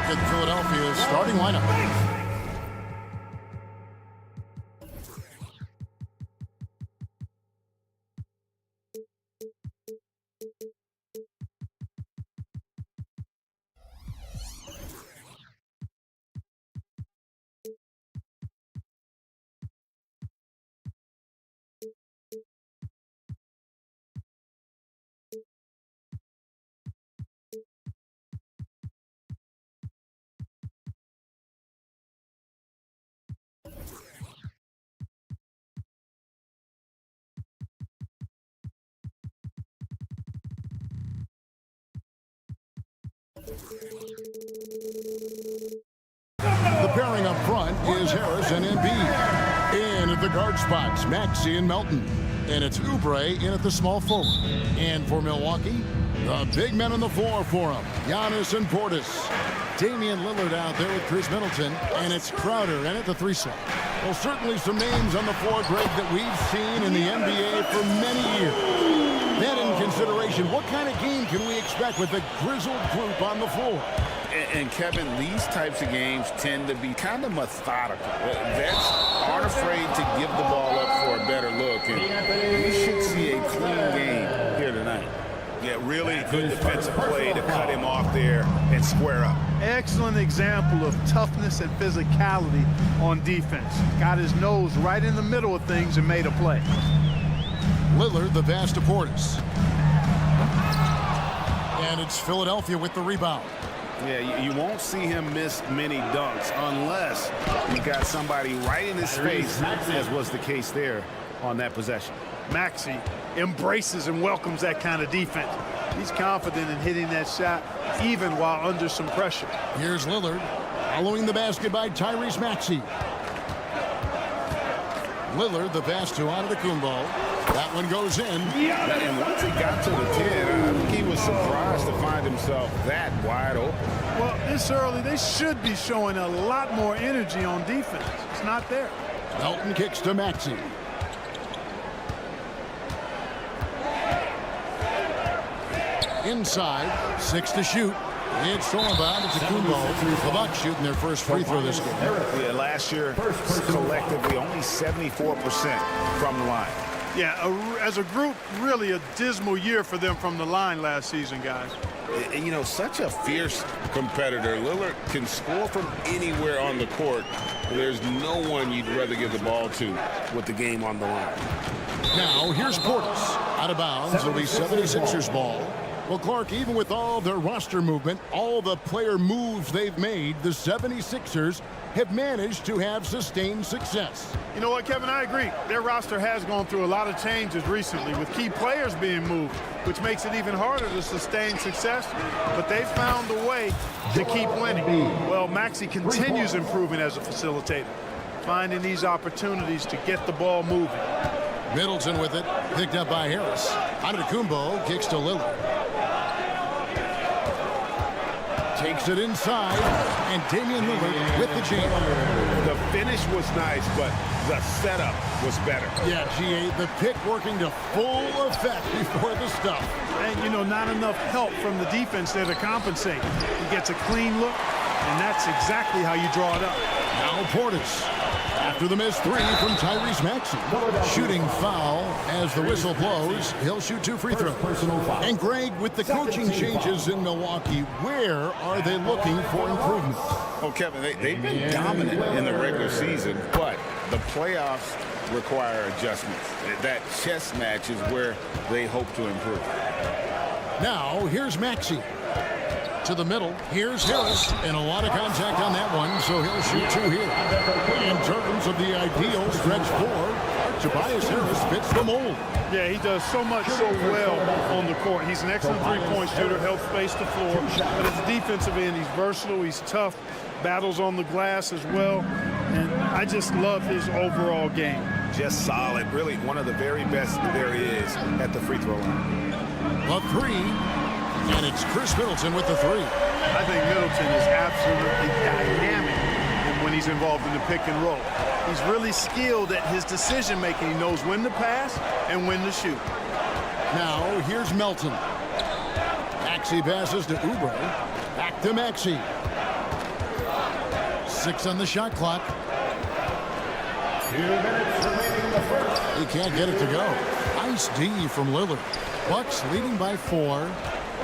at Philadelphia's starting lineup. The pairing up front is Harris and Embiid. In at the guard spots, Maxey and Melton. And it's Oubre in at the small forward. And for Milwaukee, the big men on the floor for him, Giannis and Portis. Damian Lillard out there with Chris Middleton. And it's Crowder in at the 3 slot. Well, certainly some names on the floor, Greg, that we've seen in the NBA for many years. That in consideration, what kind of game can we expect with the grizzled group on the floor? And Kevin, these types of games tend to be kind of methodical. Vets aren't afraid to give the ball up for a better look, and we should see a clean game here tonight. Yeah, really good defensive play to cut him off there and square up. Excellent example of toughness and physicality on defense. Got his nose right in the middle of things and made a play. Lillard, the pass to Portis. And it's Philadelphia with the rebound. Yeah, you won't see him miss many dunks unless you got somebody right in his face, as was the case there on that possession. Maxey embraces and welcomes that kind of defense. He's confident in hitting that shot even while under some pressure. Here's Lillard following the basket by Tyrese Maxey. Lillard, the pass to Antetokounmpo. That one goes in. And once he got to the 10, I think he was surprised to find himself that wide open. Well, this early, they should be showing a lot more energy on defense. It's not there. Melton kicks to Maxey. Inside, 6 to shoot. It's Thornbound to Kumbo. The Bucks shooting their first free throw this game. Yeah, last year, collectively, only 74% from the line. Yeah, as a group, really a dismal year for them from the line last season, guys. And, you know, such a fierce competitor. Lillard can score from anywhere on the court. There's no one you'd rather give the ball to with the game on the line. Now, here's Portis. Out of bounds. It'll be 76ers ball. Well, Clark, even with all their roster movement, all the player moves they've made, the 76ers have managed to have sustained success. You know what, Kevin, I agree. Their roster has gone through a lot of changes recently with key players being moved, which makes it even harder to sustain success. But they've found a way to keep winning. Well, Maxey continues improving as a facilitator, finding these opportunities to get the ball moving. Middleton with it, picked up by Harris. Antetokounmpo kicks to Lillard. Takes it inside, and Damian Lillard with the jam. The finish was nice, but the setup was better. Yeah, G8, the pick working to full effect before the stuff. And, you know, not enough help from the defense there to compensate. He gets a clean look, and that's exactly how you draw it up. Now Portis. After the missed 3 from Tyrese Maxey. Shooting foul as the whistle blows. He'll shoot 2 free throws. And Greg, with the coaching changes in Milwaukee, where are they looking for improvement? Oh, Kevin, they've been dominant in the regular season, but the playoffs require adjustments. That chess match is where they hope to improve. Now, here's Maxey. To the middle, here's Harris, and a lot of contact on that one, so he'll shoot 2 here. In terms of the ideal stretch 4, Tobias Harris fits the mold. Yeah, he does so much so well on the court. He's an excellent three-point shooter, helps space the floor, but as a defensive end, he's versatile, he's tough, battles on the glass as well, and I just love his overall game. Just solid, really one of the very best there is at the free throw line. A 3. And it's Chris Middleton with the 3. I think Middleton is absolutely dynamic when he's involved in the pick and roll. He's really skilled at his decision-making. He knows when to pass and when to shoot. Now, here's Melton. Maxey passes to Oubre. Back to Maxey. 6 on the shot clock. 2 minutes remaining in the first. He can't get it to go. Nice D from Lillard. Bucks leading by 4.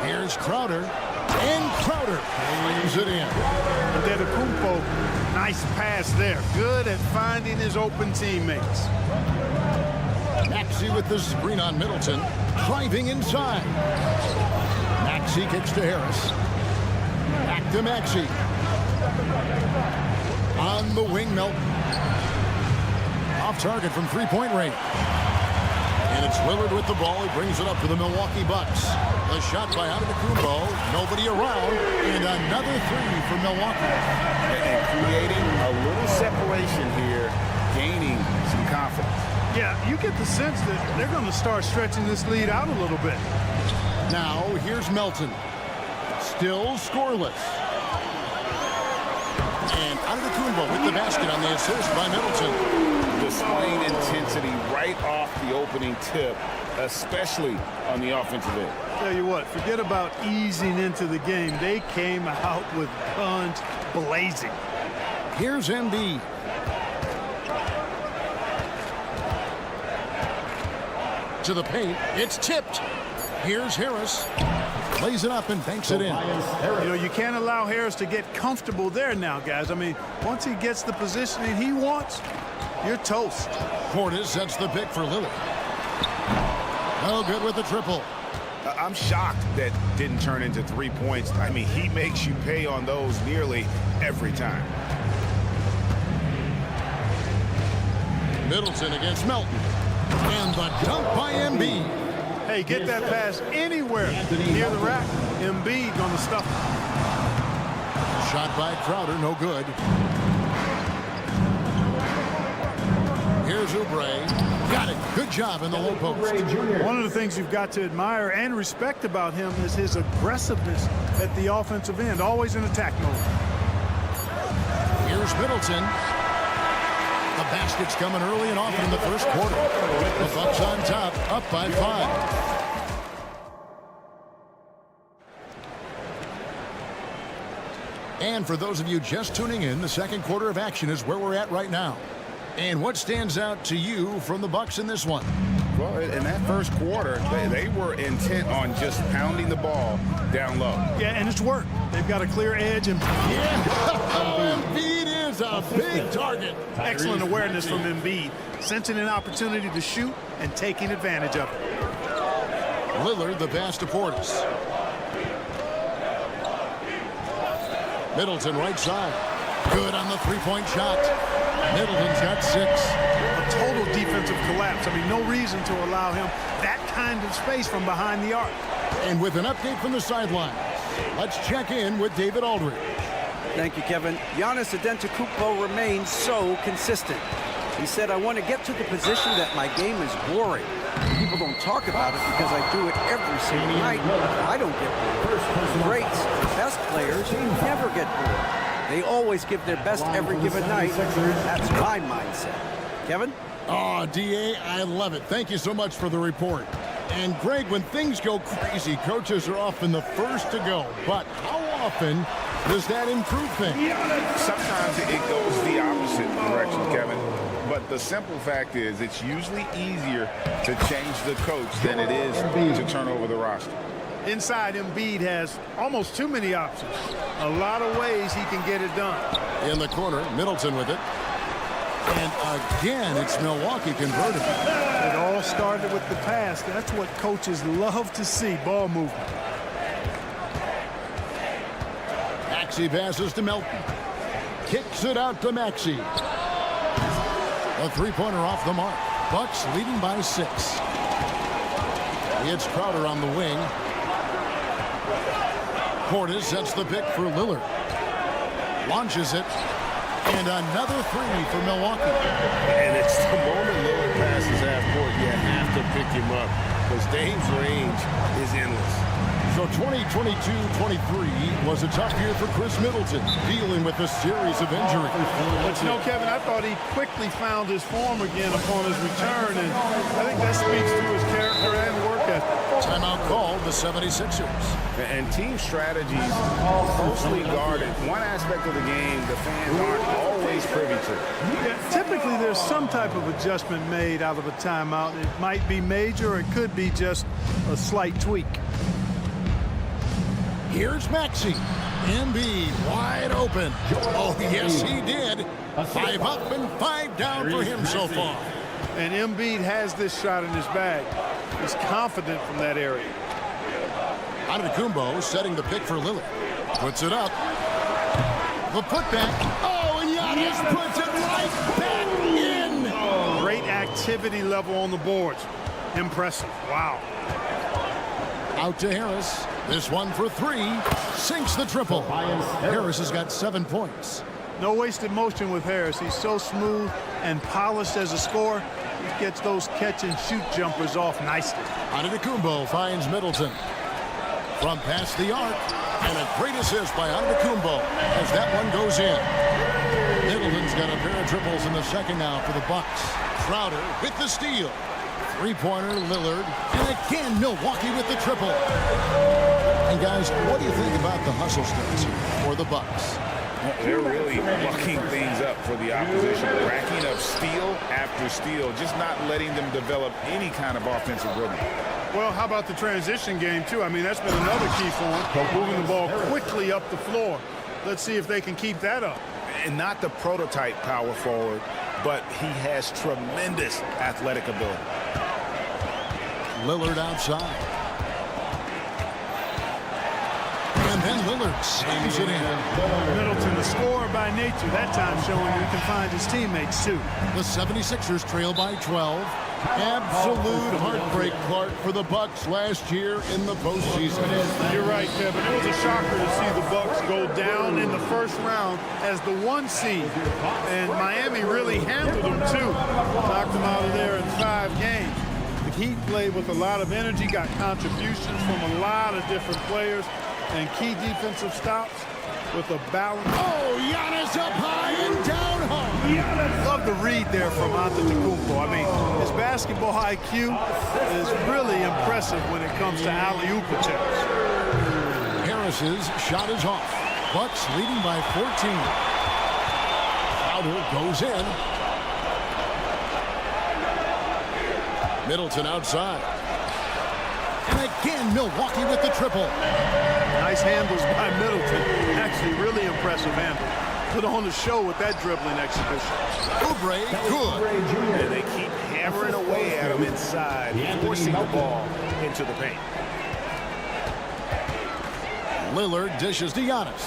Here's Crowder. And Crowder slams it in. Antetokounmpo, nice pass there. Good at finding his open teammates. Maxey with the screen on Middleton. Driving inside. Maxey kicks to Harris. Back to Maxey. On the wing, Melton. Off target from three-point range. And it's Lillard with the ball. He brings it up for the Milwaukee Bucks. The shot by Antetokounmpo. Nobody around. And another 3 for Milwaukee. And creating a little separation here, gaining some confidence. Yeah, you get the sense that they're going to start stretching this lead out a little bit. Now, here's Melton. Still scoreless. And Antetokounmpo with the basket on the assist by Middleton. Displaying intensity right off the opening tip, especially on the offensive end. Tell you what, forget about easing into the game. They came out with guns blazing. Here's Embiid. To the paint. It's tipped. Here's Harris. Lays it up and banks it in. You know, you can't allow Harris to get comfortable there now, guys. I mean, once he gets the positioning he wants, you're toast. Portis sets the pick for Lillard. No good with the triple. I'm shocked that didn't turn into 3 points. I mean, he makes you pay on those nearly every time. Middleton against Melton. And the dunk by Embiid. Hey, get that pass anywhere near the rack. Embiid on the stuff. Shot by Crowder, no good. Here's Oubre. Got it. Good job in the low post. One of the things you've got to admire and respect about him is his aggressiveness at the offensive end, always in attack mode. Here's Middleton. The basket's coming early and often in the first quarter. The Bucks on top, up by 5. And for those of you just tuning in, the second quarter of action is where we're at right now. And what stands out to you from the Bucks in this one? Well, in that first quarter, they were intent on just pounding the ball down low. Yeah, and it's worked. They've got a clear edge. And Embiid is a big target. Excellent awareness from Embiid, sensing an opportunity to shoot and taking advantage of it. Lillard, the pass to Portis. Middleton right side. Good on the three-point shot. Middleton's got 6. A total defensive collapse. I mean, no reason to allow him that kind of space from behind the arc. And with an update from the sidelines, let's check in with David Aldridge. Thank you, Kevin. Giannis Antetokounmpo remains so consistent. He said, I want to get to the position that my game is boring. People don't talk about it because I do it every single night. I don't get bored. Greats, the best players, never get bored. They always give their best every given night. That's my mindset. Kevin? Oh, D.A., I love it. Thank you so much for the report. And, Greg, when things go crazy, coaches are often the first to go. But how often does that improve things? Sometimes it goes the opposite direction, Kevin. But the simple fact is it's usually easier to change the coach than it is to turn over the roster. Inside, Embiid has almost too many options. A lot of ways he can get it done. In the corner, Middleton with it. And again, it's Milwaukee converting. It all started with the pass. That's what coaches love to see, ball movement. Maxey passes to Melton. Kicks it out to Maxey. A three-pointer off the mark. Bucks leading by 6. It's Crowder on the wing. Portis sets the pick for Lillard. Launches it. And another 3 for Milwaukee. And it's the moment Lillard passes half court, you have to pick him up because Dame's range is endless. So 2022-23 was a tough year for Chris Middleton, dealing with a series of injuries. But you know, Kevin, I thought he quickly found his form again upon his return, and I think that speaks to his character and work ethic. Timeout called the 76ers. And team strategies closely guarded. One aspect of the game the fans aren't always privy to. Yeah, typically, there's some type of adjustment made out of a timeout. It might be major, or it could be just a slight tweak. Here's Maxey. Embiid wide open. Oh, yes, he did. 5 up and 5 down for him so far. And Embiid has this shot in his bag. He's confident from that area. Antetokounmpo setting the pick for Lillard. Puts it up. The putback. Oh, and Giannis puts it right back in. Great activity level on the boards. Impressive. Wow. Out to Harris. This one for 3. Sinks the triple. Harris has got 7 points. No wasted motion with Harris. He's so smooth and polished as a scorer. He gets those catch-and-shoot jumpers off nicely. Antetokounmpo finds Middleton. From past the arc. And a great assist by Antetokounmpo as that one goes in. Middleton's got a pair of triples in the second now for the Bucks. Crowder with the steal. Three-pointer, Lillard. And again, Milwaukee with the triple. And guys, what do you think about the hustle stats for the Bucks? They're really bucking things up for the opposition, racking up steal after steal, just not letting them develop any kind of offensive rhythm. Well, how about the transition game, too? I mean, that's been another key for him, moving the ball quickly up the floor. Let's see if they can keep that up. And not the prototype power forward, but he has tremendous athletic ability. Lillard outside. And then Lillard slams it in. Middleton, the scorer by nature, that time showing he can find his teammates, too. The 76ers trail by 12. Absolute heartbreak, Clark, for the Bucks last year in the postseason. You're right, Kevin. It was a shocker to see the Bucks go down in the first round as the 1 seed. And Miami really handled them, too. Knocked them out of there in 5 games. The Heat played with a lot of energy, got contributions from a lot of different players, and key defensive stops with a balance. Oh, Giannis up high and down hard. Love the read there from Antetokounmpo. I mean, his basketball IQ is really impressive when it comes to alley-oop attempts. Harris's shot is off. Bucks leading by 14. Crowder goes in. Middleton outside. And again, Milwaukee with the triple. Nice handles by Middleton. Actually, really impressive handle. Put on the show with that dribbling exhibition. Oubre, good. And they keep hammering away at him inside, forcing the ball into the paint. Lillard dishes to Giannis.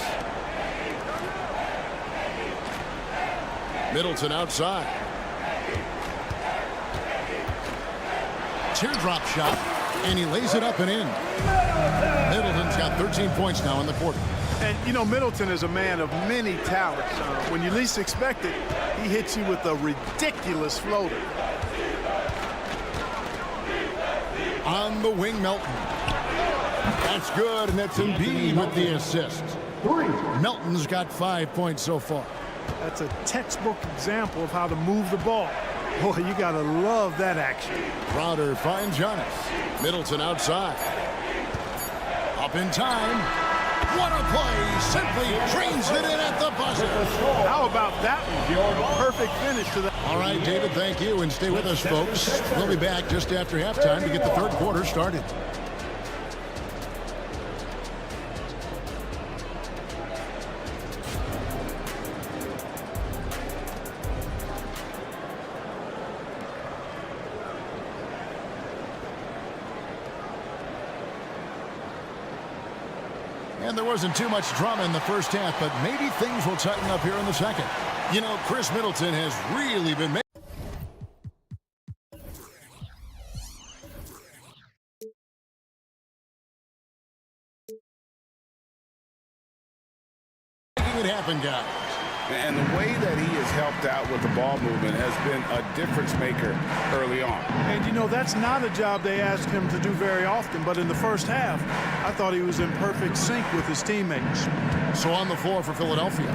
Middleton outside. Teardrop shot, and he lays it up and in. Middleton's got 13 points now in the quarter. And, you know, Middleton is a man of many talents. When you least expect it, he hits you with a ridiculous floater. On the wing, Melton. That's good, and that's Embiid with the assist. Melton's got 5 points so far. That's a textbook example of how to move the ball. Boy, you got to love that action. Crowder finds Giannis. Middleton outside. Up in time. What a play. Simply drains it in at the buzzer. How about that one? Perfect finish to that. All right, David, thank you. And stay with us, folks. We'll be back just after halftime to get the third quarter started. And there wasn't too much drama in the first half, but maybe things will tighten up here in the second. You know, Chris Middleton has really been making it happen, guys. And the way that he has helped out with the ball movement has been a difference maker early on. And, you know, that's not a job they asked him to do very often, but in the first half, I thought he was in perfect sync with his teammates. So on the floor for Philadelphia,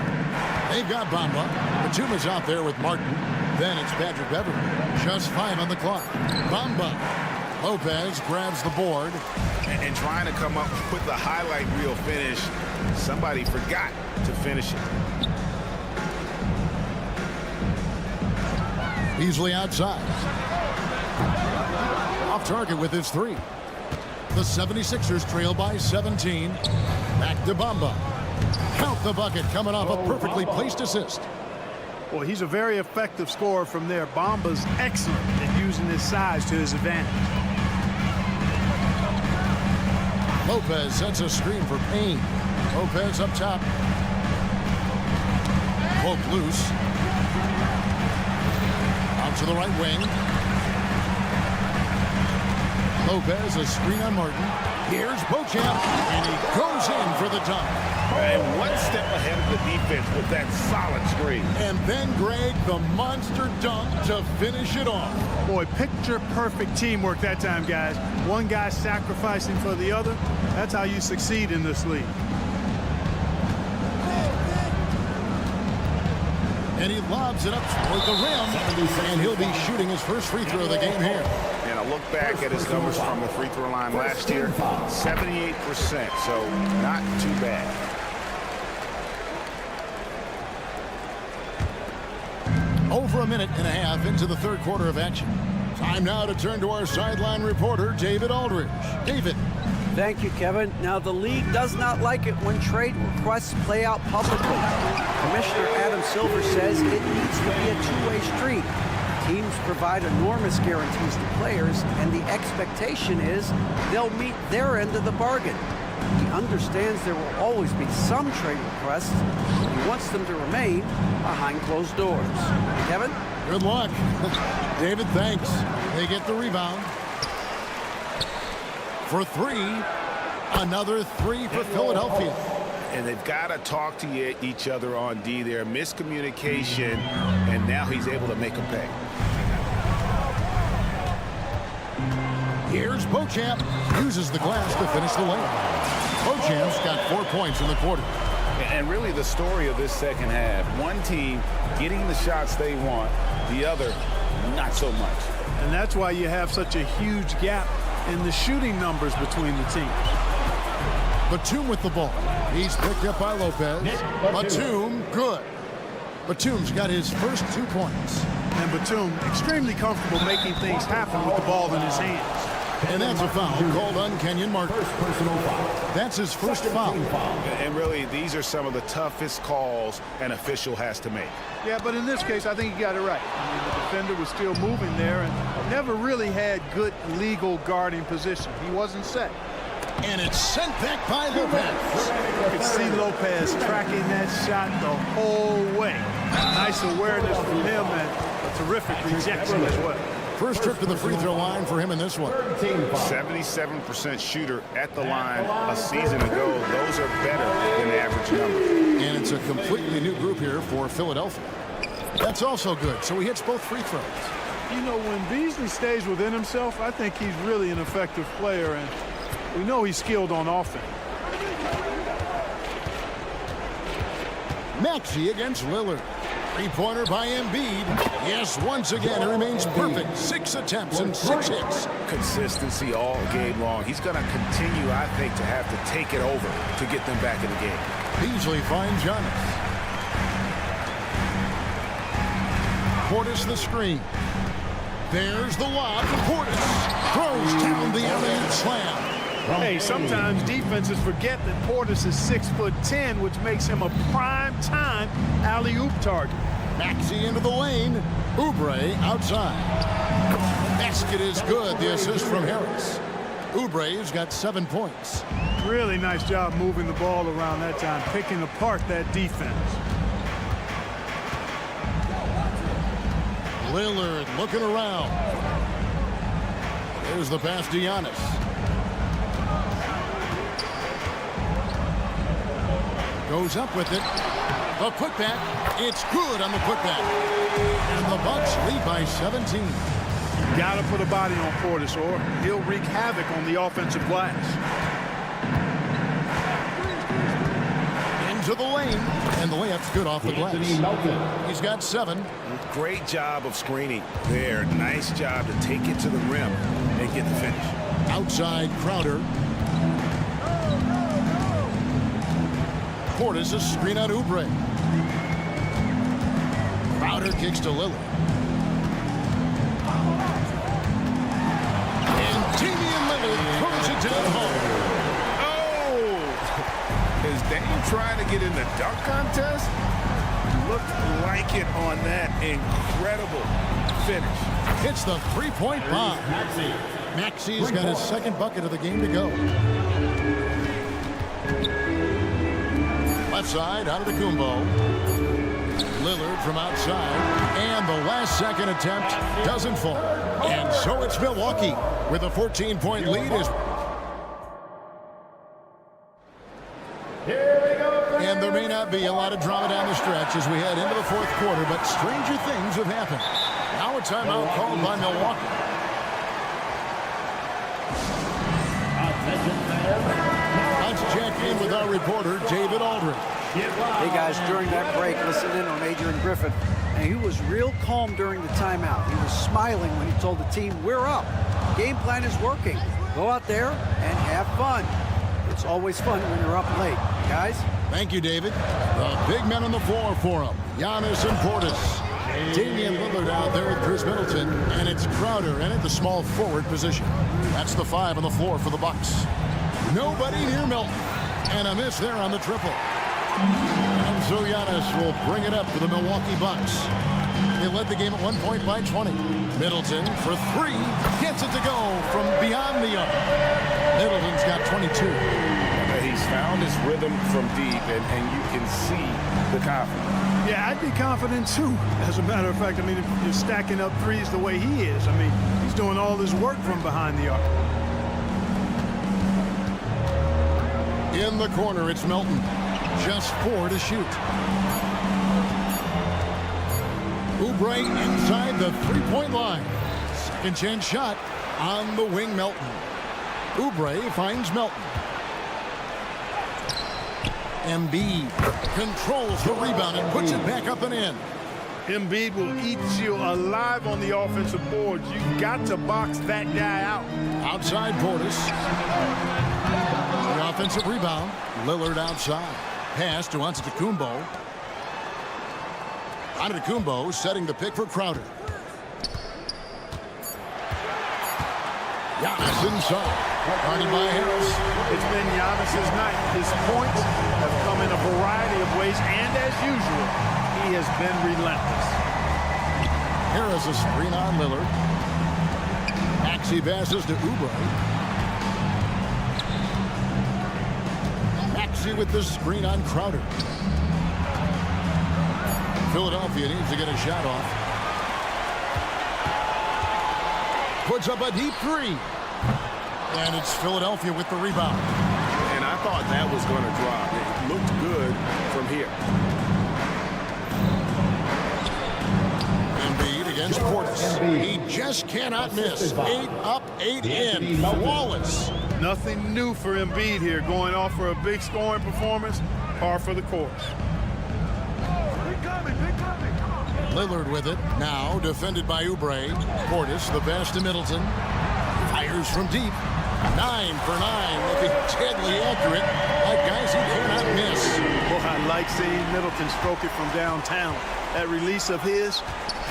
they've got Bamba. Batuma's out there with Martin. Then it's Patrick Beverly. Just 5 on the clock. Bamba Lopez grabs the board. And trying to come up with the highlight reel finish. Somebody forgot to finish it. Beasley outside. Off target with his 3. The 76ers trail by 17. Back to Bamba. Count the bucket coming off a perfectly placed assist. Well, he's a very effective scorer from there. Bamba's excellent at using his size to his advantage. Lopez sets a screen for Payne. Lopez up top. Poke loose. Out to the right wing. Lopez, a screen on Martin. Here's Beauchamp, and he goes in for the dunk. And one step ahead of the defense with that solid screen. And then Greg, the monster dunk to finish it off. Boy, picture-perfect teamwork that time, guys. One guy sacrificing for the other. That's how you succeed in this league. And he lobs it up toward the rim, and he'll be shooting his first free throw of the game here. And a look back at his numbers from the free throw line last year, 78%, so not too bad. Over a minute and a half into the third quarter of action. Time now to turn to our sideline reporter, David Aldridge. David. Thank you, Kevin. Now, the league does not like it when trade requests play out publicly. Commissioner Adam Silver says it needs to be a two-way street. Teams provide enormous guarantees to players, and the expectation is they'll meet their end of the bargain. He understands there will always be some trade requests, but he wants them to remain behind closed doors. Kevin? Good luck. David, thanks. They get the rebound. For 3, another 3 for Philadelphia. And they've got to talk to each other on D there. Miscommunication, and now he's able to make a pay. Here's Beauchamp. Uses the glass to finish the layup. Beauchamp's got 4 points in the quarter. And really the story of this second half, one team getting the shots they want, the other not so much. And that's why you have such a huge gap in the shooting numbers between the teams. Batum with the ball. He's picked up by Lopez. Batum, good. Batum's got his first 2 points. And Batum extremely comfortable making things happen with the ball in his hands. And that's a foul called on Kenyon Martin. That's his first foul. And really, these are some of the toughest calls an official has to make. Yeah, but in this case, I think he got it right. I mean, the defender was still moving there and never really had good legal guarding position. He wasn't set. And it's sent back by Lopez. You can see Lopez tracking that shot the whole way. Nice awareness from him and a terrific rejection as well. First trip to the free throw line for him in this one. 77% shooter at the line a season ago. Those are better than average numbers. And it's a completely new group here for Philadelphia. That's also good. So he hits both free throws. You know, when Beasley stays within himself, I think he's really an effective player, and we know he's skilled on offense. Maxey against Lillard. Three-pointer by Embiid. Yes, once again, it remains perfect. 6 attempts and 6 hits. Consistency all game long. He's going to continue, I think, to have to take it over to get them back in the game. Beasley finds Giannis. Portis the screen. There's the lob. Portis throws down the alley-oop slam. Hey, sometimes defenses forget that Portis is 6'10", which makes him a prime-time alley-oop target. Maxey into the lane. Oubre outside. Basket is good. The assist from Harris. Oubre's got 7 points. Really nice job moving the ball around that time, picking apart that defense. Lillard looking around. There's the pass to Giannis. Goes up with it. The putback. It's good on the putback. And the Bucks lead by 17. Got to put a body on Portis or he'll wreak havoc on the offensive glass. Into the lane. And the layup's good off the glass. He's got 7. Great job of screening there. Nice job to take it to the rim and can't get the finish. Outside Crowder. Portis a screen on Oubre. Crowder kicks to Lillard. And Damian Lillard throws it down home. Oh! Is Dame trying to get in the dunk contest? Looked like it on that incredible finish. Hits the three-point bomb. Maxi's got his second bucket of the game to go. Left side, out of the Kumbo. Lillard from outside. And the last second attempt doesn't fall. And so it's Milwaukee with a 14-point lead. And there may not be a lot of drama down the stretch as we head into the fourth quarter, but stranger things have happened. Now a timeout called by Milwaukee. Let's check in with our reporter, David Aldridge. Hey guys, during that break, listen in on Adrian Griffin, and he was real calm during the timeout. He was smiling when he told the team, "We're up. Game plan is working. Go out there and have fun." It's always fun when you're up late, guys. Thank you, David. The big men on the floor for him. Giannis and Portis. Damian Lillard out there with Chris Middleton. And it's Crowder in at the small forward position. That's the 5 on the floor for the Bucks. Nobody near Milton. And a miss there on the triple. And so Giannis will bring it up for the Milwaukee Bucks. They led the game at 1 point by 20. Middleton for 3. Gets it to go from beyond the arc. Middleton's got 22. He's found his rhythm from deep, and you can see the confidence. Yeah, I'd be confident too. As a matter of fact, I mean, if you're stacking up threes the way he is, I mean, he's doing all this work from behind the arc. In the corner, it's Melton. Just 4 to shoot. Oubre inside the three-point line. Second chance shot on the wing, Melton. Oubre finds Melton. Embiid controls the rebound and puts it back up and in. Embiid will eat you alive on the offensive boards. You've got to box that guy out. Outside Portis. The offensive rebound. Lillard outside. Pass to Antetokounmpo. Antetokounmpo setting the pick for Crowder. Giannis inside. Guarded by Harris. It's been Giannis's night. His points have come in a variety of ways, and as usual, he has been relentless. Harris a screen on Lillard. Maxey passes to Oubre. Maxey with the screen on Crowder. Philadelphia needs to get a shot off. Puts up a deep 3. And it's Philadelphia with the rebound. And I thought that was going to drop. It looked good from here. Embiid against Portis. He just cannot miss. 8 up, 8 in. Flawless. Nothing new for Embiid here, going off for a big scoring performance, par for the course. Lillard with it. Now defended by Oubre. Portis, the pass to Middleton. Fires from deep. 9 for 9. Looking deadly accurate. Like guys he cannot miss. Well, I like seeing Middleton stroke it from downtown. That release of his,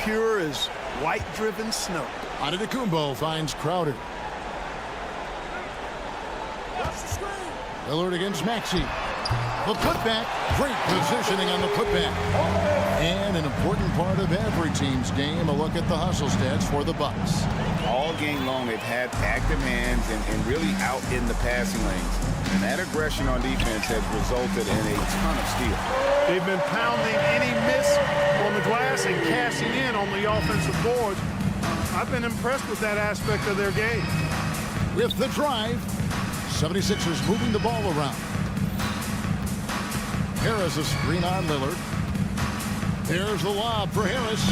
pure as white-driven snow. Antetokounmpo finds Crowder. Lillard against Maxey. The putback. Great positioning on the putback. And an important part of every team's game, a look at the hustle stats for the Bucks. All game long, they've had active hands and really out in the passing lanes. And that aggression on defense has resulted in a ton of steals. They've been pounding any miss on the glass and cashing in on the offensive boards. I've been impressed with that aspect of their game. With the drive, 76ers moving the ball around. Harris a screen on Lillard. There's the lob for Harris.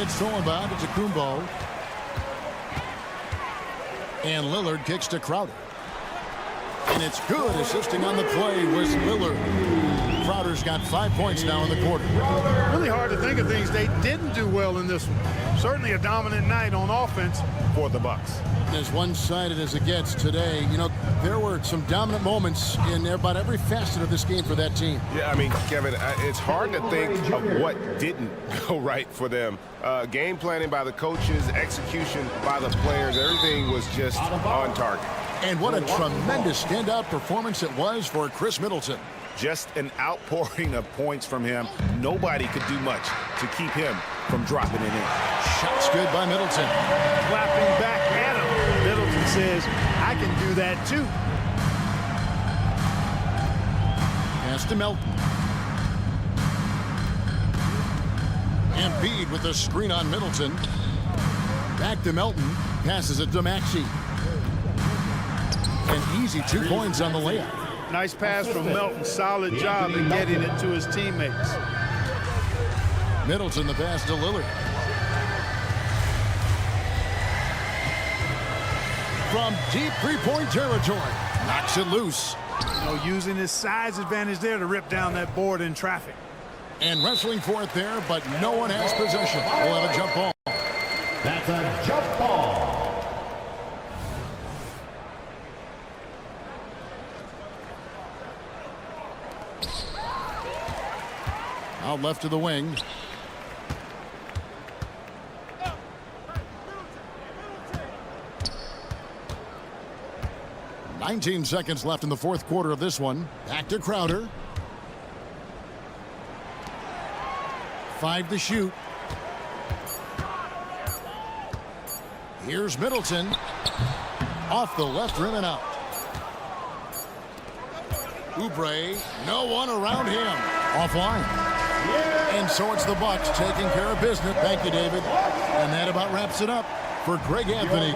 It's thrown by Antetokounmpo. And Lillard kicks to Crowder. And it's good. Assisting on the play was Lillard. Crowder's got 5 points now in the quarter. Really hard to think of things they didn't do well in this one. Certainly a dominant night on offense for the Bucks. As one-sided as it gets today, you know, there were some dominant moments in about every facet of this game for that team. Yeah, I mean, Kevin, it's hard to think of what didn't go right for them. Game planning by the coaches, execution by the players, everything was just on target. And what a tremendous standout performance it was for Chris Middleton. Just an outpouring of points from him. Nobody could do much to keep him from dropping it in. Shots good by Middleton. Clapping back at him. Middleton says, I can do that too. Pass to Melton. Embiid with the screen on Middleton. Back to Melton. Passes it to Maxey. An easy 2 points on the layup. Nice pass from Melton. Solid job in getting it to his teammates. Middleton the pass to Lillard. From deep three-point territory. Knocks it loose. You know, using his size advantage there to rip down that board in traffic. And wrestling for it there, but no one has possession. We'll have a jump ball. That's a jump ball. Out left to the wing. "19 seconds left in the fourth quarter of this one. Back to Crowder. 5 to shoot. Here's Middleton. Off the left rim and out. Oubre, no one around him. Offline. And so it's the Bucks taking care of business. Thank you, David. And that about wraps it up for Greg Anthony.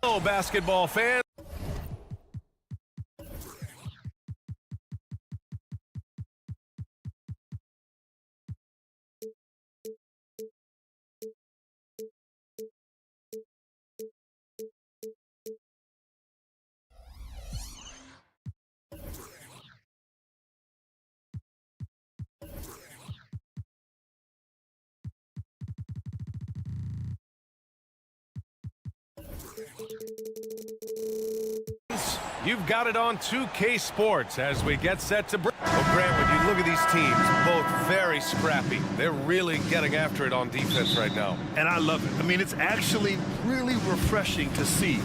Hello, basketball fans. You've got it on 2K Sports as we get set to break. Well, Grant, when you look at these teams, both very scrappy. They're really getting after it on defense right now. And I love it. I mean, it's actually really refreshing to see.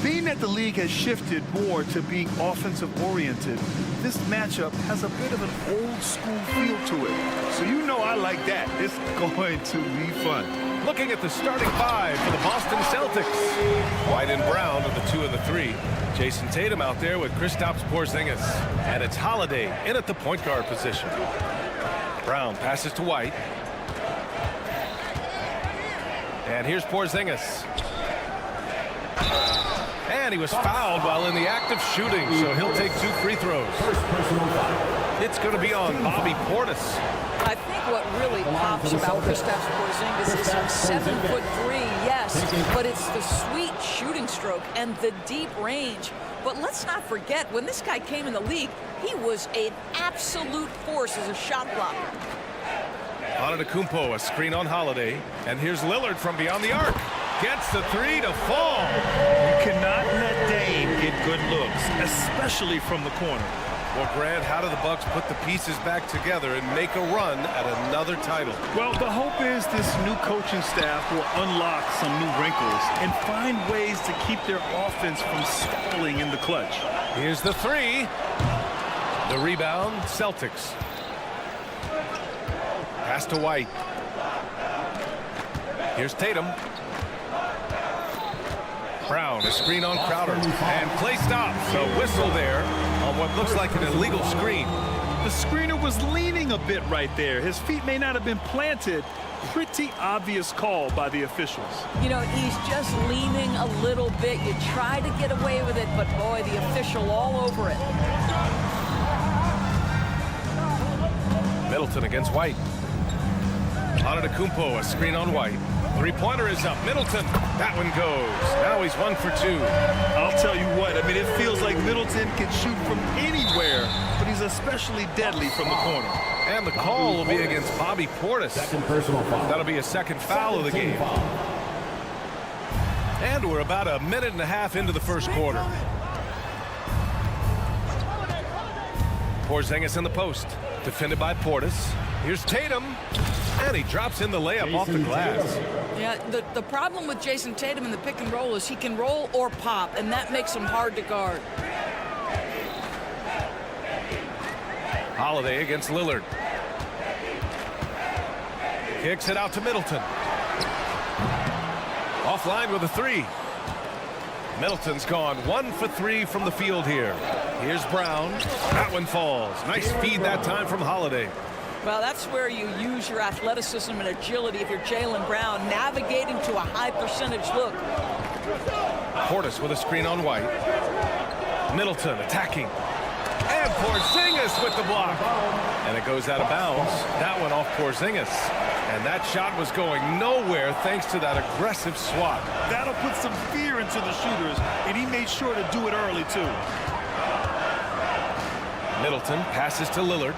Being that the league has shifted more to being offensive-oriented, this matchup has a bit of an old-school feel to it. So you know I like that. It's going to be fun. Looking at the starting five for the Boston Celtics. White and Brown are the 2 and the 3. Jason Tatum out there with Kristaps Porzingis. And it's Holiday in at the point guard position. Brown passes to White. And here's Porzingis. And he was fouled while in the act of shooting, so he'll take 2 free throws. It's going to be on Bobby Portis. I think what really pops about Kristaps Porzingis is he's 7'3", yes, but it's the sweet shooting stroke and the deep range. But let's not forget, when this guy came in the league, he was an absolute force as a shot blocker. Antetokounmpo, a screen on Holiday, and here's Lillard from beyond the arc. Gets the 3 to fall. You cannot let Dame get good looks, especially from the corner. Well, Grant, how do the Bucks put the pieces back together and make a run at another title? Well, the hope is this new coaching staff will unlock some new wrinkles and find ways to keep their offense from stalling in the clutch. Here's the 3. The rebound, Celtics. Pass to White. Here's Tatum. Brown, a screen on Crowder, and play stops. A whistle there on what looks like an illegal screen. The screener was leaning a bit right there. His feet may not have been planted. Pretty obvious call by the officials. You know, he's just leaning a little bit. You try to get away with it, but boy, the official all over it. Middleton against White. Antetokounmpo, a screen on White. 3-pointer is up. Middleton. That one goes. Now he's 1 for 2. I'll tell you what, I mean, it feels like Middleton can shoot from anywhere, but he's especially deadly from the corner. And the call will be against Bobby Portis. Second personal foul. That'll be a second foul of the game. And we're about a minute and a half into the first quarter. Porzingis in the post. Defended by Portis. Here's Tatum. And he drops in the layup off the glass. Yeah, the problem with Jason Tatum in the pick and roll is he can roll or pop, and that makes him hard to guard. Holiday against Lillard. Kicks it out to Middleton. Offline with a 3. Middleton's gone 1 for 3 from the field here. Here's Brown. That one falls. Nice feed that time from Holiday. Well, that's where you use your athleticism and agility if you're Jaylen Brown, navigating to a high percentage look. Portis with a screen on White. Middleton attacking. And Porzingis with the block. And it goes out of bounds. That one off Porzingis. And that shot was going nowhere thanks to that aggressive swat. That'll put some fear into the shooters, and he made sure to do it early, too. Middleton passes to Lillard.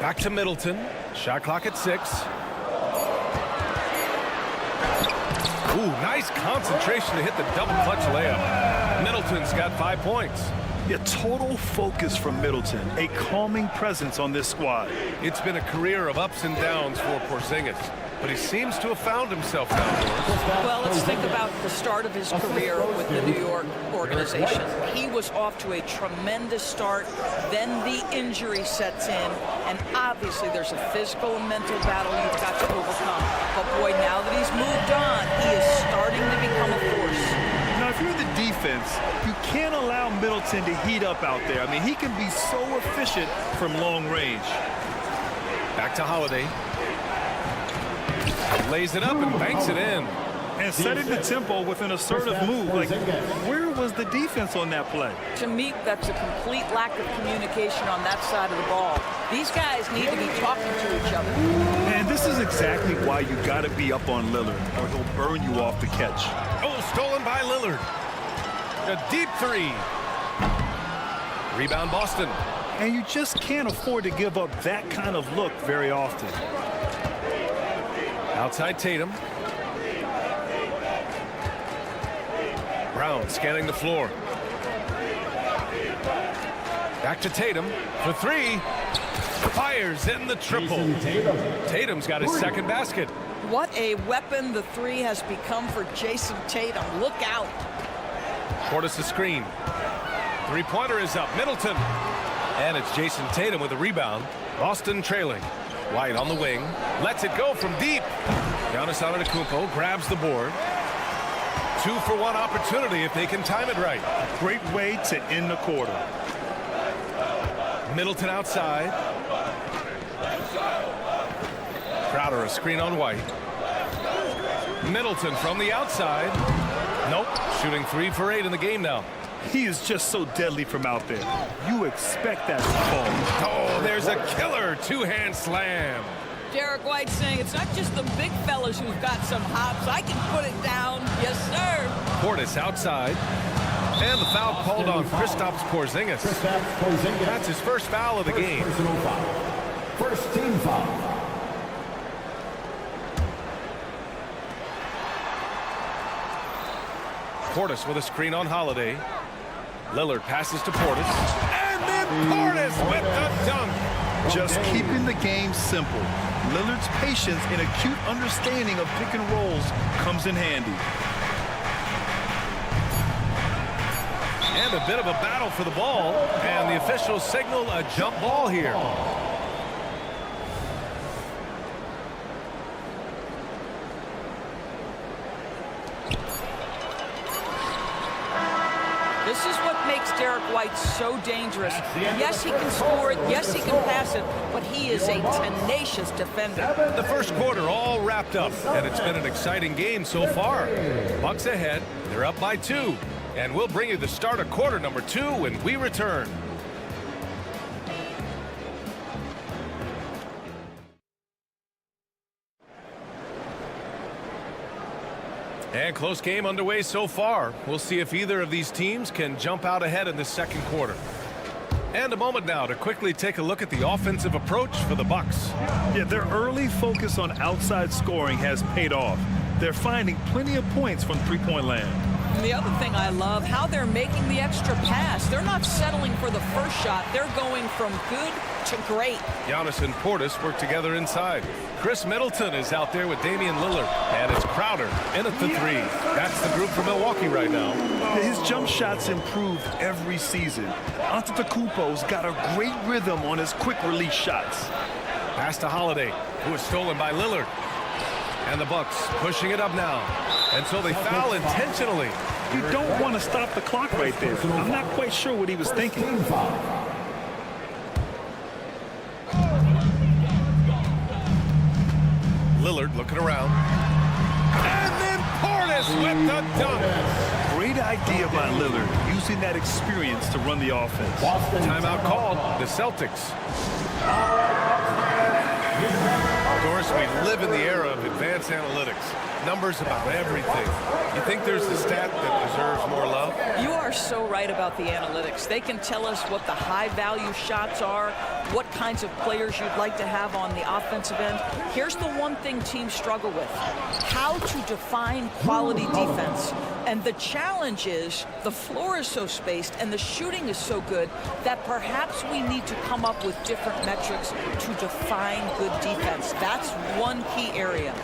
Back to Middleton. Shot clock at 6. Ooh, nice concentration to hit the double clutch layup. Middleton's got 5 points. Yeah, total focus from Middleton. A calming presence on this squad. It's been a career of ups and downs for Porzingis, but he seems to have found himself now. Well, let's think about the start of his career with the New York organization. He was off to a tremendous start. Then the injury sets in, and obviously there's a physical and mental battle you've got to overcome. But boy, now that he's moved on, he is starting to become a force. Now, if you're the defense, defense, you can't allow Middleton to heat up out there. I mean, he can be so efficient from long range. Back to Holiday. Lays it up and banks it in. And setting the tempo with an assertive move. Like, where was the defense on that play? To me, that's a complete lack of communication on that side of the ball. These guys need to be talking to each other. And this is exactly why you got to be up on Lillard, or he'll burn you off the catch. Oh, stolen by Lillard. A deep three. Rebound Boston. And you just can't afford to give up that kind of look very often. Outside Tatum. Brown scanning the floor. Back to Tatum for three. Fires in the triple. Tatum's got his second basket. What a weapon the three has become for Jason Tatum. Look out. Portis a screen. Three-pointer is up. Middleton. And it's Jason Tatum with a rebound. Boston trailing. White on the wing. Lets it go from deep. Giannis Antetokounmpo grabs the board. 2-for-1 opportunity if they can time it right. Great way to end the quarter. Middleton outside. Crowder a screen on White. Middleton from the outside. Nope. Shooting 3 for 8 in the game now. He is just so deadly from out there. You expect that to fall. Oh, there's a killer two-hand slam. Derek White saying it's not just the big fellas who've got some hops. I can put it down. Yes, sir. Portis outside. And the foul called on Kristaps Porzingis. That's his first foul of the game. First team foul. Portis with a screen on Holiday. Lillard passes to Portis. And then Portis with the dunk. Just keeping the game simple. Lillard's patience and acute understanding of pick and rolls comes in handy. And a bit of a battle for the ball. And the officials signal a jump ball here. This is what makes Derek White so dangerous. Yes, he can score it. Yes, he can pass it. But he is a tenacious defender. The first quarter all wrapped up. And it's been an exciting game so far. Bucks ahead. They're up by 2. And we'll bring you the start of quarter number 2 when we return. And close game underway so far. We'll see if either of these teams can jump out ahead in this second quarter. And a moment now to quickly take a look at the offensive approach for the Bucks. Yeah, their early focus on outside scoring has paid off. They're finding plenty of points from three-point land. And the other thing I love, how they're making the extra pass. They're not settling for the first shot. They're going from good to great. Giannis and Portis work together inside. Chris Middleton is out there with Damian Lillard. And it's Crowder in at the 3. That's the group for Milwaukee right now. His jump shots improved every season. Antetokounmpo's got a great rhythm on his quick release shots. Pass to Holiday, who is stolen by Lillard. And the Bucks pushing it up now. And so they foul intentionally. You don't want to stop the clock right there. I'm not quite sure what he was thinking. Lillard looking around. And then Portis with the dunk. Great idea by Lillard, using that experience to run the offense. Timeout called, the Celtics. Of course, we live in the era of advanced analytics. Numbers about everything. You think there's a stat that deserves more love? You are so right about the analytics. They can tell us what the high-value shots are, what kinds of players you'd like to have on the offensive end. Here's the one thing teams struggle with: how to define quality defense. And the challenge is the floor is so spaced and the shooting is so good that perhaps we need to come up with different metrics to define good defense. That's one key area.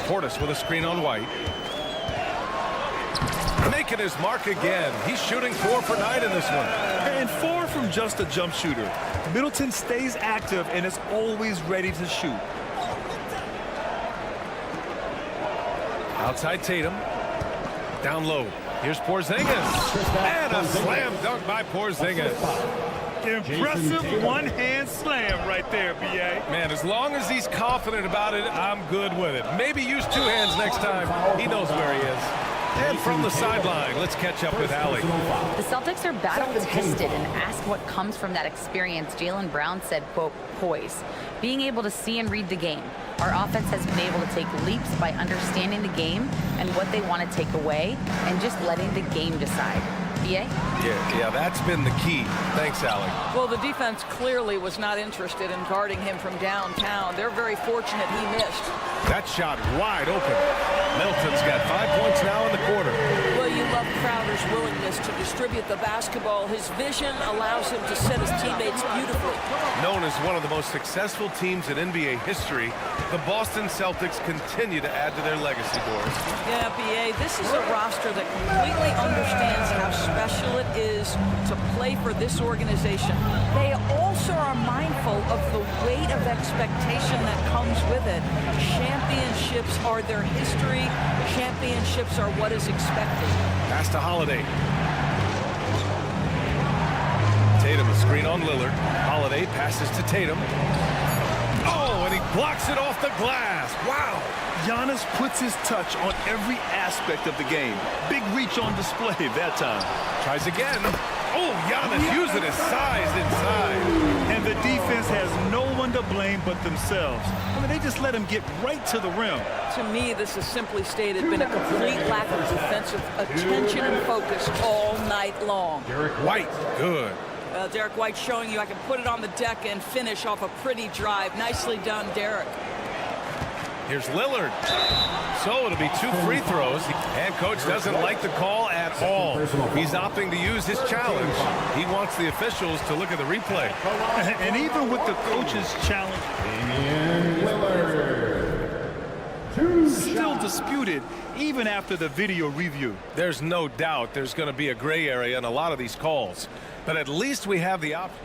Portis with a screen on White. Making his mark again. He's shooting 4 for 9 in this one. And far from just a jump shooter, Middleton stays active and is always ready to shoot. Outside Tatum. Down low. Here's Porzingis. And a slam dunk by Porzingis. Impressive one-hand slam right there, B.A. Man, as long as he's confident about it, I'm good with it. Maybe use two hands next time. He knows where he is. And from the sideline, let's catch up with Allie. The Celtics are battle-tested, and ask what comes from that experience. Jaylen Brown said, quote, poise. Being able to see and read the game. Our offense has been able to take leaps by understanding the game and what they want to take away and just letting the game decide. B.A.? Yeah, that's been the key. Thanks, Allie. Well, the defense clearly was not interested in guarding him from downtown. They're very fortunate he missed. That shot wide open. Middleton's got 5 points now in the quarter. Well, you love Crowder's willingness to distribute the basketball. His vision allows him to set his teammates beautifully. Known as one of the most successful teams in NBA history, the Boston Celtics continue to add to their legacy, Doris. Yeah, B.A., this is a roster that completely understands how special it is to play for this organization. They also are mindful of the weight of expectation that comes with it. Championships are their history. Championships are what is expected. Pass to Holiday. Tatum, a screen on Lillard. Holiday passes to Tatum. Oh, and he blocks it off the glass. Wow. Giannis puts his touch on every aspect of the game. Big reach on display that time. Tries again. Oh, Giannis using his size inside. And the defense has no one to blame but themselves. I mean, they just let him get right to the rim. To me, this has simply stated been a complete lack of defensive attention and focus all night long. Derek White, good. Derek White showing you I can put it on the deck and finish off a pretty drive. Nicely done, Derek. Here's Lillard. So it'll be 2 free throws. And coach doesn't like the call at all. He's opting to use his challenge. He wants the officials to look at the replay. And even with the coach's challenge, still disputed even after the video review. There's no doubt there's going to be a gray area in a lot of these calls. But at least we have the option.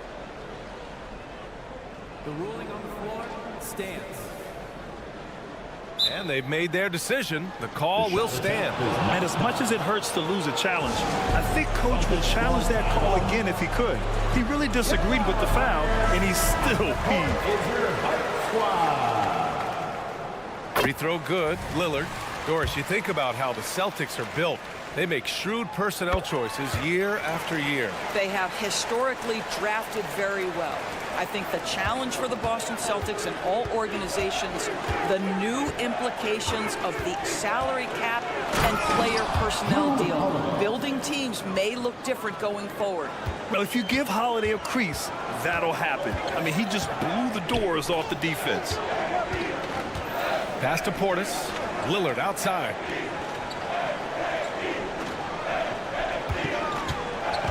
The ruling on the floor stands. And they've made their decision. The call will stand. And as much as it hurts to lose a challenge, I think coach would challenge that call again if he could. He really disagreed with the foul, and he's still peeved. Free throw good. Lillard. Doris, you think about how the Celtics are built. They make shrewd personnel choices year after year. They have historically drafted very well. I think the challenge for the Boston Celtics and all organizations, the new implications of the salary cap and player personnel deal. Building teams may look different going forward. Well, if you give Holiday a crease, that'll happen. I mean, he just blew the doors off the defense. Pass to Portis. Lillard outside.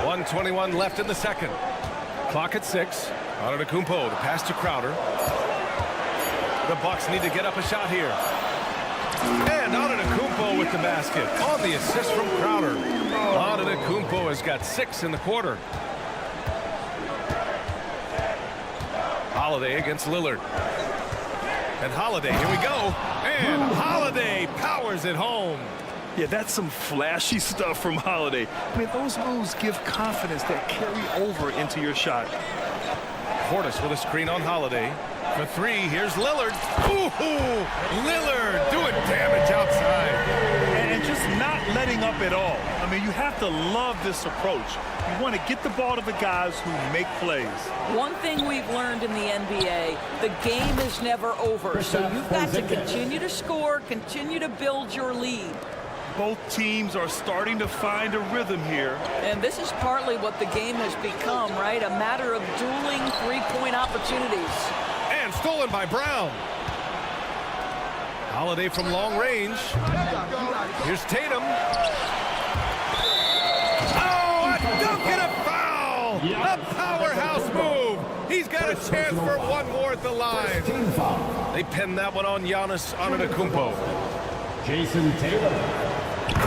1:21 left in the second. Clock at 6. Antetokounmpo, the pass to Crowder. The Bucks need to get up a shot here. And Antetokounmpo with the basket on the assist from Crowder. Antetokounmpo has got 6 in the quarter. Holiday against Lillard. And Holiday, here we go. And Holiday powers it home. Yeah, that's some flashy stuff from Holiday. I mean, those moves give confidence that carry over into your shot. Portis with a screen on Holiday. For 3, here's Lillard. Ooh, Lillard doing damage outside. And just not letting up at all. I mean, you have to love this approach. You want to get the ball to the guys who make plays. One thing we've learned in the NBA, the game is never over. So you've got to continue to score, continue to build your lead. Both teams are starting to find a rhythm here. And this is partly what the game has become, right? A matter of dueling three-point opportunities. And stolen by Brown. Holiday from long range. Here's Tatum. Oh, a dunk and a foul! A powerhouse move. He's got a chance for one more at the line. They pinned that one on Giannis Antetokounmpo. Jason Tatum.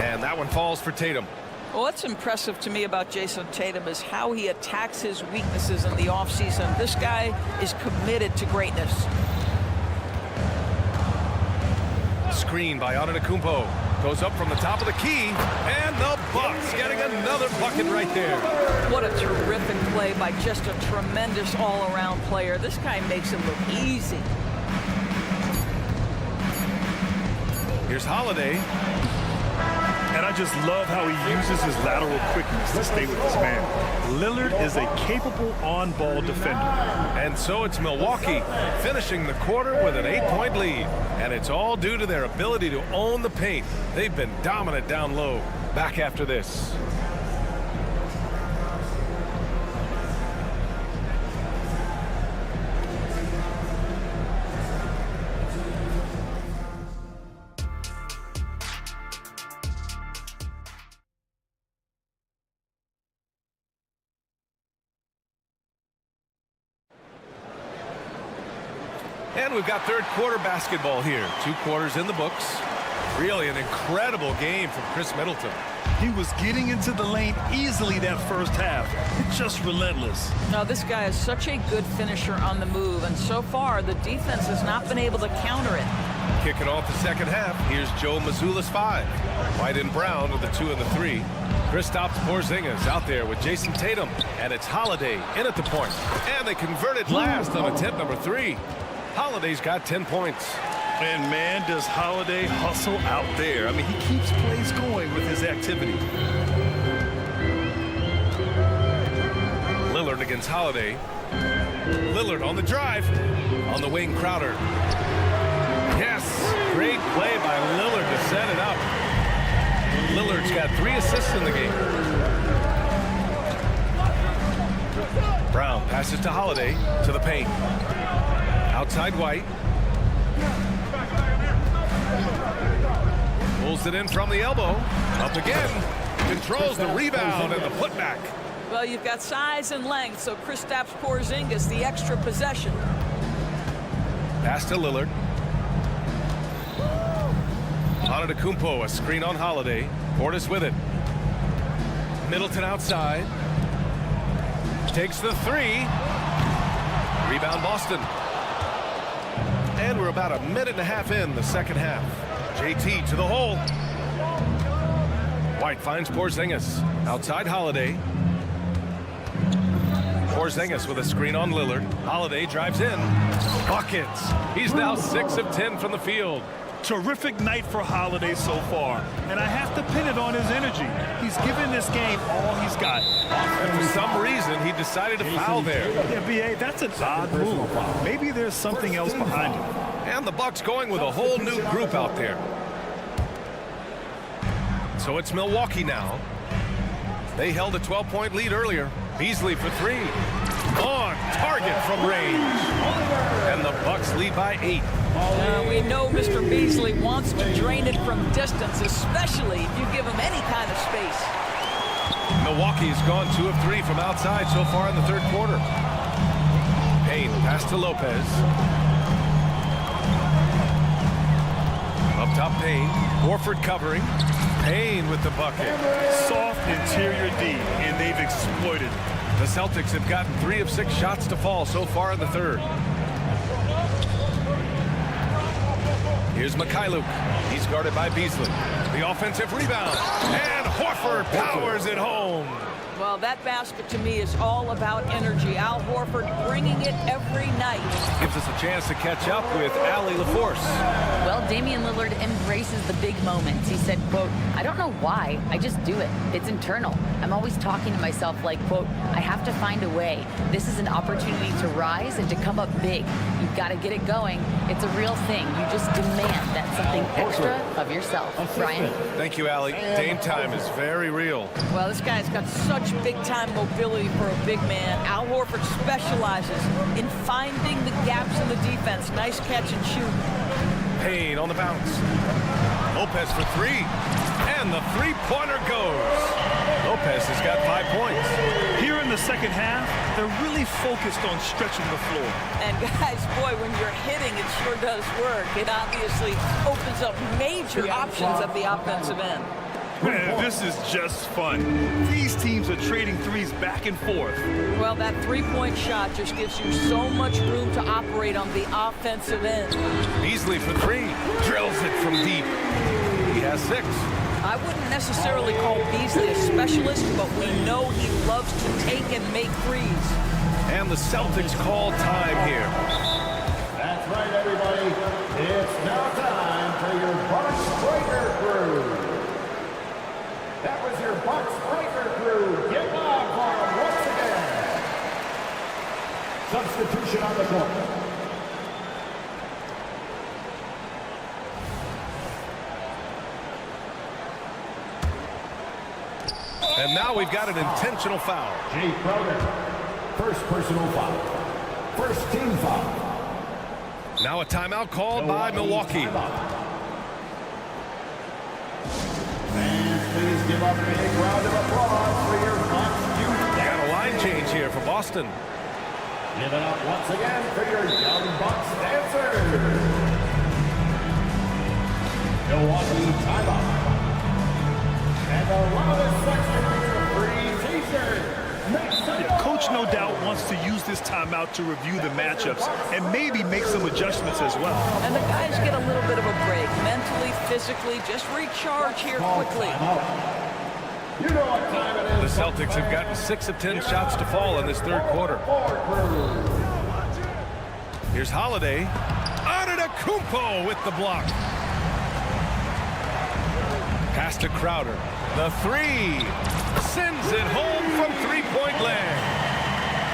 And that one falls for Tatum. Well, what's impressive to me about Jason Tatum is how he attacks his weaknesses in the offseason. This guy is committed to greatness. Screen by Antetokounmpo. Goes up from the top of the key, and the Bucks getting another bucket right there. What a terrific play by just a tremendous all-around player. This guy makes it look easy. Here's Holiday. And I just love how he uses his lateral quickness to stay with his man. Lillard is a capable on-ball defender. And so it's Milwaukee finishing the quarter with an 8-point lead. And it's all due to their ability to own the paint. They've been dominant down low. Back after this. And we've got third quarter basketball here. 2 quarters in the books. Really an incredible game from Chris Middleton. He was getting into the lane easily that first half. It's just relentless. Now, this guy is such a good finisher on the move, and so far the defense has not been able to counter it. Kicking off the second half, here's Joe Mazzulla's 5. White and Brown with the 2 and the 3. Kristaps Porzingis out there with Jason Tatum, and it's Holiday in at the point. And they converted last on attempt number 3. Holiday's got 10 points. And man, does Holiday hustle out there. I mean, he keeps plays going with his activity. Lillard against Holiday. Lillard on the drive. On the wing, Crowder. Yes, great play by Lillard to set it up. Lillard's got 3 assists in the game. Brown passes to Holiday, to the paint. Outside White. Pulls it in from the elbow. Up again. Controls the rebound and the putback. Well, you've got size and length, so Kristaps Porzingis, the extra possession. Pass to Lillard. Antetokounmpo, a screen on Holiday. Portis with it. Middleton outside. Takes the 3. Rebound Boston. And we're about a minute and a half in the second half. JT to the hole. White finds Porzingis. Outside Holiday. Porzingis with a screen on Lillard. Holiday drives in. Buckets. He's now 6 of 10 from the field. Terrific night for Holiday so far. And I have to pin it on his energy. He's given this game all he's got. And for some reason, he decided to foul there. Yeah, B.A., that's an odd move. Maybe there's something else behind it. And the Bucks going with a whole new group out there. So it's Milwaukee now. They held a 12-point lead earlier. Beasley for 3. On target from range. And the Bucks lead by 8. We know Mr. Beasley wants to drain it from distance, especially if you give him any kind of space. Milwaukee's gone 2 of 3 from outside so far in the third quarter. Payne pass to Lopez. Up top Payne. Horford covering. Payne with the bucket. Soft interior D, and they've exploited it. The Celtics have gotten 3 of 6 shots to fall so far in the third. Here's Mikhailuk. He's guarded by Beasley. The offensive rebound. And Horford powers it home. Well, that basket to me is all about energy. Al Horford bringing it every night. Gives us a chance to catch up with Allie LaForce. Well, Damian Lillard embraces the big moments. He said, quote, "I don't know why, I just do it. It's internal. I'm always talking to myself like, quote, I have to find a way. This is an opportunity to rise and to come up big. You've got to get it going. It's a real thing. You just demand that something extra of yourself." Ryan? Thank you, Allie. Dame time is very real. Well, this guy's got such big-time mobility for a big man. Al Horford specializes in finding the gaps in the defense. Nice catch and shoot. Payne on the bounce. Lopez for 3. And the 3-pointer goes. Lopez has got 5 points. Here in the second half, they're really focused on stretching the floor. And guys, boy, when you're hitting, it sure does work. It obviously opens up major options at the offensive end. Man, this is just fun. These teams are trading threes back and forth. Well, that three-point shot just gives you so much room to operate on the offensive end. Beasley for 3. Drills it from deep. He has 6. I wouldn't necessarily call Beasley a specialist, but we know he loves to take and make threes. And the Celtics call time here. That's right, everybody. It's now time for your Bucks Breaker Crew. That was your Bucks Breaker Crew. Get loud for them once again. Substitution on the court. And now we've got an intentional foul. Jay Crowder. First personal foul. First team foul. Now a timeout called by Milwaukee. Fans, please give up a big round of applause for your Bucks youth. Got a line change here for Boston. Give it up once again for your young Bucks dancers. Milwaukee timeout. And the loudest section is a free t-shirt. Yeah, Coach no doubt wants to use this timeout to review the matchups and maybe make some adjustments as well. And the guys get a little bit of a break, mentally, physically, just recharge here quickly. You know what time it is. The Celtics have gotten 6 of 10 shots to fall in this third quarter. Here's Holiday. Antetokounmpo with the block. Pass to Crowder. The 3. Sends it home from three-point land.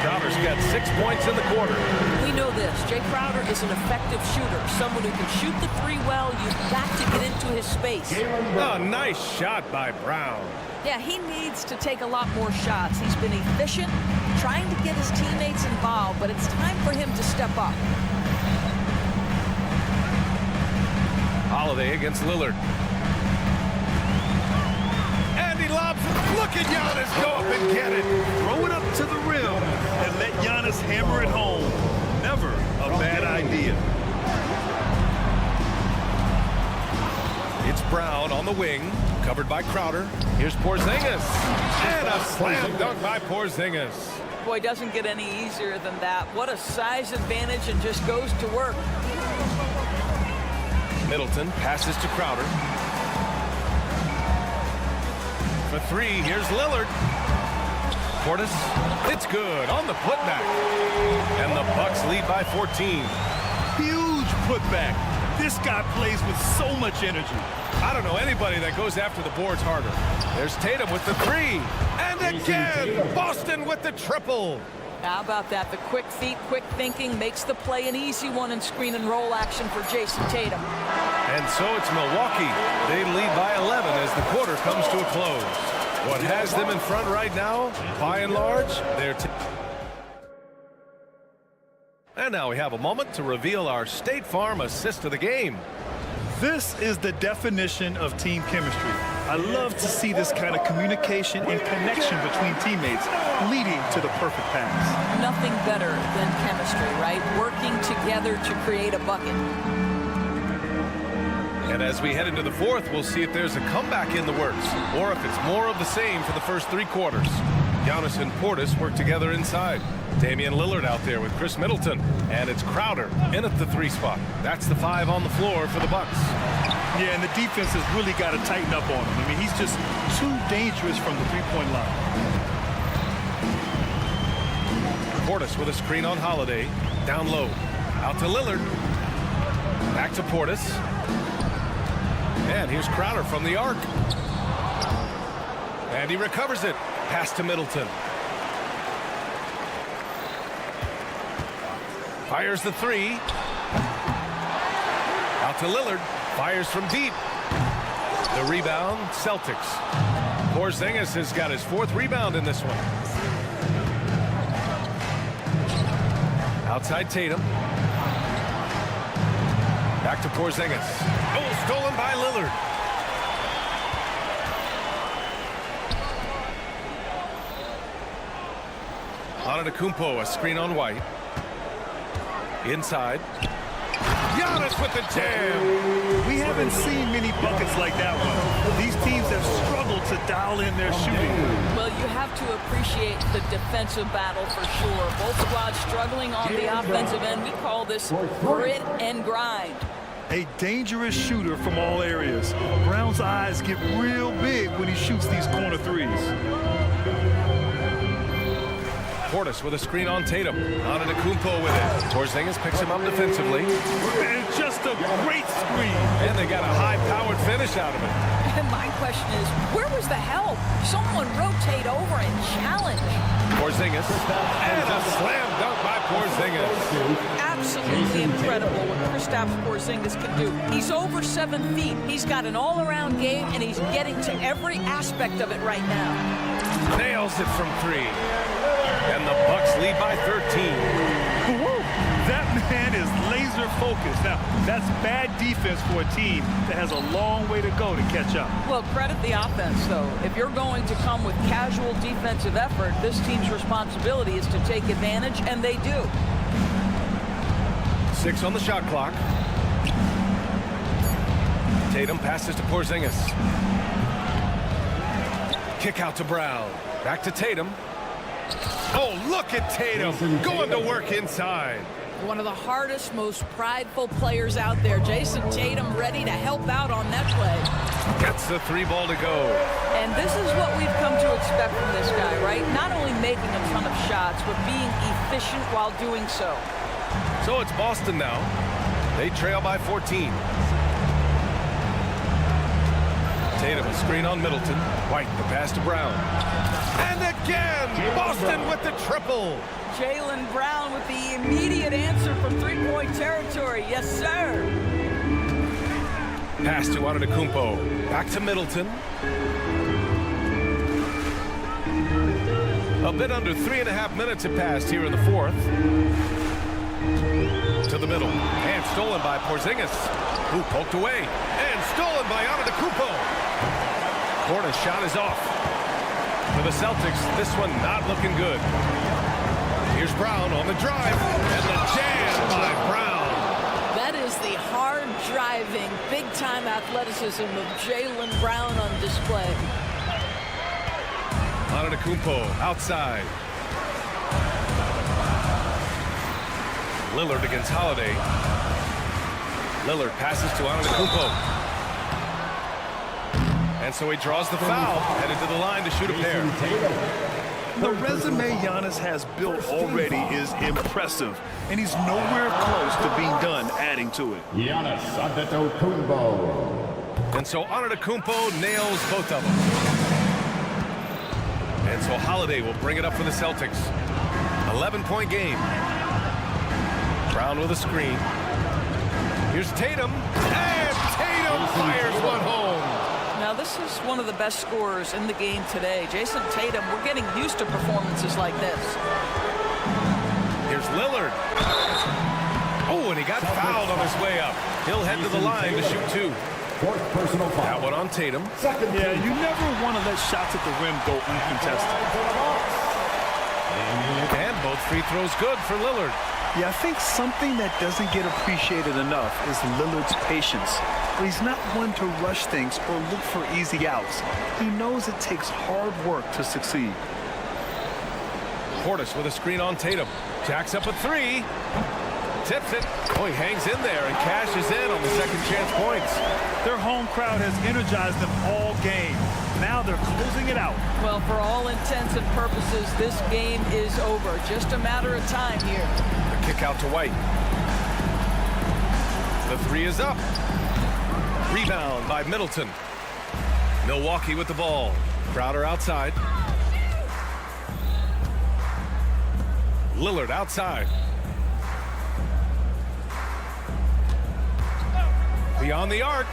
Crowder's got 6 points in the quarter. We know this. Jay Crowder is an effective shooter. Someone who can shoot the 3 well. You've got to get into his space. Oh, nice shot by Brown. Yeah, he needs to take a lot more shots. He's been efficient, trying to get his teammates involved, but it's time for him to step up. Holiday against Lillard. And he lobs it. Look at Giannis go up and get it. Throw it up to the rim and let Giannis hammer it home. Never a bad idea. It's Brown on the wing, covered by Crowder. Here's Porzingis. And a slam dunk by Porzingis. Boy, doesn't get any easier than that. What a size advantage, and just goes to work. Middleton passes to Crowder. For 3, here's Lillard. Portis, it's good on the putback. And the Bucks lead by 14. Huge putback. This guy plays with so much energy. I don't know anybody that goes after the boards harder. There's Tatum with the 3. And again, Boston with the triple. How about that? The quick feet, quick thinking makes the play an easy one in screen and roll action for Jason Tatum. And so it's Milwaukee. They lead by 11 as the quarter comes to a close. What has them in front right now, by and large, they're... And now we have a moment to reveal our State Farm assist of the game. This is the definition of team chemistry. I love to see this kind of communication and connection between teammates leading to the perfect pass. Nothing better than chemistry, right? Working together to create a bucket. And as we head into the fourth, we'll see if there's a comeback in the works or if it's more of the same for the first 3 quarters. Giannis and Portis work together inside. Damian Lillard out there with Chris Middleton. And it's Crowder in at the 3 spot. That's the 5 on the floor for the Bucks. Yeah, and the defense has really got to tighten up on him. I mean, he's just too dangerous from the 3-point line. Portis with a screen on Holiday. Down low. Out to Lillard. Back to Portis. And here's Crowder from the arc. And he recovers it. Pass to Middleton. Fires the 3. Out to Lillard. Fires from deep. The rebound, Celtics. Porzingis has got his 4th rebound in this one. Outside Tatum. Back to Porzingis. Oh, stolen by Lillard. Antetokounmpo, a screen on White. Inside. Giannis with the jam. We haven't seen many buckets like that one. These teams have struggled to dial in their shooting. Well, you have to appreciate the defensive battle for sure. Both squads struggling on the offensive end. We call this grit and grind. A dangerous shooter from all areas. Brown's eyes get real big when he shoots these corner threes. Portis with a screen on Tatum. Antetokounmpo with it. Porzingis picks him up defensively. And just a great screen. And they got a high-powered finish out of it. And my question is, where was the help? Someone rotate over and challenge. Porzingis. And a slam dunk by Porzingis. Absolutely incredible what Kristaps Porzingis can do. He's over 7 feet. He's got an all-around game, and he's getting to every aspect of it right now. Nails it from 3. And the Bucks lead by 13. That man is laser focused. Now, that's bad defense for a team that has a long way to go to catch up. Well, credit the offense, though. If you're going to come with casual defensive effort, this team's responsibility is to take advantage, and they do. 6 on the shot clock. Tatum passes to Porzingis. Kick out to Brown. Back to Tatum. Oh, look at Tatum going to work inside. One of the hardest, most prideful players out there. Jason Tatum ready to help out on that play. Gets the 3 ball to go. And this is what we've come to expect from this guy, right? Not only making a ton of shots, but being efficient while doing so. So it's Boston now. They trail by 14. Tatum a screen on Middleton. White the pass to Brown. And again, Boston with the triple. Jaylen Brown with the immediate answer from three-point territory. Yes, sir. Pass to Antetokounmpo. Back to Middleton. A bit under 3.5 minutes have passed here in the 4th. To the middle. And stolen by Porzingis, who poked away. And stolen by Antetokounmpo. Portis shot is off. For the Celtics, this one not looking good. Here's Brown on the drive. And the jam by Brown. That is the hard-driving, big-time athleticism of Jaylen Brown on display. Antetokounmpo outside. Lillard against Holiday. Lillard passes to Antetokounmpo. And so he draws the foul, headed to the line to shoot a pair. The resume Giannis has built already is impressive, and he's nowhere close to being done adding to it. Giannis Antetokounmpo. And so Antetokounmpo nails both of them. And so Holiday will bring it up for the Celtics. 11-point game. Brown with a screen. Here's Tatum. And Tatum fires one home. Now, this is one of the best scorers in the game today. Jason Tatum, we're getting used to performances like this. Here's Lillard. Oh, and he got fouled on his way up. He'll head to the line to shoot 2. Fourth personal foul. That one on Tatum. Yeah, you never want to let shots at the rim go uncontested. And both free throws good for Lillard. Yeah, I think something that doesn't get appreciated enough is Lillard's patience. He's not one to rush things or look for easy outs. He knows it takes hard work to succeed. Portis with a screen on Tatum. Jacks up a 3. Tips it. Oh, he hangs in there and cashes in on the second chance points. Their home crowd has energized them all game. Now they're closing it out. Well, for all intents and purposes, this game is over. Just a matter of time here. The kick out to White. The 3 is up. Rebound by Middleton. Milwaukee with the ball. Crowder outside. Lillard outside. Beyond the arc.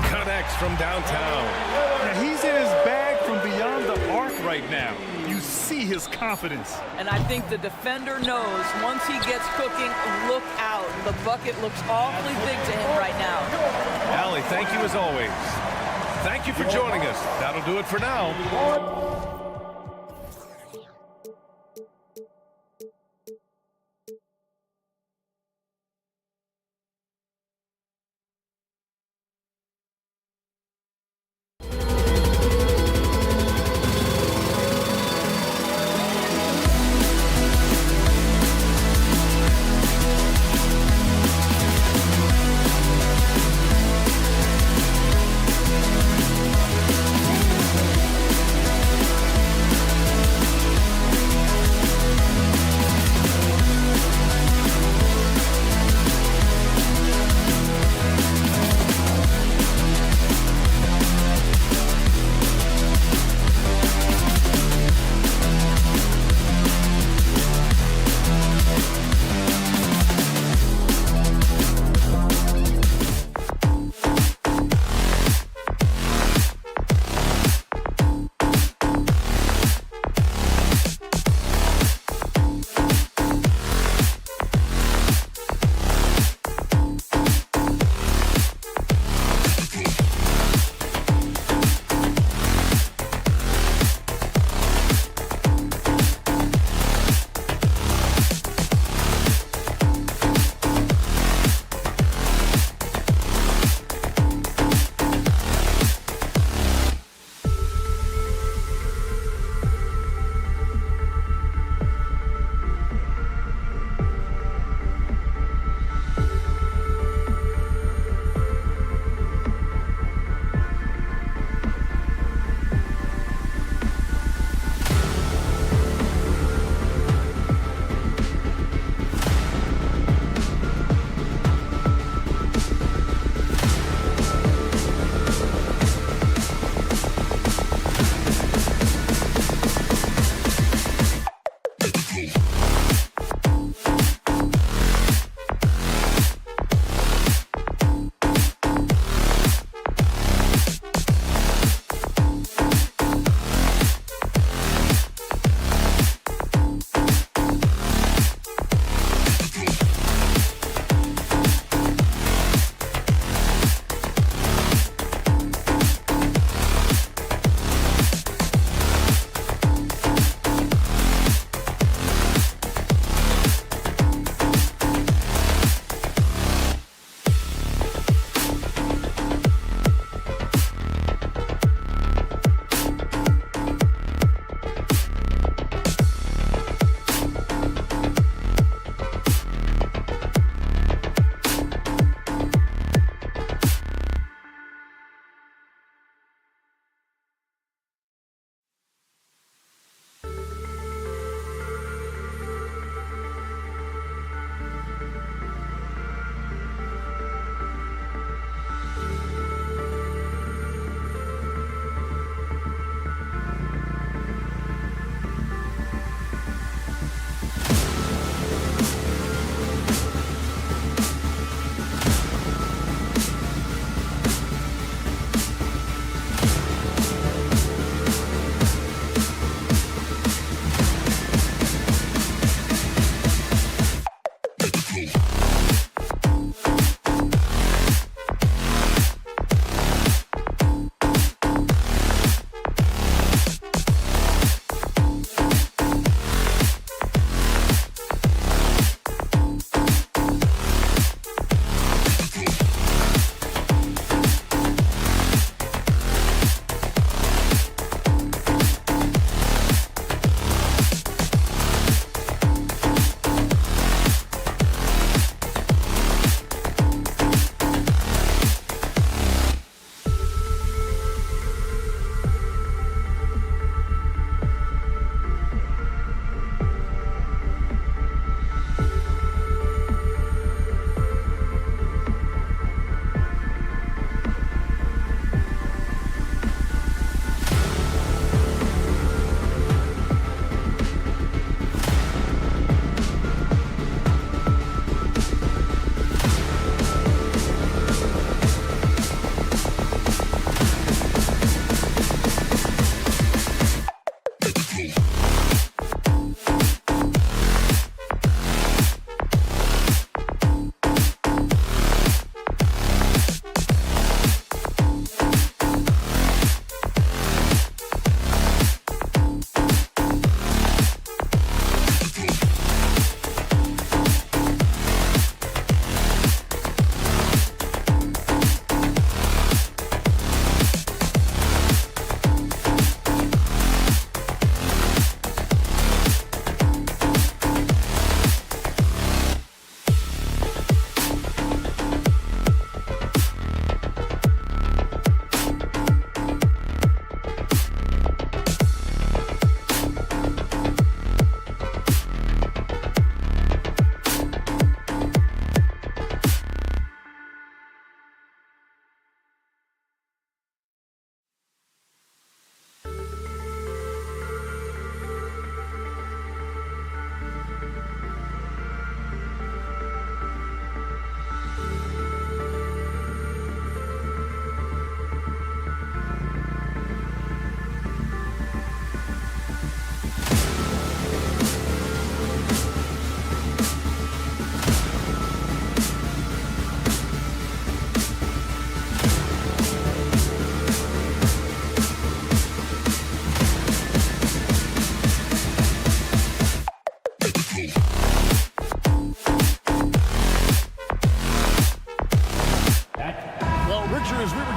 Connects from downtown. Now he's in his bag from beyond the arc right now. You see his confidence. And I think the defender knows once he gets cooking, look out. The bucket looks awfully big to him right now. Allie, thank you as always. Thank you for joining us. That'll do it for now.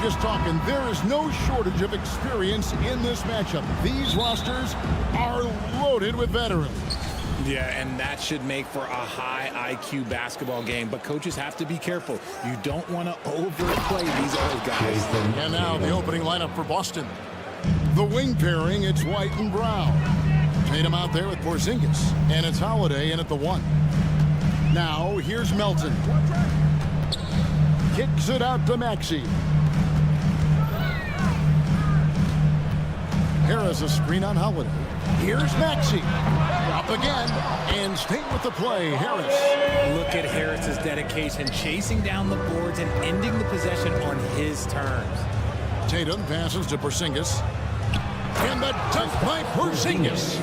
just talking, there is no shortage of experience in this matchup. These rosters are loaded with veterans. Yeah, and that should make for a high IQ basketball game. But coaches have to be careful. You don't want to overplay these old guys. And now the opening lineup for Boston. The wing pairing, it's White and Brown. Tatum out there with Porzingis. And it's Holiday in at the 1. Now, here's Melton. Kicks it out to Maxey. Harris a screen on Holiday. Here's Maxey. Up again. And staying with the play, Harris. Look at Harris's dedication, chasing down the boards and ending the possession on his terms. Tatum passes to Porzingis. And the dunk by Porzingis.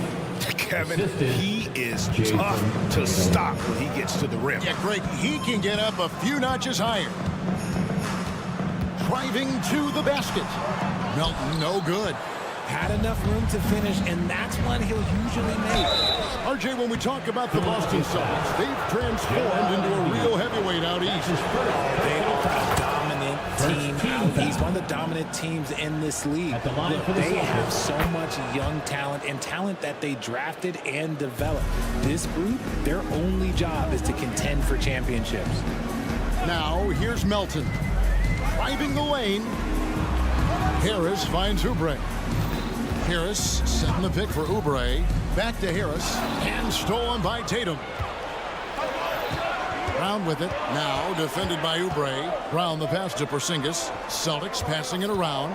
Kevin, he is tough to stop when he gets to the rim. Yeah, Greg, he can get up a few notches higher. Driving to the basket. Melton, no good. Had enough room to finish, and that's one he'll usually make. RJ, when we talk about the Boston Celtics, they've transformed into a real heavyweight out east. They are a dominant team out east, one of the dominant teams in this league. Look, they have so much young talent and talent that they drafted and developed. This group, their only job is to contend for championships. Now, here's Melton. Driving the lane. Harris finds Oubre. Harris setting the pick for Oubre. Back to Harris. And stolen by Tatum. Brown with it. Now defended by Oubre. Brown the pass to Porzingis. Celtics passing it around.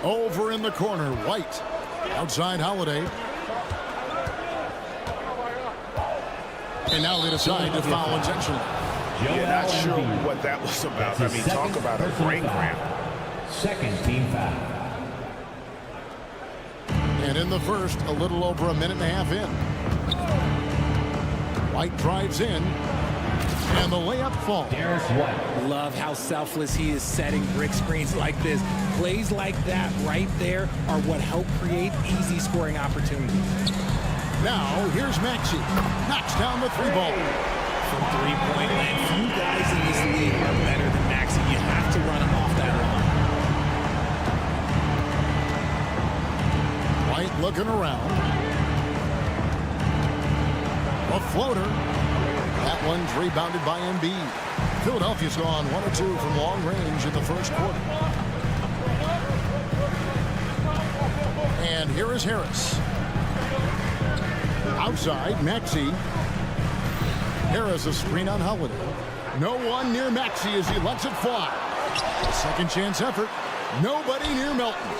Over in the corner. White. Outside Holiday. And now they decide to foul intentionally. Yeah, not sure what that was about. I mean, talk about a brain cramp. Second team foul. And in the first, a little over a minute and a half in. White drives in. And the layup falls. Love how selfless he is setting brick screens like this. Plays like that right there are what help create easy scoring opportunities. Now, here's Maxey. Knocks down the 3 ball. From three-point land, few guys in this league are better than Maxey. You have to run him off that line. White looking around. A floater. That one's rebounded by Embiid. Philadelphia's gone 1 or 2 from long range in the first quarter. And here is Harris. Outside, Maxey. Harris a screen on Holiday. No one near Maxey as he lets it fly. Second chance effort. Nobody near Melton.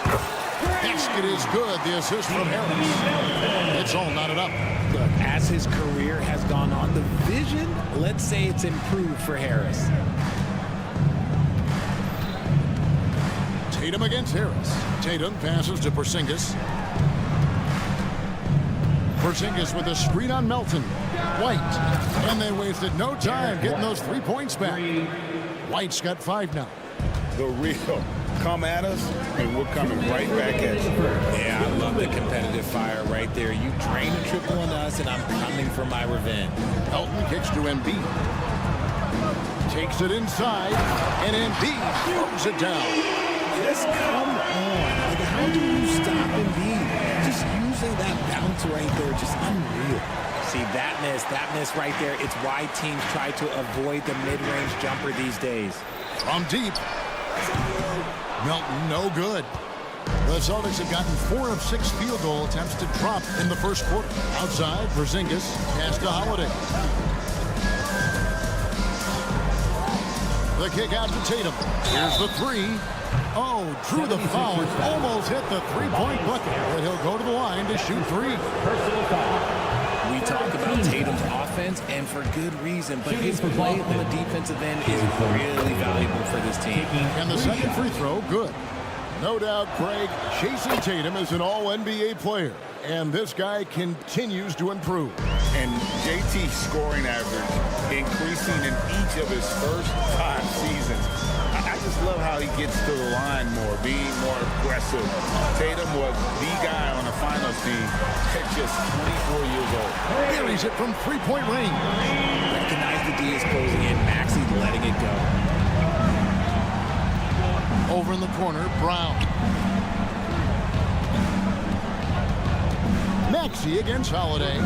Basket is good. The assist from Harris. It's all knotted up. Look, as his career has gone on, the vision, let's say it's improved for Harris. Tatum against Harris. Tatum passes to Porzingis. Porzingis with a screen on Melton. White. And they wasted no time getting those 3 points back. White's got 5 now. The real come at us, and we're coming right back at you. Yeah, I love the competitive fire right there. You drain a triple on us, and I'm coming for my revenge. Melton kicks to Embiid. Takes it inside, and Embiid throws it down. Just come on. Like, how do you stop Embiid? Just using that bounce right there, just unreal. See, that miss right there, it's why teams try to avoid the mid-range jumper these days. From deep. Melton, no good. The Celtics have gotten 4 of 6 field goal attempts to drop in the first quarter. Outside, Porzingis, pass to Holiday. The kick out to Tatum. Here's the 3. Oh, drew the foul and almost hit the 3-point bucket. But he'll go to the line to shoot 3. Personal foul. We talk about Tatum's offense, and for good reason, but his play on the defensive end is really valuable for this team. And the second free throw, good. No doubt, Craig, Jason Tatum is an all-NBA player, and this guy continues to improve. And JT's scoring average increasing in each of his first 5 seasons. I just love how he gets to the line more, being more aggressive. Tatum was the guy on the finals team at just 24 years old. Buries it from 3-point range. Recognize the D is closing in. Maxey letting it go. Over in the corner, Brown. Maxey against Holiday.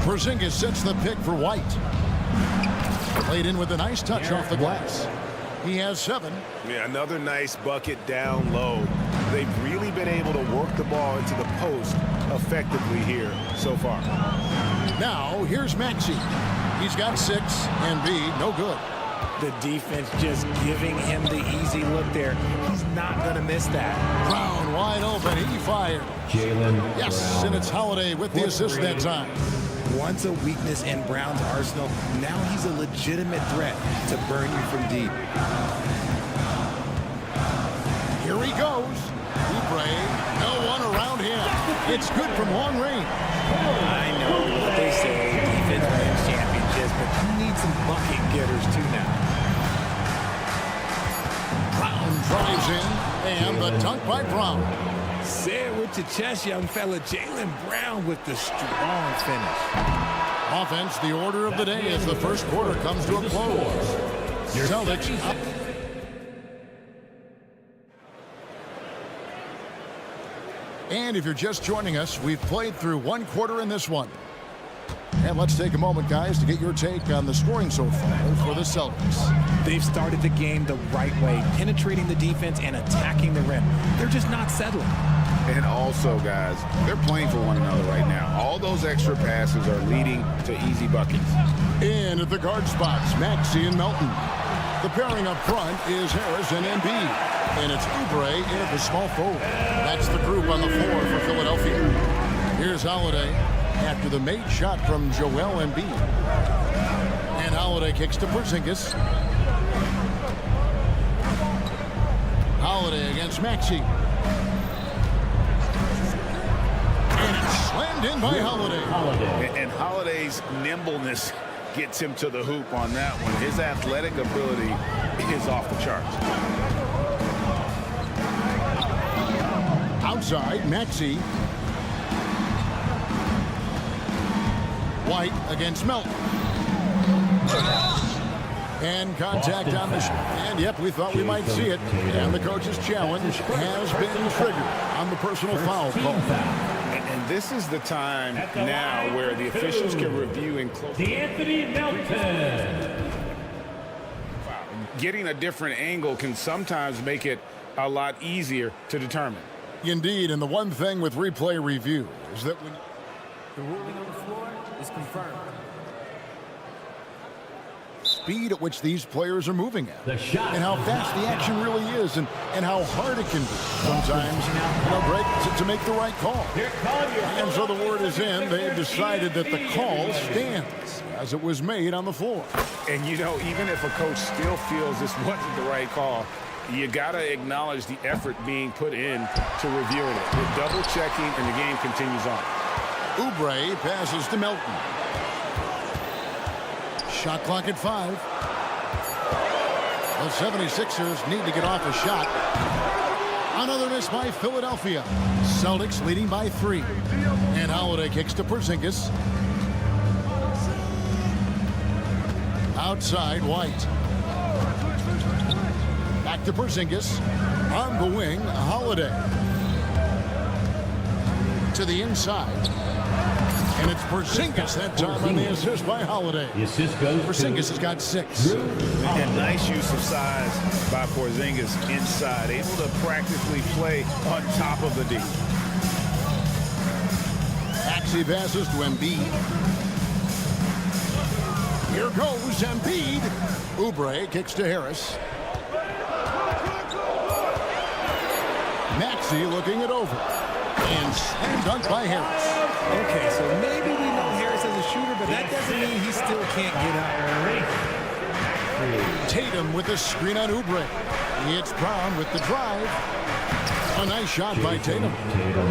Porzingis sets the pick for White. Played in with a nice touch off the glass. He has 7. Yeah, another nice bucket down low. They've really been able to work the ball into the post effectively here so far. Now, here's Maxey. He's got 6, and B, no good. The defense just giving him the easy look there. He's not going to miss that. Brown wide open. He fired. Yes, and it's Holiday with the assist that time. Once a weakness in Brown's arsenal, now he's a legitimate threat to burn you from deep. Here he goes. Oubre, no one around him. It's good from long range. I know what they say, defense wins championships, but you need some bucket getters too now. Brown drives in, and the dunk by Brown. Say it with your chest, young fella. Jaylen Brown with the strong finish. Offense, the order of the day as the first quarter comes to a close. Celtics up. And if you're just joining us, we've played through one quarter in this one. And let's take a moment, guys, to get your take on the scoring so far for the Celtics. They've started the game the right way, penetrating the defense and attacking the rim. They're just not settling. And also, guys, they're playing for one another right now. All those extra passes are leading to easy buckets. In at the guard spots, Maxey and Melton. The pairing up front is Harris and Embiid. And it's Oubre in at the small forward. That's the group on the floor for Philadelphia. Here's Holiday after the made shot from Joel Embiid. And Holiday kicks to Porzingis. Holiday against Maxey. And it's slammed in by Holiday. And Holiday's nimbleness gets him to the hoop on that one. His athletic ability is off the charts. Outside, Maxey. White against Melton. And contact on the shot. And yep, we thought we might see it. And the coach's challenge has been triggered on the personal foul call. And this is the time now where the officials can review and close. Anthony Melton. Getting a different angle can sometimes make it a lot easier to determine. Indeed, and the one thing with replay review is that when the ruling on the floor is confirmed. Speed at which these players are moving at, and how fast the action really is, and how hard it can be. Sometimes, break to make the right call. And so the word is in. They've decided that the call stands as it was made on the floor. And you know, even if a coach still feels this wasn't the right call, you got to acknowledge the effort being put in to reviewing it. They're double checking, and the game continues on. Oubre passes to Melton. Shot clock at 5. The 76ers need to get off a shot. Another miss by Philadelphia. Celtics leading by 3. And Holiday kicks to Porzingis. Outside, White. Back to Porzingis. On the wing, Holiday. To the inside. And it's Porzingis that time on the assist by Holiday. Porzingis has got 6. And nice use of size by Porzingis inside. Able to practically play on top of the D. Maxey passes to Embiid. Here goes Embiid. Oubre kicks to Harris. Maxey looking it over. And slam dunk by Harris. Okay, so maybe we know Harris as a shooter, but that doesn't mean he still can't get up. Tatum with a screen on Oubre. It's Brown with the drive. A nice shot by Tatum.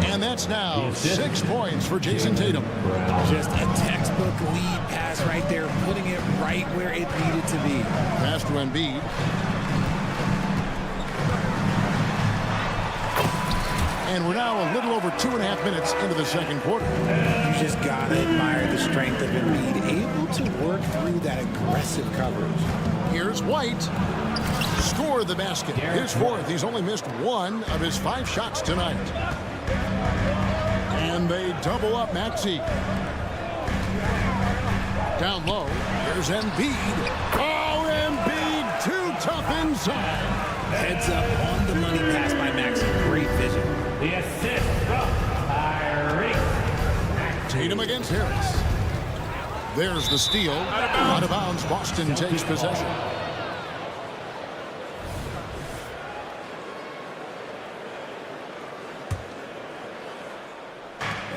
And that's now 6 points for Jason Tatum. Just a textbook lead pass right there, putting it right where it needed to be. Pass to Embiid. And we're now a little over 2.5 minutes into the second quarter. You just gotta admire the strength of Embiid, able to work work through that aggressive coverage. Here's White. Score the basket. His fourth. He's only missed one of his 5 shots tonight. And they double up Maxey. Down low. Here's Embiid. Oh, Embiid, too tough inside. Heads up on the money pass by Maxey. Great vision. The assist from Tyrese. Tatum against Harris. There's the steal. Out of bounds. Boston takes possession.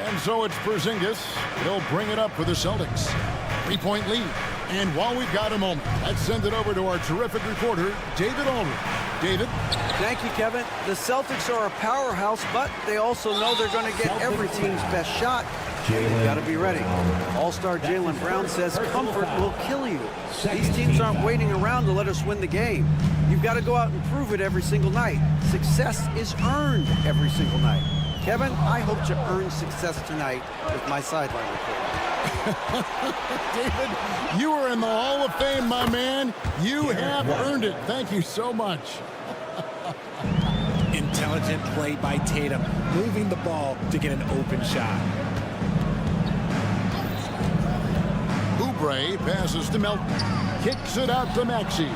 And so it's Porzingis. He'll bring it up for the Celtics. 3-point lead. And while we've got a moment, let's send it over to our terrific reporter, David Aldridge. David? Thank you, Kevin. The Celtics are a powerhouse, but they also know they're going to get every team's best shot. They've got to be ready. All-star Jaylen Brown says comfort will kill you. These teams aren't waiting around to let us win the game. You've got to go out and prove it every single night. Success is earned every single night. Kevin, I hope to earn success tonight with my sideline report. David, you are in the Hall of Fame, my man. You have earned it. Thank you so much. Intelligent play by Tatum, moving the ball to get an open shot. Oubre passes to Melton. Kicks it out to Maxey.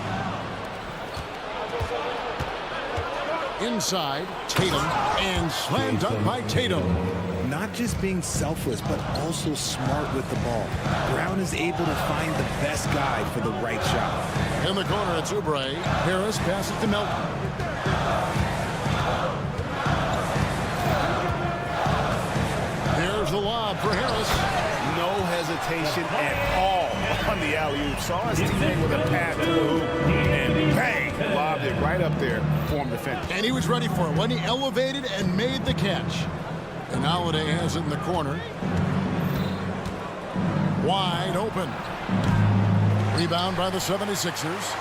Inside, Tatum, and slam dunk by Tatum. Not just being selfless, but also smart with the ball. Brown is able to find the best guy for the right shot. In the corner, it's Oubre. Harris passes to Melton. There's the lob for Harris. No hesitation at all on the alley-oop. Saw his teammate with a pass to the hoop, and bang, lobbed it right up there for him to finish. And he was ready for it when he elevated and made the catch. And Holiday has it in the corner. Wide open. Rebound by the 76ers.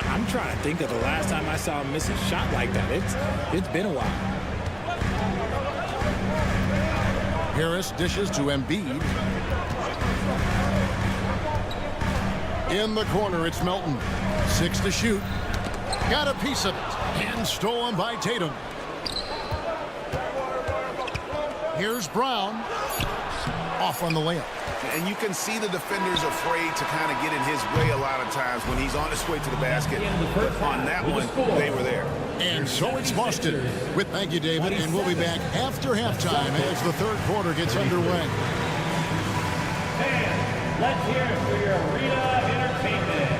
I'm trying to think of the last time I saw him miss a shot like that. It's been a while. Harris dishes to Embiid. In the corner, it's Melton. 6 to shoot. Got a piece of it. And stolen by Tatum. Here's Brown. Off on the layup. And you can see the defenders afraid to kind of get in his way a lot of times when he's on his way to the basket. But on that one, they were there. And so it's Boston. With thank you, David, and we'll be back after halftime as the third quarter gets underway. Fans, let's hear it for your arena entertainment.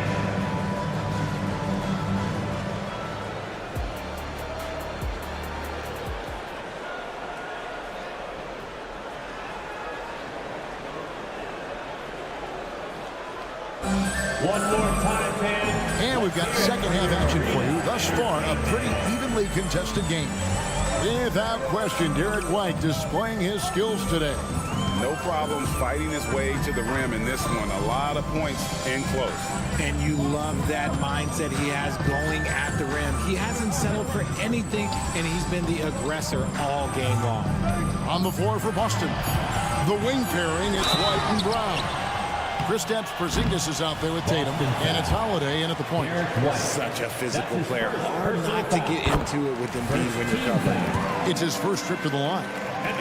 One more time, fans. And we've got second half action for you. Thus far, a pretty evenly contested game. Without question, Derek White displaying his skills today. No problems fighting his way to the rim in this one. A lot of points and close. And you love that mindset he has going at the rim. He hasn't settled for anything, and he's been the aggressor all game long. On the floor for Boston. The wing pairing, it's White and Brown. Kristaps Porzingis is out there with Tatum, and it's Holiday in at the point. Such a physical player. Hard not to get into it with Embiid when you're covering. It's his first trip to the line.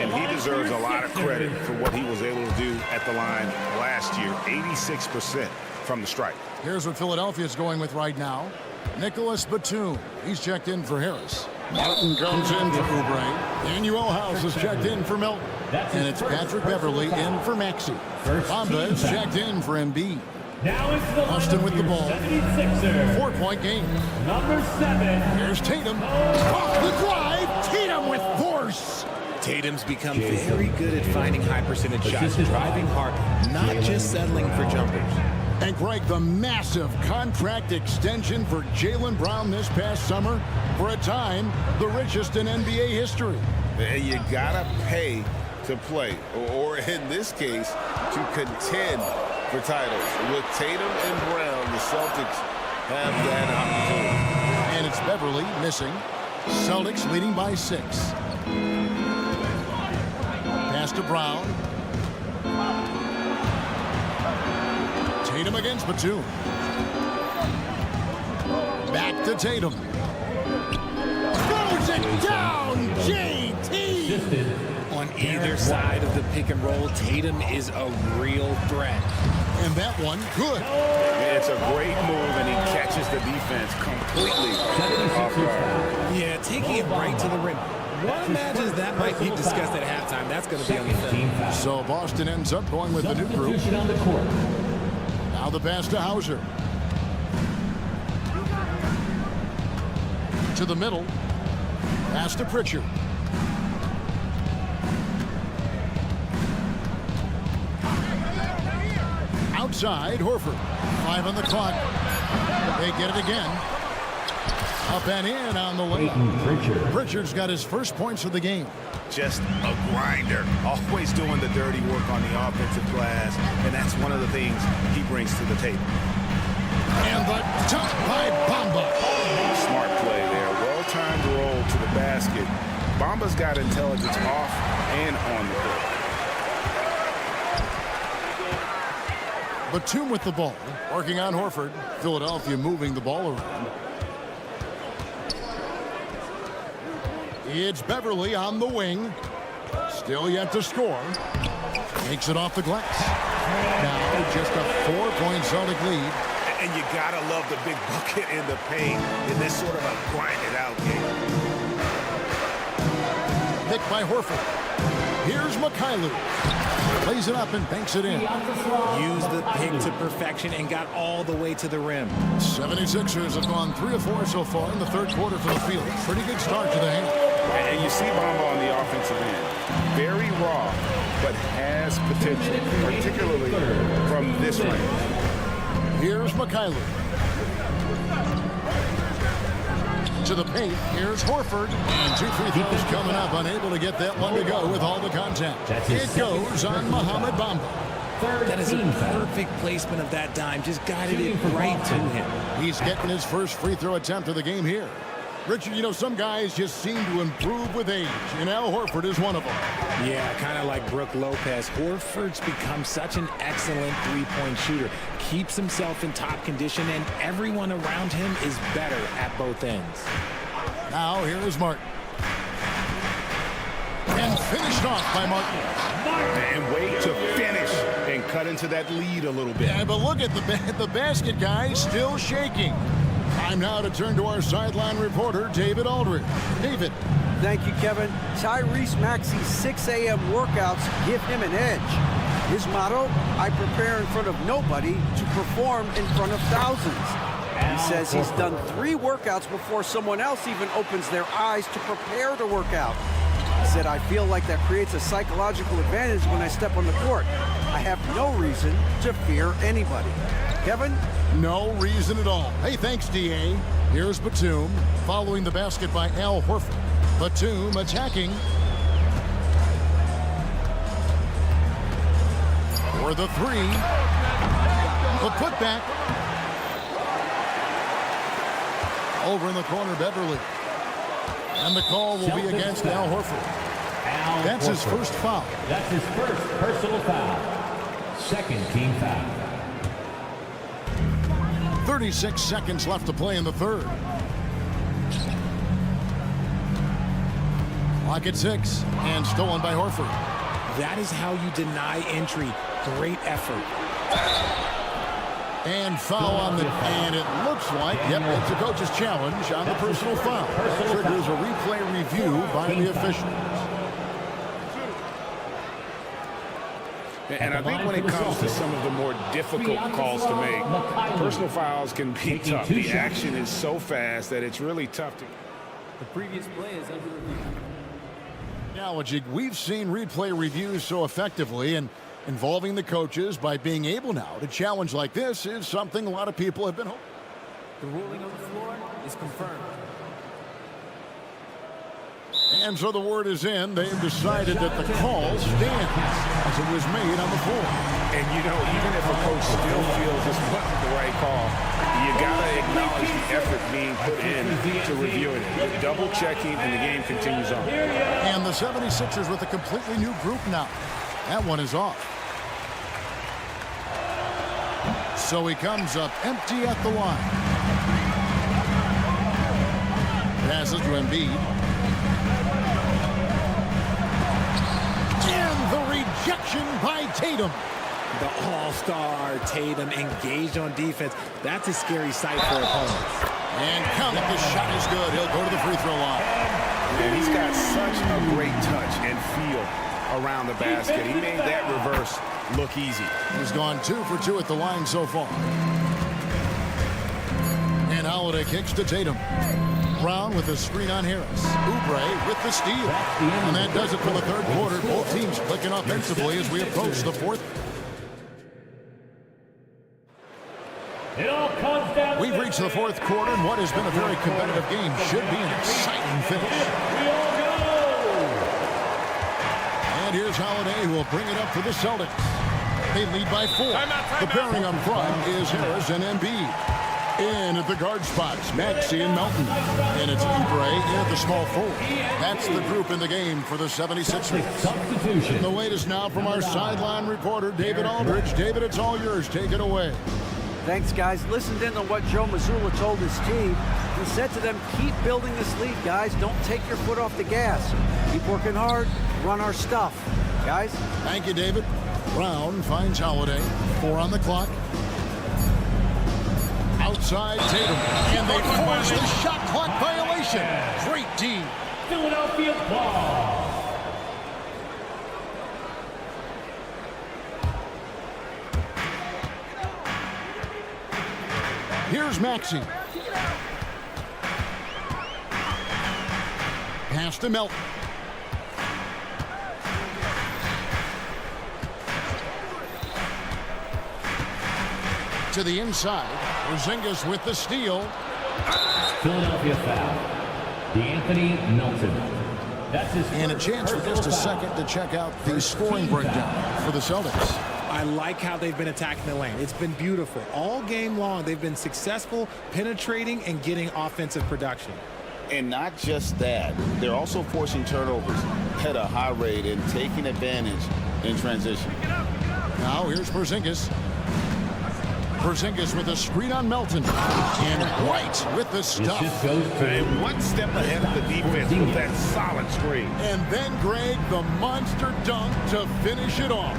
And he deserves a lot of credit for what he was able to do at the line last year. 86% from the stripe. Here's what Philadelphia is going with right now. Nicholas Batum. He's checked in for Harris. Martin comes in for Oubre. Daniel House is checked in for Melton. And it's Patrick Beverly in for Maxey. Bamba is checked in for Embiid. Boston with the ball. 4-point game. Number 7. Here's Tatum. Off the drive. Tatum with force. Tatum's become very good at finding high percentage shots, driving hard, not just settling for jumpers. And Greg, the massive contract extension for Jaylen Brown this past summer, for a time, the richest in NBA history. You gotta pay to play, or in this case, to contend for titles. With Tatum and Brown, the Celtics have that opportunity. And it's Beverly missing. Celtics leading by 6. Pass to Brown. Tatum against Batum. Back to Tatum. Throws it down, JT! On either side of the pick and roll, Tatum is a real threat. And that one, good. It's a great move, and he catches the defense completely off guard. Yeah, taking it right to the rim. One imagines that might be discussed at halftime. That's going to be on the film. So Boston ends up going with the new group. Now the pass to Hauser. To the middle. Pass to Pritchard. Outside, Horford. 5 on the clock. They get it again. Up and in on the layup. Pritchard's got his first points of the game. Just a grinder. Always doing the dirty work on the offensive glass, and that's one of the things he brings to the table. And the dunk by Bamba. Smart play there. Well-timed roll to the basket. Bamba's got intelligence off and on the court. Batum with the ball. Working on Horford. Philadelphia moving the ball around. It's Beverly on the wing. Still yet to score. Makes it off the glass. Now just a 4-point Celtic lead. And you gotta love the big bucket in the paint in this sort of a grinded-out game. Picked by Horford. Here's Mikhailuk. Plays it up and banks it in. Used the pick to perfection and got all the way to the rim. 76ers have gone 3 of 4 so far in the third quarter for the field. Pretty good start to the hand. And you see Bamba on the offensive end. Very raw, but has potential, particularly from this range. Here's Mikhailuk. To the paint. Here's Horford. And 2 free throws coming up. Unable to get that one to go with all the contact. It goes on Mohamed Bamba. That is a perfect placement of that dime. Just guided it right to him. He's getting his first free throw attempt of the game here. Richard, you know, some guys just seem to improve with age, and Al Horford is one of them. Yeah, kind of like Brook Lopez. Horford's become such an excellent three-point shooter. Keeps himself in top condition, and everyone around him is better at both ends. Now, here is Martin. And finished off by Martin. And wait to finish and cut into that lead a little bit. Yeah, but look at the basket guy still shaking. Time now to turn to our sideline reporter, David Aldridge. David. Thank you, Kevin. Tyrese Maxey's 6 a.m. workouts give him an edge. His motto, I prepare in front of nobody to perform in front of thousands. He says he's done 3 workouts before someone else even opens their eyes to prepare to work out. He said, I feel like that creates a psychological advantage when I step on the court. I have no reason to fear anybody. Kevin? No reason at all. Hey, thanks, D.A. Here's Batum, following the basket by Al Horford. Batum attacking. For the 3. The putback. Over in the corner, Beverly. And the call will be against Al Horford. That's his first foul. That's his first personal foul. Second team foul. 36 seconds left to play in the third. Clock at 6 and stolen by Horford. That is how you deny entry. Great effort. And foul on the, and it looks like, yep, it's a coach's challenge on the personal foul. Triggers a replay review by the officials. And I think when it comes to some of the more difficult calls to make, personal fouls can be tough. The action is so fast that it's really tough to... The previous play is under review. Analogy, we've seen replay reviews so effectively, and involving the coaches by being able now to challenge like this is something a lot of people have been hoping. The ruling on the floor is confirmed. And so the word is in. They've decided that the call stands as it was made on the floor. And, you know, even if a coach still feels this wasn't the right call, you got to acknowledge the effort being put in to review it. Double-checking, and the game continues on. And the 76ers with a completely new group now. That one is off. So he comes up empty at the line. Passes to Embiid. And the rejection by Tatum. The all-star Tatum engaged on defense. That's a scary sight for opponents. And count it, the shot is good. He'll go to the free throw line. And he's got such a great touch and feel around the basket. He made that reverse look easy. He's gone 2 for 2 at the line so far. And Holiday kicks to Tatum. Brown with the screen on Harris. Oubre with the steal. And that does it for the third quarter. Both teams clicking offensively as we approach the fourth. We've reached the fourth quarter, and what has been a very competitive game should be an exciting finish. And here's Holiday, who will bring it up for the Celtics. They lead by 4. The pairing up front is Harris and Embiid. In at the guard spots, Maxey and Melton. And it's Oubre in at the small forward. That's the group in the game for the 76ers. The latest now from our sideline reporter, David Aldridge. David, it's all yours. Take it away. Thanks, guys. Listened in on what Joe Mazzulla told his team. He said to them, keep building this lead, guys. Don't take your foot off the gas. Keep working hard. Run our stuff. Guys? Thank you, David. Brown finds Holiday. 4 on the clock. Outside Tatum. And they force the shot clock violation. Great D. Philadelphia ball. Here's Maxey. Pass to Melton. To the inside. Porzingis with the steal. Philadelphia foul. DeAnthony Melton. That's his and a chance for just a second to check out the scoring breakdown for the Celtics. I like how they've been attacking the lane. It's been beautiful. All game long, they've been successful penetrating and getting offensive production. And not just that, they're also forcing turnovers at a high rate and taking advantage in transition. Now here's Porzingis. Porzingis with a screen on Melton. And White with the stuff. And one step ahead of the defense with that solid screen. And then Greg, the monster dunk to finish it off.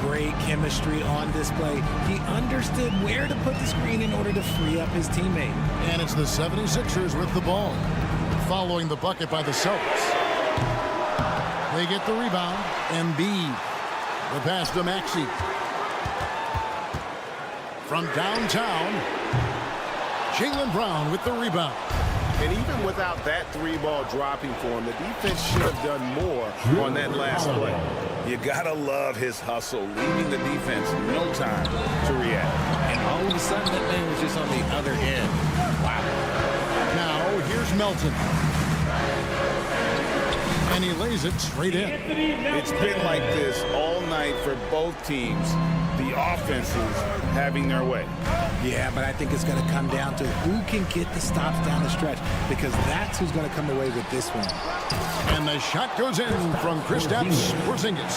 Great chemistry on display. He understood where to put the screen in order to free up his teammate. And it's the 76ers with the ball. Following the bucket by the Celtics. They get the rebound. Embiid. The pass to Maxey. From downtown, Jaylen Brown with the rebound. And even without that 3-ball dropping for him, the defense should have done more on that last play. You gotta love his hustle, leaving the defense no time to react. And all of a sudden, that man was just on the other end. Wow. Now, here's Melton. And he lays it straight in. It's been like this all night for both teams. The offenses having their way. Yeah, but I think it's going to come down to who can get the stops down the stretch, because that's who's going to come away with this one. And the shot goes in from Kristaps Porzingis.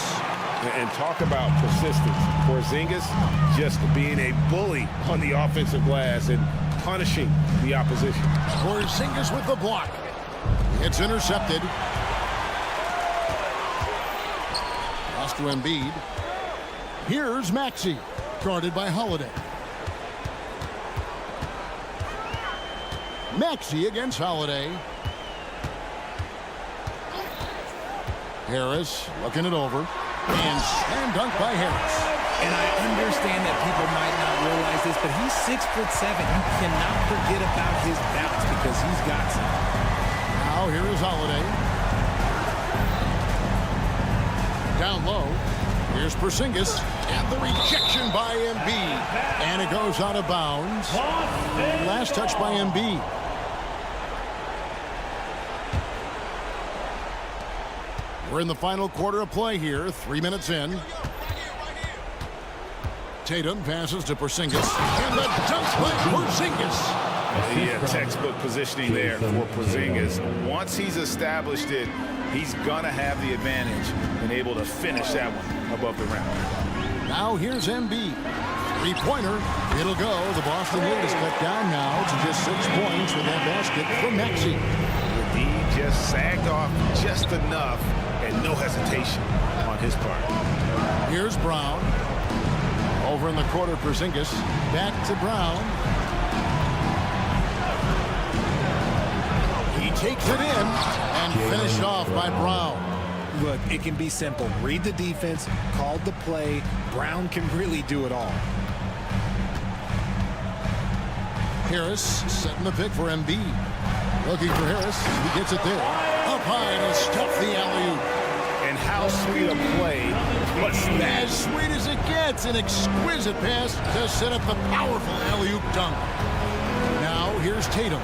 And talk about persistence. Porzingis just being a bully on the offensive glass and punishing the opposition. Porzingis with the block. It's intercepted. Pass to Embiid. Here's Maxey, guarded by Holiday. Maxey against Holiday. Harris looking it over. And slam dunk by Harris. And I understand that people might not realize this, but he's 6'7". You cannot forget about his bounce because he's got some. Now here is Holiday. Down low. Here's Porzingis. And the rejection by Embiid. And it goes out of bounds. Last touch by Embiid. We're in the final quarter of play here. 3 minutes in. Tatum passes to Porzingis. And the dunk by Porzingis. Yeah, textbook positioning there for Porzingis. Once he's established it, he's going to have the advantage and able to finish that one above the rim. Now here's Embiid. Three-pointer. It'll go. The Boston lead is cut down now to just 6 points with that basket from Maxey. The D just sagged off just enough and no hesitation on his part. Here's Brown. Over in the corner, Porzingis. Back to Brown. He takes it in and finished off by Brown. Look, it can be simple. Read the defense, call the play. Brown can really do it all. Harris setting the pick for Embiid. Looking for Harris. He gets it there. Up high to stuff the alley-oop. And how sweet a play was that? As sweet as it gets. An exquisite pass to set up the powerful alley-oop dunk. Now here's Tatum.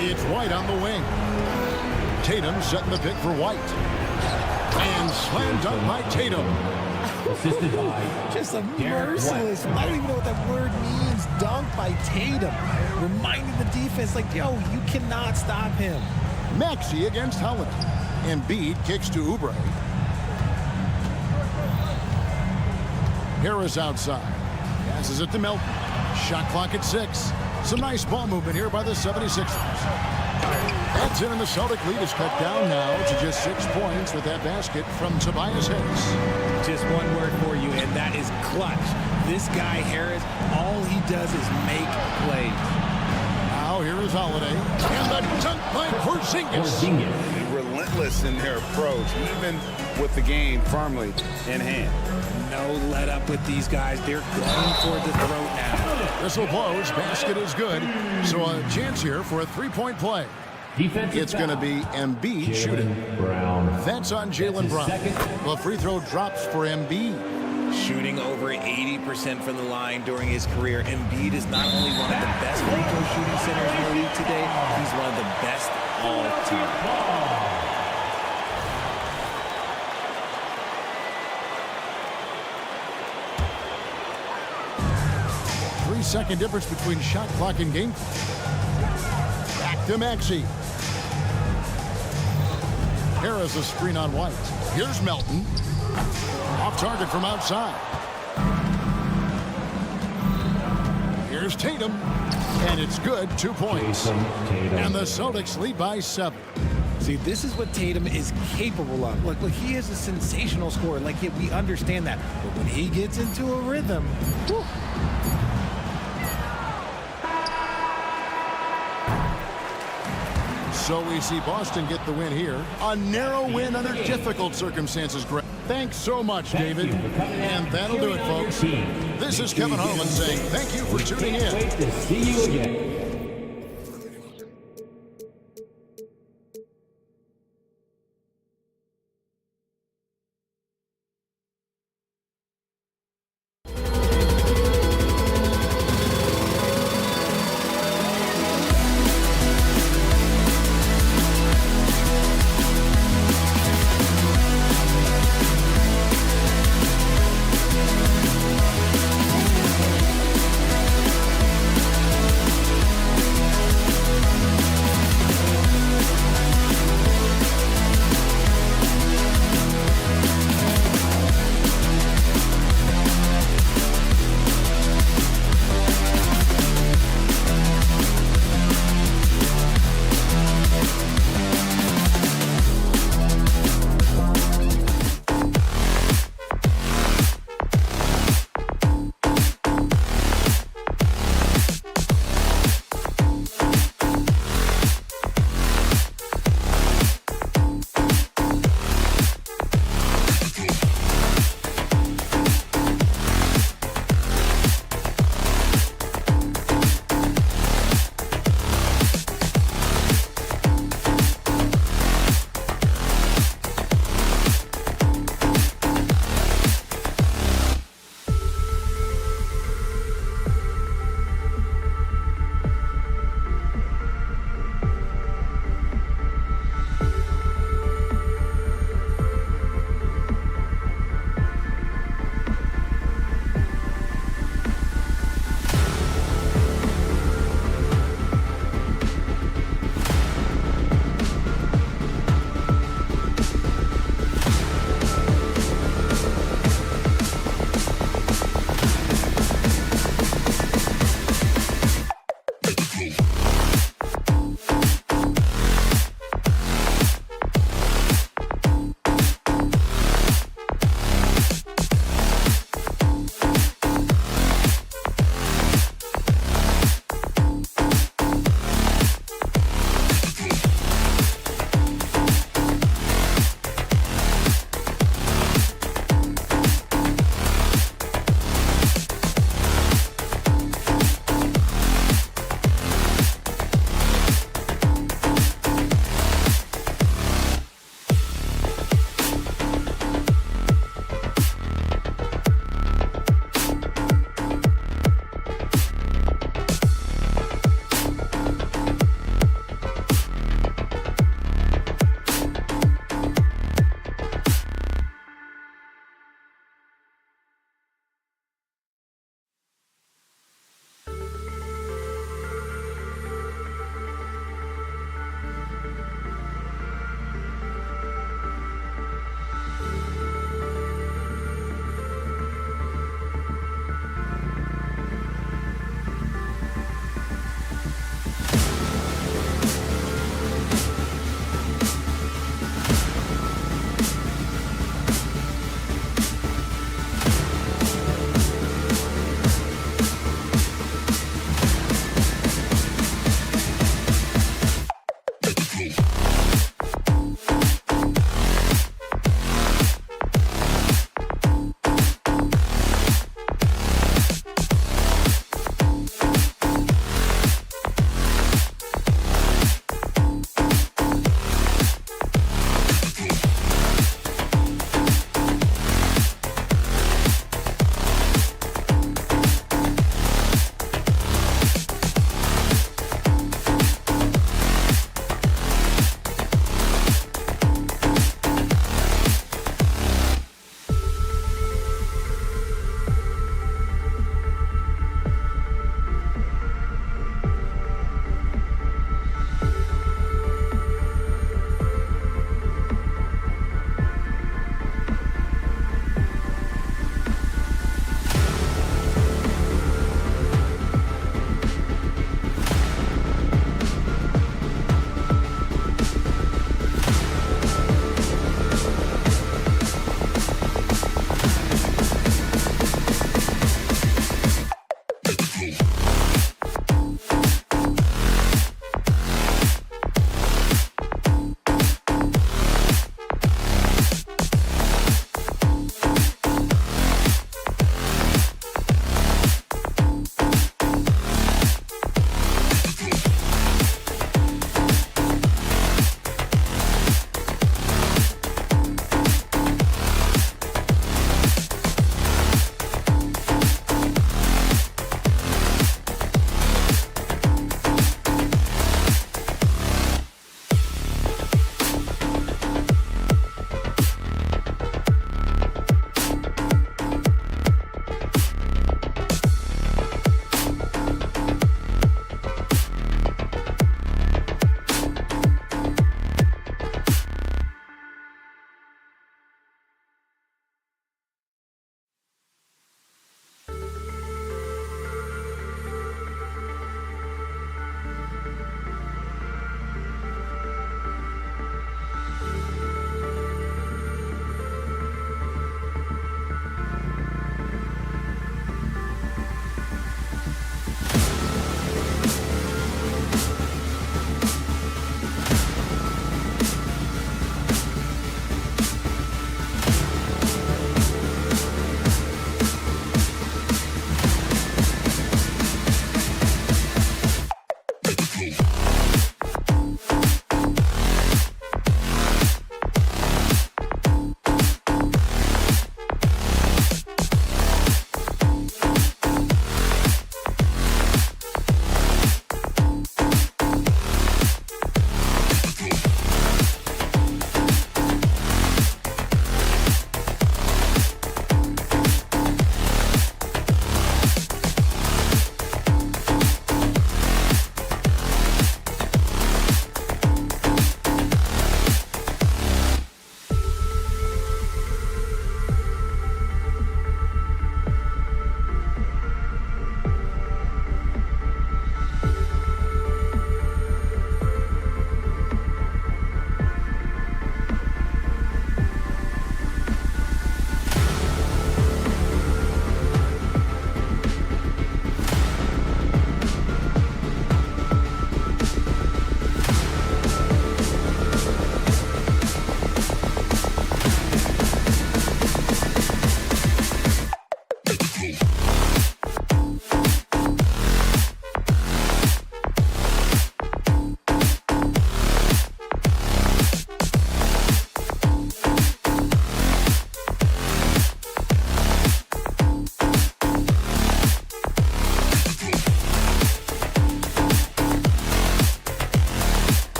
It's White on the wing. Tatum setting the pick for White. And slam dunk by Tatum. Just a merciless, I don't even know what that word means, dunk by Tatum. Reminding the defense, like, yo, you cannot stop him. Maxey against Holiday. Embiid kicks to Oubre. Harris outside. Passes it to Melton. Shot clock at 6. Some nice ball movement here by the 76ers. That's in, and the Celtic lead is cut down now to just 6 points with that basket from Tobias Harris. Just one word for you, and that is clutch. This guy, Harris, all he does is make plays. Now here is Holiday. And the dunk by Porzingis. Relentless in their approach, even with the game firmly in hand. No let up with these guys. They're going for the throat now. Whistle blows. Basket is good. So a chance here for a three-point play. It's going to be Embiid shooting. That's on Jaylen Brown. The free throw drops for Embiid. Shooting over 80% from the line during his career. Embiid is not only one of the best free throw shooting centers in the league today, he's one of the best all time. 3-second difference between shot clock and game clock. Back to Maxey. Harris a screen on White. Here's Melton. Off target from outside. Here's Tatum. And it's good. 2 points. And the Celtics lead by 7. See, this is what Tatum is capable of. Look, he is a sensational scorer. Like, we understand that. But when he gets into a rhythm, whew. So we see Boston get the win here. A narrow win under difficult circumstances, Greg. Thanks so much, David. And that'll do it, folks. This is Kevin Harlan saying thank you for tuning in. See you again.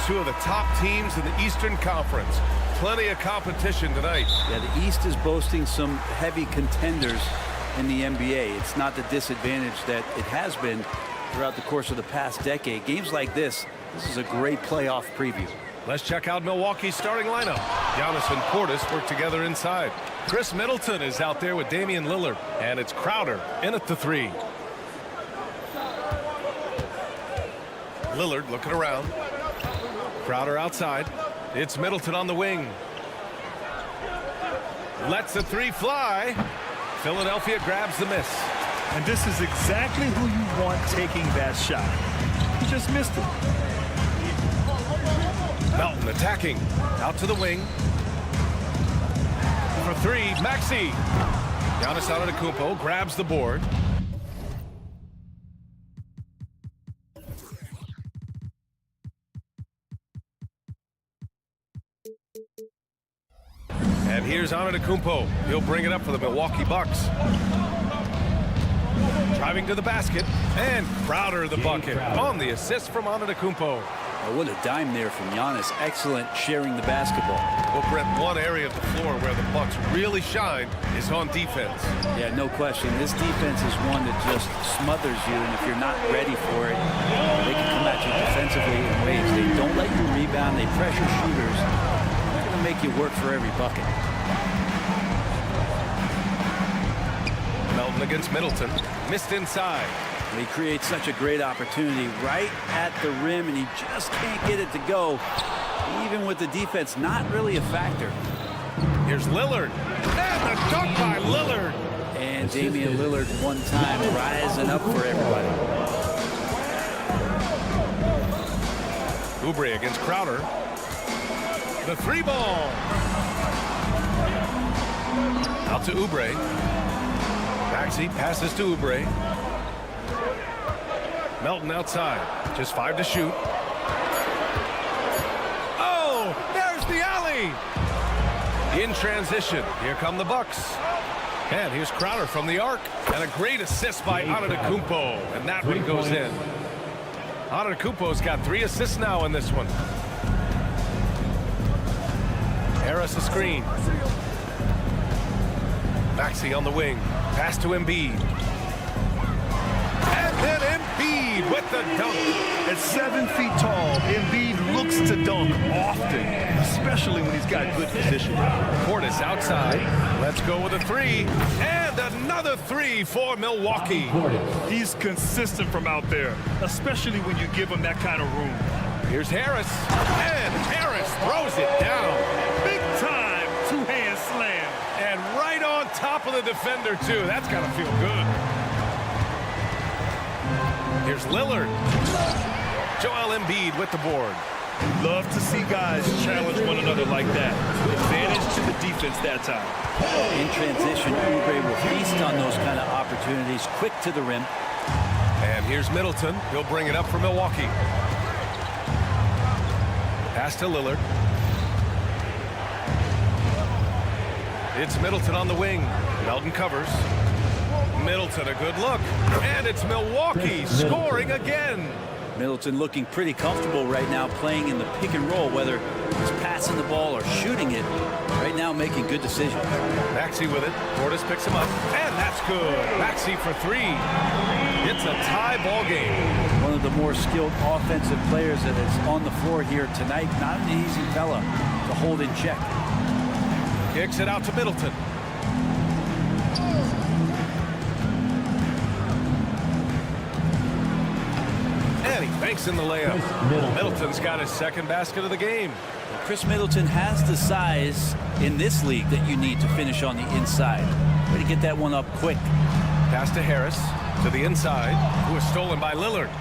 Two of the top teams in the Eastern Conference. Plenty of competition tonight. Yeah, the East is boasting some heavy contenders in the NBA. It's not the disadvantage that it has been throughout the course of the past decade. Games like this is a great playoff preview. Let's check out Milwaukee's starting lineup. Giannis and Portis work together inside. Chris Middleton is out there with Damian Lillard. And it's Crowder in at the 3. Lillard looking around. Crowder outside. It's Middleton on the wing. Lets the 3 fly. Philadelphia grabs the miss. And this is exactly who you want taking that shot. He just missed it. Melton attacking. Out to the wing. For 3, Maxey. Giannis Antetokounmpo grabs the board. And here's Antetokounmpo. He'll bring it up for the Milwaukee Bucks. Driving to the basket. And Crowder the bucket on the assist from Antetokounmpo. Oh, what a dime there from Giannis. Excellent sharing the basketball. Well, Brett, one area of the floor where the Bucks really shine is on defense. Yeah, no question. This defense is one that just smothers you, and if you're not ready for it, they can come at you defensively in ways. They don't let you rebound. They pressure shooters. They're going to make you work for every bucket. Melton against Middleton. Missed inside. And he creates such a great opportunity right at the rim, and he just can't get it to go. Even with the defense not really a factor. Here's Lillard. And the dunk by Lillard. And Damian Lillard one time rising up for everybody. Oubre against Crowder. The 3 ball. Out to Oubre. Maxey passes to Oubre. Melton outside. Just 5 to shoot. Oh, there's the alley. In transition. Here come the Bucks. And here's Crowder from the arc. And a great assist by Antetokounmpo. And that one goes in. Antetokounmpo's got 3 assists now in this one. Harris a screen. Maxey on the wing. Pass to Embiid. And then Embiid with the dunk. At 7 feet tall, Embiid looks to dunk often, especially when he's got good position. Portis outside. Let's go with a 3. And another 3 for Milwaukee. He's consistent from out there, especially when you give him that kind of room. Here's Harris. And Harris throws it down. Big time two-hand slam. And right on top of the defender, too. That's got to feel good. Here's Lillard. Joel Embiid with the board. Love to see guys challenge one another like that. Advantage to the defense that time. In transition, Oubre will feast on those kind of opportunities. Quick to the rim. And here's Middleton. He'll bring it up for Milwaukee. Pass to Lillard. It's Middleton on the wing. Melton covers. Middleton, a good look. And it's Milwaukee scoring again. Middleton looking pretty comfortable right now playing in the pick and roll, whether he's passing the ball or shooting it. Right now making good decisions. Maxey with it. Portis picks him up. And that's good. Maxey for 3. It's a tie ball game. One of the more skilled offensive players that is on the floor here tonight. Not an easy fella to hold in check. Kicks it out to Middleton. And he banks in the layup. Middleton's got his second basket of the game. Well, Chris Middleton has the size in this league that you need to finish on the inside. Way to get that one up quick. Pass to Harris. To the inside, who is stolen by Lillard.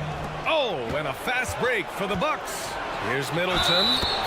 Oh, and a fast break for the Bucks. Here's Middleton,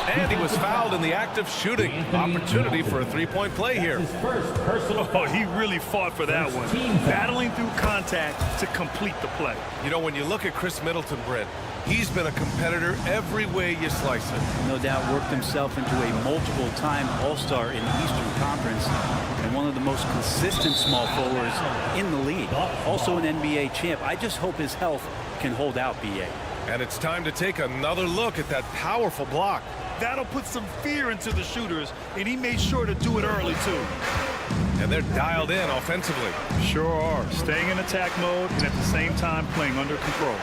and he was fouled in the act of shooting. Opportunity for a three-point play here. Oh, he really fought for that one. Battling through contact to complete the play. You know, when you look at Chris Middleton, Brent, he's been a competitor every way you slice it. No doubt worked himself into a multiple-time All-Star in the Eastern Conference and one of the most consistent small forwards in the league. Also an NBA champ. I just hope his health can hold out, B.A. And it's time to take another look at that powerful block. That'll put some fear into the shooters, and he made sure to do it early, too. And they're dialed in offensively. Sure are. Staying in attack mode and at the same time playing under control.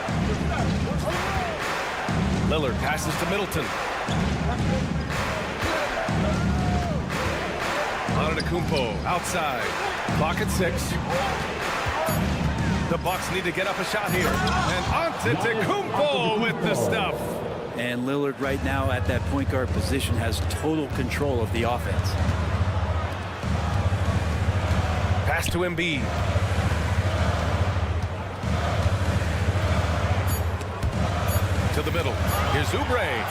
Lillard passes to Middleton. Antetokounmpo outside. Clock at 6. The Bucks need to get up a shot here. And Antetokounmpo with the stuff. And Lillard right now at that point guard position has total control of the offense. Pass to Embiid. To the middle. Here's Oubre.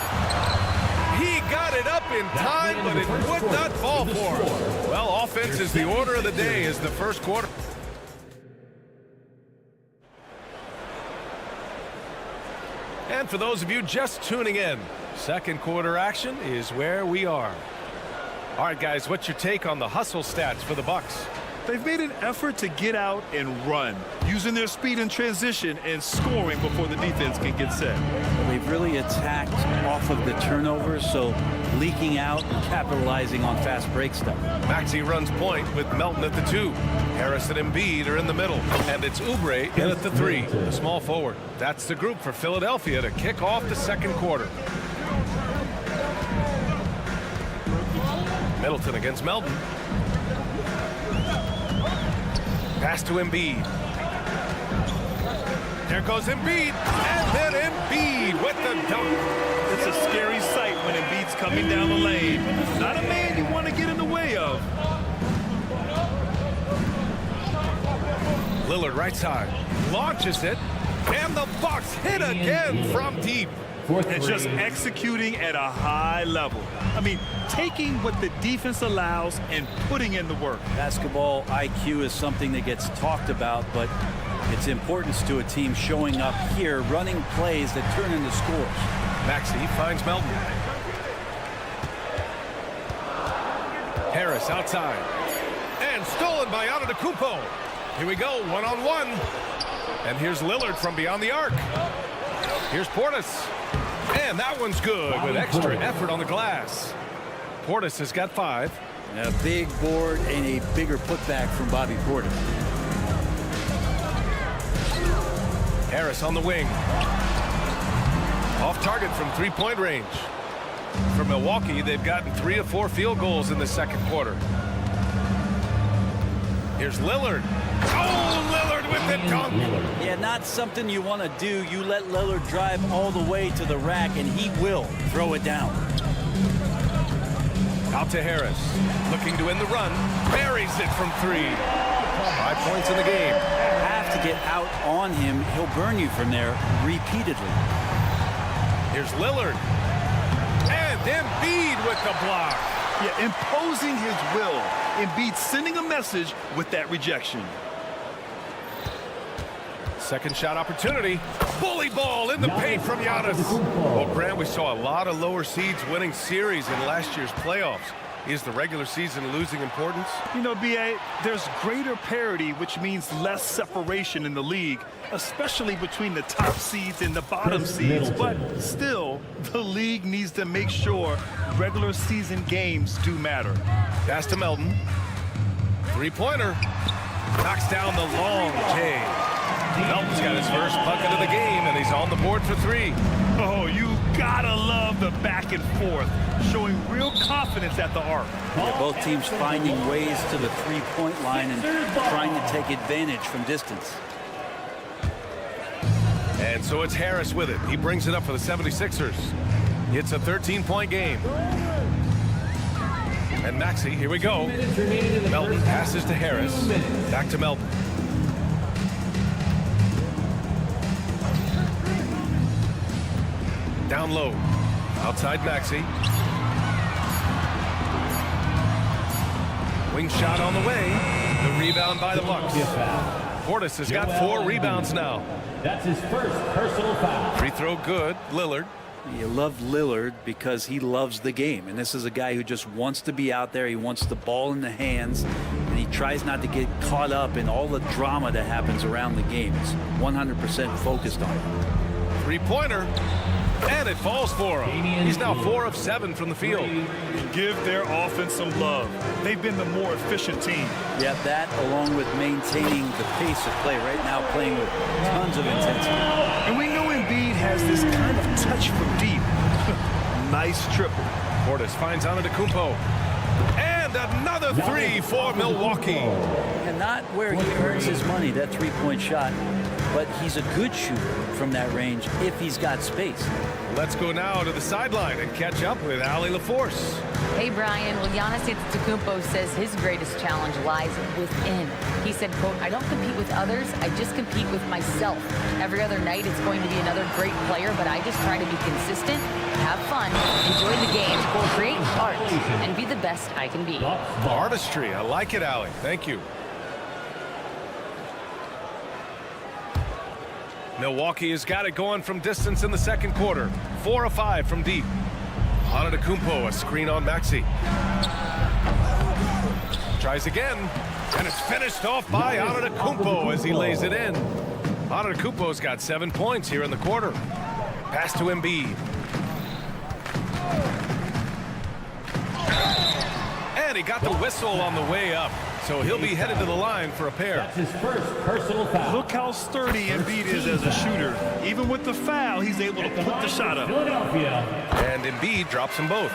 He got it up in time, but it would not fall for him. Well, offense is the order of the day as the first quarter. And for those of you just tuning in, second quarter action is where we are. All right, guys, what's your take on the hustle stats for the Bucks? They've made an effort to get out and run, using their speed in transition and scoring before the defense can get set. They've really attacked off of the turnovers, so leaking out and capitalizing on fast break stuff. Maxey runs point with Melton at the 2. Harris and Embiid are in the middle, and it's Oubre in at the 3, the small forward. That's the group for Philadelphia to kick off the second quarter. Middleton against Melton. Pass to Embiid. There goes Embiid, and then Embiid with the dunk. It's a scary sight when Embiid's coming down the lane. Not a man you want to get in the way of. Lillard right side, launches it, and the Bucks hit again from deep. And just executing at a high level. I mean, taking what the defense allows and putting in the work. Basketball IQ is something that gets talked about, but its importance to a team showing up here, running plays that turn into scores. Maxey finds Melton. Harris outside. And stolen by Antetokounmpo. Here we go, one-on-one. And here's Lillard from beyond the arc. Here's Portis. And that one's good with extra effort on the glass. Portis has got 5. A big board and a bigger putback from Bobby Portis. Harris on the wing. Off target from three-point range. For Milwaukee, they've gotten 3 of 4 field goals in the second quarter. Here's Lillard. Oh, Lillard with the dunk. Yeah, not something you want to do. You let Lillard drive all the way to the rack, and he will throw it down. Out to Harris. Looking to end the run. Buries it from 3. 5 points in the game. Have to get out on him. He'll burn you from there repeatedly. Here's Lillard. And Embiid with the block. Yeah, imposing his will. Embiid sending a message with that rejection. Second shot opportunity. Bully ball in the paint from Giannis. Well, Grant, we saw a lot of lower seeds winning series in last year's playoffs. Is the regular season losing importance? You know, B.A., there's greater parity, which means less separation in the league, especially between the top seeds and the bottom seeds. But still, the league needs to make sure regular season games do matter. Pass to Melton. Three-pointer. Knocks down the long J. Melton's got his first bucket of the game, and he's on the board for 3. Oh, you gotta love the back and forth, showing real confidence at the arc. Yeah, both teams finding ways to the three-point line and trying to take advantage from distance. And so it's Harris with it. He brings it up for the 76ers. It's a 13-point game. And Maxey, here we go. Melton passes to Harris. Back to Melton. Down low. Outside Maxey. Wing shot on the way. The rebound by the Bucks. Portis has got 4 rebounds now. That's his first personal foul. Free throw good. Lillard. You love Lillard because he loves the game. And this is a guy who just wants to be out there. He wants the ball in the hands. And he tries not to get caught up in all the drama that happens around the game. He's 100% focused on it. Three-pointer. And it falls for him. He's now 4 of 7 from the field. Give their offense some love. They've been the more efficient team. Yeah, that along with maintaining the pace of play right now, playing with tons of intensity. And we know Embiid has this kind of touch from deep. Nice triple. Portis finds Antetokounmpo. And another 3 for Milwaukee. And not where he earns his money, that three-point shot, but he's a good shooter from that range if he's got space. Let's go now to the sideline and catch up with Allie LaForce. Hey, Brian. Well, Giannis Antetokounmpo says his greatest challenge lies within. He said, quote, I don't compete with others. I just compete with myself. Every other night it's going to be another great player, but I just try to be consistent, have fun, enjoy the game, create art, and be the best I can be. Artistry. I like it, Allie. Thank you. Milwaukee has got it going from distance in the second quarter. 4 of 5 from deep. Antetokounmpo, a screen on Maxey. Tries again, and it's finished off by Antetokounmpo as he lays it in. Antetokounmpo's got 7 points here in the quarter. Pass to Embiid. And he got the whistle on the way up. So he'll be headed to the line for a pair. That's his first personal foul. Look how sturdy Embiid is as a shooter. Even with the foul, he's able to put the shot up. And Embiid drops them both.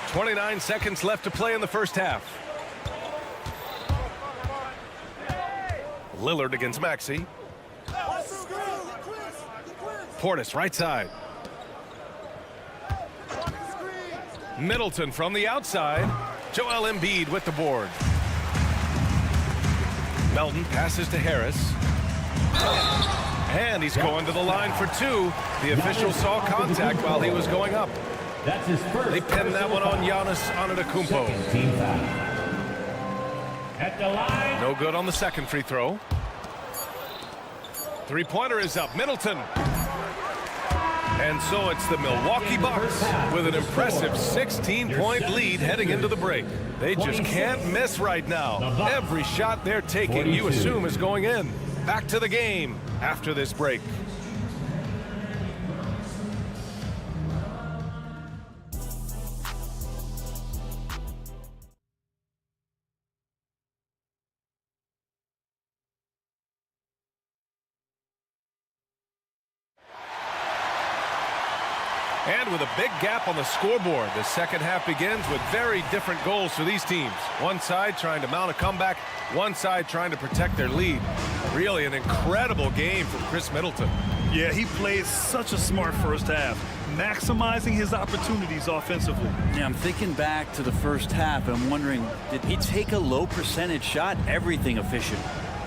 29 seconds left to play in the first half. Lillard against Maxey. Portis right side. Middleton from the outside. Joel Embiid with the board. Melton passes to Harris. And he's going to the line for 2. The official saw contact while he was going up. That's his first. They pinned that one on Giannis Antetokounmpo. Team foul. At the line. No good on the second free throw. Three-pointer is up. Middleton. And so it's the Milwaukee Bucks with an impressive 16-point lead heading into the break. They just can't miss right now. Every shot they're taking, you assume, is going in. Back to the game after this break. And with a big gap on the scoreboard, the second half begins with very different goals for these teams. One side trying to mount a comeback, one side trying to protect their lead. Really an incredible game from Chris Middleton. Yeah, he played such a smart first half, maximizing his opportunities offensively. Yeah, I'm thinking back to the first half. I'm wondering, did he take a low percentage shot? Everything efficient.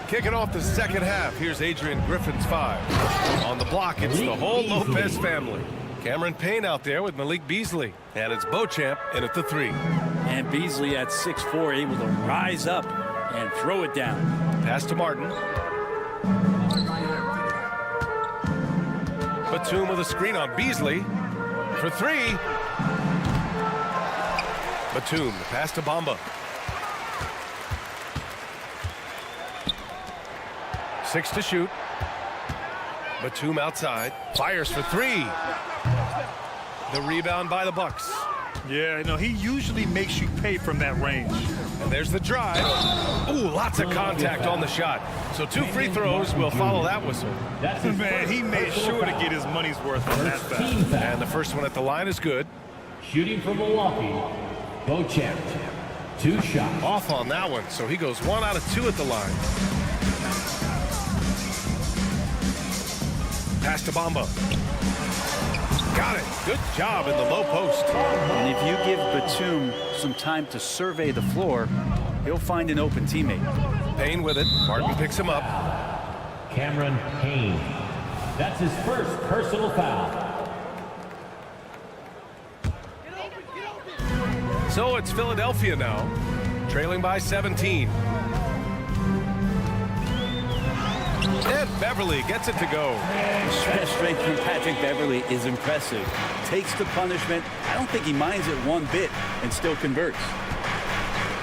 Kicking off the second half, here's Adrian Griffin's 5. On the block, it's the whole Lopez family. Cameron Payne out there with Malik Beasley. And it's Beauchamp in at the 3. And Beasley at 6'4", able to rise up and throw it down. Pass to Martin. Batum with a screen on Beasley for 3. Batum, the pass to Bamba. 6 to shoot. Batum outside. Fires for 3. The rebound by the Bucks. Yeah, no, he usually makes you pay from that range. And there's the drive. Ooh, lots of contact on the shot. So 2 free throws will follow that whistle. Man, he made sure to get his money's worth on that foul. And the first one at the line is good. Shooting for Milwaukee, Beauchamp. 2 shots. Off on that one, so he goes 1 out of 2 at the line. Pass to Bamba. Got it. Good job in the low post. And if you give Batum some time to survey the floor, he'll find an open teammate. Payne with it. Martin picks him up. Cameron Payne. That's his first personal foul. So it's Philadelphia now, trailing by 17. And Beverly gets it to go. The stretch strength from Patrick Beverly is impressive. Takes the punishment. I don't think he minds it one bit and still converts.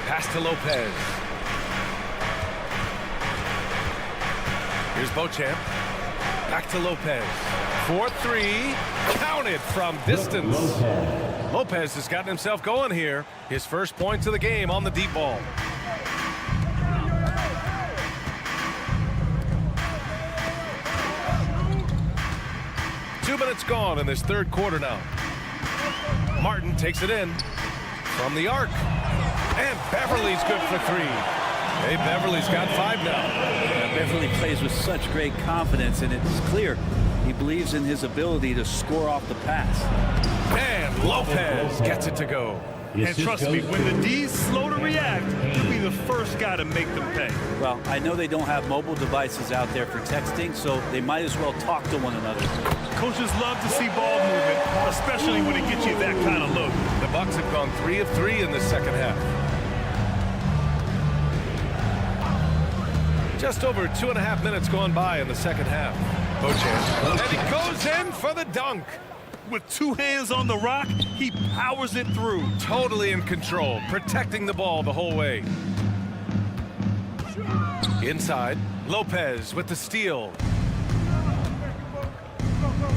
Pass to Lopez. Here's Beauchamp. Back to Lopez. 4-3. Counted from distance. Lopez has gotten himself going here. His first points of the game on the deep ball. Two minutes gone in this third quarter now. Martin takes it in from the arc. And Beverly's good for three. Hey, Beverly's got 5 now. Yeah, Beverly plays with such great confidence, and it's clear he believes in his ability to score off the pass. And Lopez gets it to go. And trust me, when the D's slow to react, he'll be the first guy to make them pay. Well, I know they don't have mobile devices out there for texting, so they might as well talk to one another. Coaches love to see ball movement, especially when it gets you that kind of look. The Bucks have gone 3 of 3 in the second half. Just over 2.5 minutes gone by in the second half. Beauchamp. And he goes in for the dunk. With 2 hands on the rock, he powers it through. Totally in control, protecting the ball the whole way. Inside, Lopez with the steal.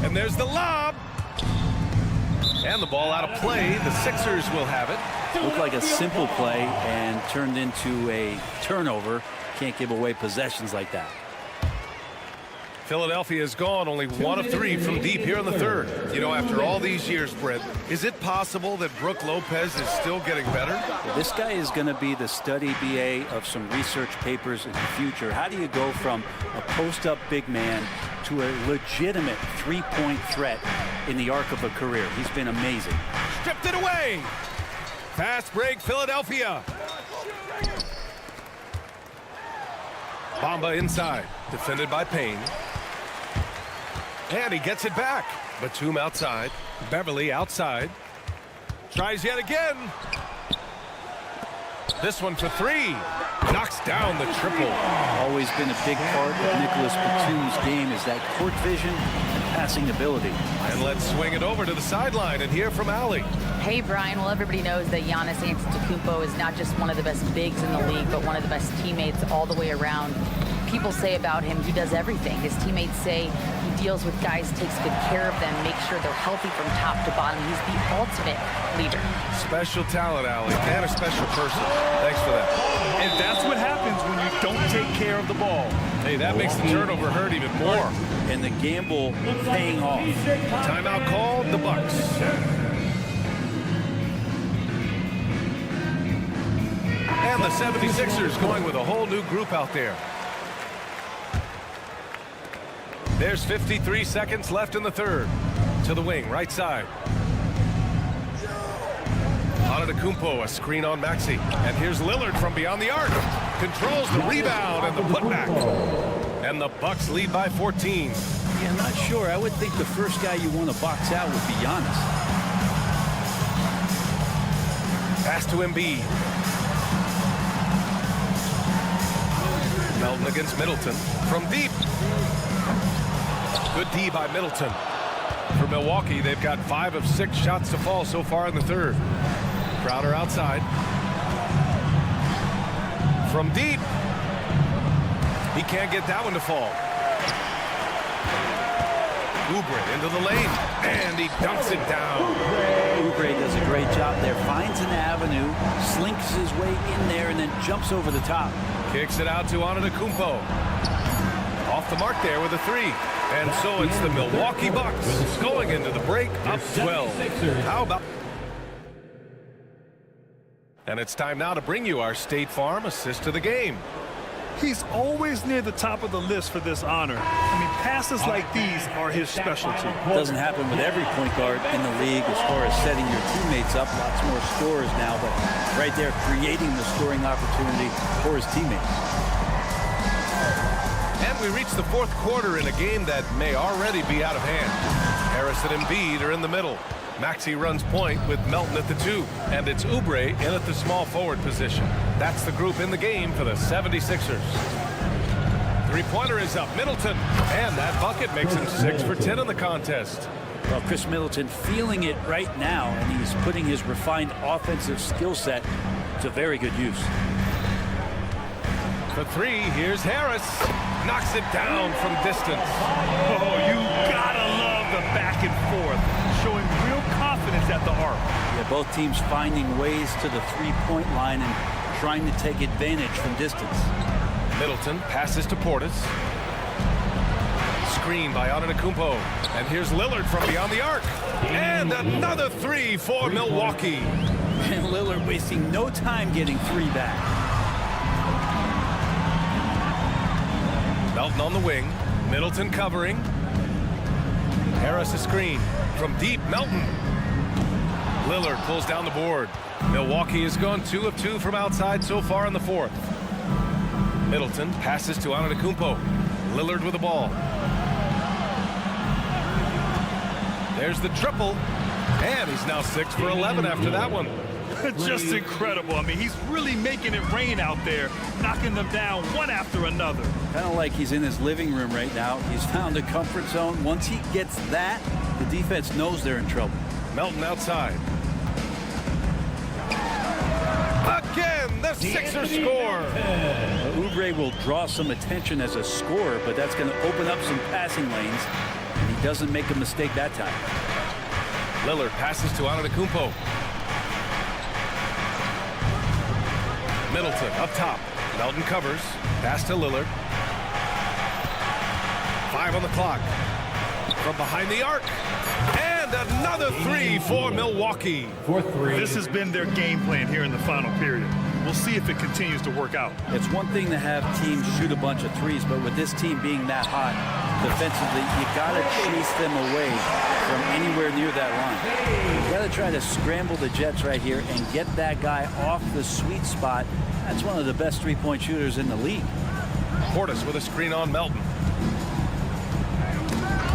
And there's the lob. And the ball out of play. The Sixers will have it. Looked like a simple play and turned into a turnover. Can't give away possessions like that. Philadelphia has gone only 1 of 3 from deep here in the third. You know, after all these years, Brett, is it possible that Brook Lopez is still getting better? Well, this guy is going to be the study BA of some research papers in the future. How do you go from a post-up big man to a legitimate three-point threat in the arc of a career? He's been amazing. Stripped it away. Fast break, Philadelphia. Bamba inside, defended by Payne. And he gets it back. Batum outside. Beverly outside. Tries yet again. This one for 3. Knocks down the triple. Always been a big part of Nicholas Batum's game is that court vision and passing ability. And let's swing it over to the sideline and hear from Allie. Hey, Brian. Well, everybody knows that Giannis Antetokounmpo is not just one of the best bigs in the league, but one of the best teammates all the way around. People say about him, he does everything. His teammates say he deals with guys, takes good care of them, makes sure they're healthy from top to bottom. He's the ultimate leader. Special talent, Allie, and a special person. Thanks for that. And that's what happens when you don't take care of the ball. Hey, that makes the turnover hurt even more. And the gamble paying off. Timeout called, the Bucks. And the 76ers going with a whole new group out there. There's 53 seconds left in the third. To the wing, right side. Antetokounmpo, a screen on Maxey. And here's Lillard from beyond the arc. Controls the rebound and the putback. And the Bucks lead by 14. Yeah, I'm not sure. I would think the first guy you want to box out would be Giannis. Pass to Embiid. Melton against Middleton. From deep. Good D by Middleton. For Milwaukee, they've got 5 of 6 shots to fall so far in the third. Crowder outside. From deep. He can't get that one to fall. Oubre into the lane. And he dunks it down. Oubre does a great job there. Finds an avenue, slinks his way in there, and then jumps over the top. Kicks it out to Antetokounmpo. Off the mark there with a 3. And so it's the Milwaukee Bucks going into the break up 12. How about... And it's time now to bring you our State Farm assist of the game. He's always near the top of the list for this honor. I mean, passes like these are his specialty. Doesn't happen with every point guard in the league as far as setting your teammates up. Lots more scorers now, but right there creating the scoring opportunity for his teammates. And we reach the fourth quarter in a game that may already be out of hand. Harris and Embiid are in the middle. Maxey runs point with Melton at the 2, and it's Oubre in at the small forward position. That's the group in the game for the 76ers. Three-pointer is up. Middleton, and that bucket makes him 6 for 10 in the contest. Well, Chris Middleton feeling it right now, and he's putting his refined offensive skill set to very good use. For 3, here's Harris. Knocks it down from distance. Oh, you gotta love the back and forth, showing real confidence at the arc. Yeah, both teams finding ways to the three-point line and trying to take advantage from distance. Middleton passes to Portis. Screen by Antetokounmpo. And here's Lillard from beyond the arc. And another 3 for Milwaukee. And Lillard wasting no time getting 3 back. Melton on the wing. Middleton covering. Harris a screen. From deep, Melton. Lillard pulls down the board. Milwaukee has gone 2 of 2 from outside so far in the fourth. Middleton passes to Antetokounmpo. Lillard with the ball. There's the triple. And he's now 6 for 11 after that one. Just incredible. I mean, he's really making it rain out there, knocking them down one after another. Kind of like he's in his living room right now. He's found a comfort zone. Once he gets that, the defense knows they're in trouble. Melton outside. Again, the Sixers score. Oubre will draw some attention as a scorer, but that's going to open up some passing lanes. And he doesn't make a mistake that time. Lillard passes to Antetokounmpo. Middleton up top. Melton covers. Pass to Lillard. 5 on the clock. From behind the arc. And another 3 for Milwaukee. This has been their game plan here in the final period. We'll see if it continues to work out. It's one thing to have teams shoot a bunch of threes, but with this team being that hot defensively, you got to chase them away from anywhere near that line. You got to try to scramble the Jets right here and get that guy off the sweet spot. That's one of the best three-point shooters in the league. Portis with a screen on Melton.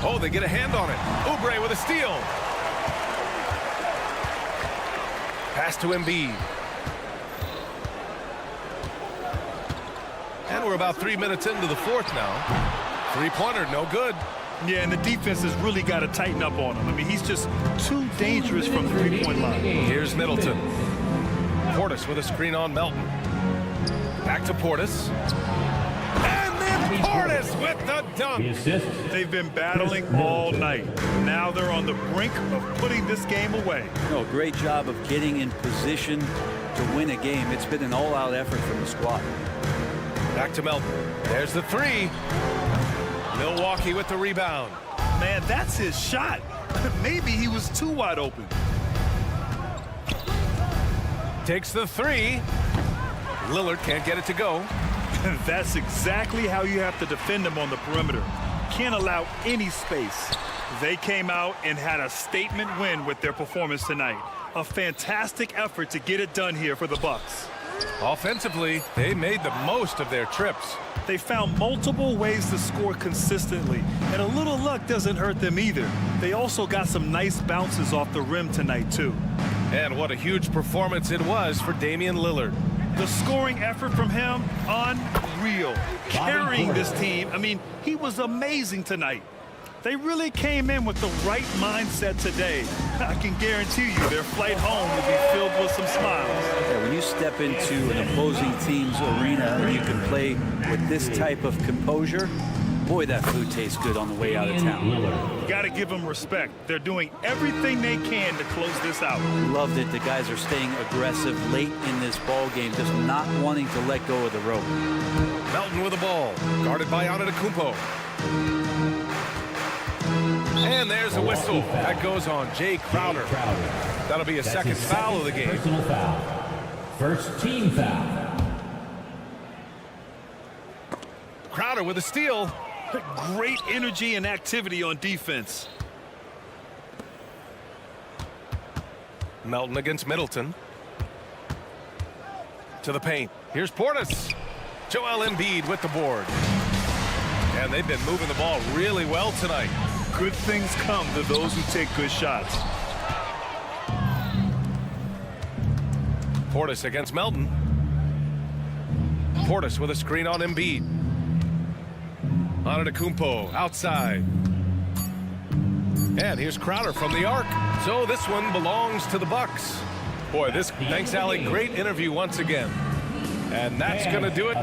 Oh, they get a hand on it. Oubre with a steal. Pass to Embiid. And we're about 3 minutes into the fourth now. Three-pointer, no good. Yeah, and the defense has really got to tighten up on him. I mean, he's just too dangerous from the three-point line. Here's Middleton. Portis with a screen on Melton. Back to Portis. And then Portis with the dunk. They've been battling all night. Now they're on the brink of putting this game away. No, great job of getting in position to win a game. It's been an all-out effort from the squad. Back to Melton. There's the 3. Milwaukee with the rebound. Man, that's his shot. Maybe he was too wide open. Takes the 3. Lillard can't get it to go. That's exactly how you have to defend him on the perimeter. Can't allow any space. They came out and had a statement win with their performance tonight. A fantastic effort to get it done here for the Bucks. Offensively, they made the most of their trips. They found multiple ways to score consistently, and a little luck doesn't hurt them either. They also got some nice bounces off the rim tonight, too. And what a huge performance it was for Damian Lillard. The scoring effort from him, unreal. Carrying this team, I mean, he was amazing tonight. They really came in with the right mindset today. I can guarantee you their flight home will be filled with some smiles. Yeah, when you step into an opposing team's arena and you can play with this type of composure, boy, that food tastes good on the way out of town. You got to give them respect. They're doing everything they can to close this out. Loved it. The guys are staying aggressive late in this ball game, just not wanting to let go of the rope. Melton with the ball, guarded by Antetokounmpo. And there's a whistle. That goes on Jay Crowder. That'll be a second foul of the game. Personal foul. First team foul. Crowder with a steal. Great energy and activity on defense. Melton against Middleton. To the paint. Here's Portis. Joel Embiid with the board. And they've been moving the ball really well tonight. Good things come to those who take good shots. Portis against Melton. Portis with a screen on Embiid. Antetokounmpo outside. And here's Crowder from the arc. So this one belongs to the Bucks. Boy, thanks, Allie. Great interview once again. And that's going to do it.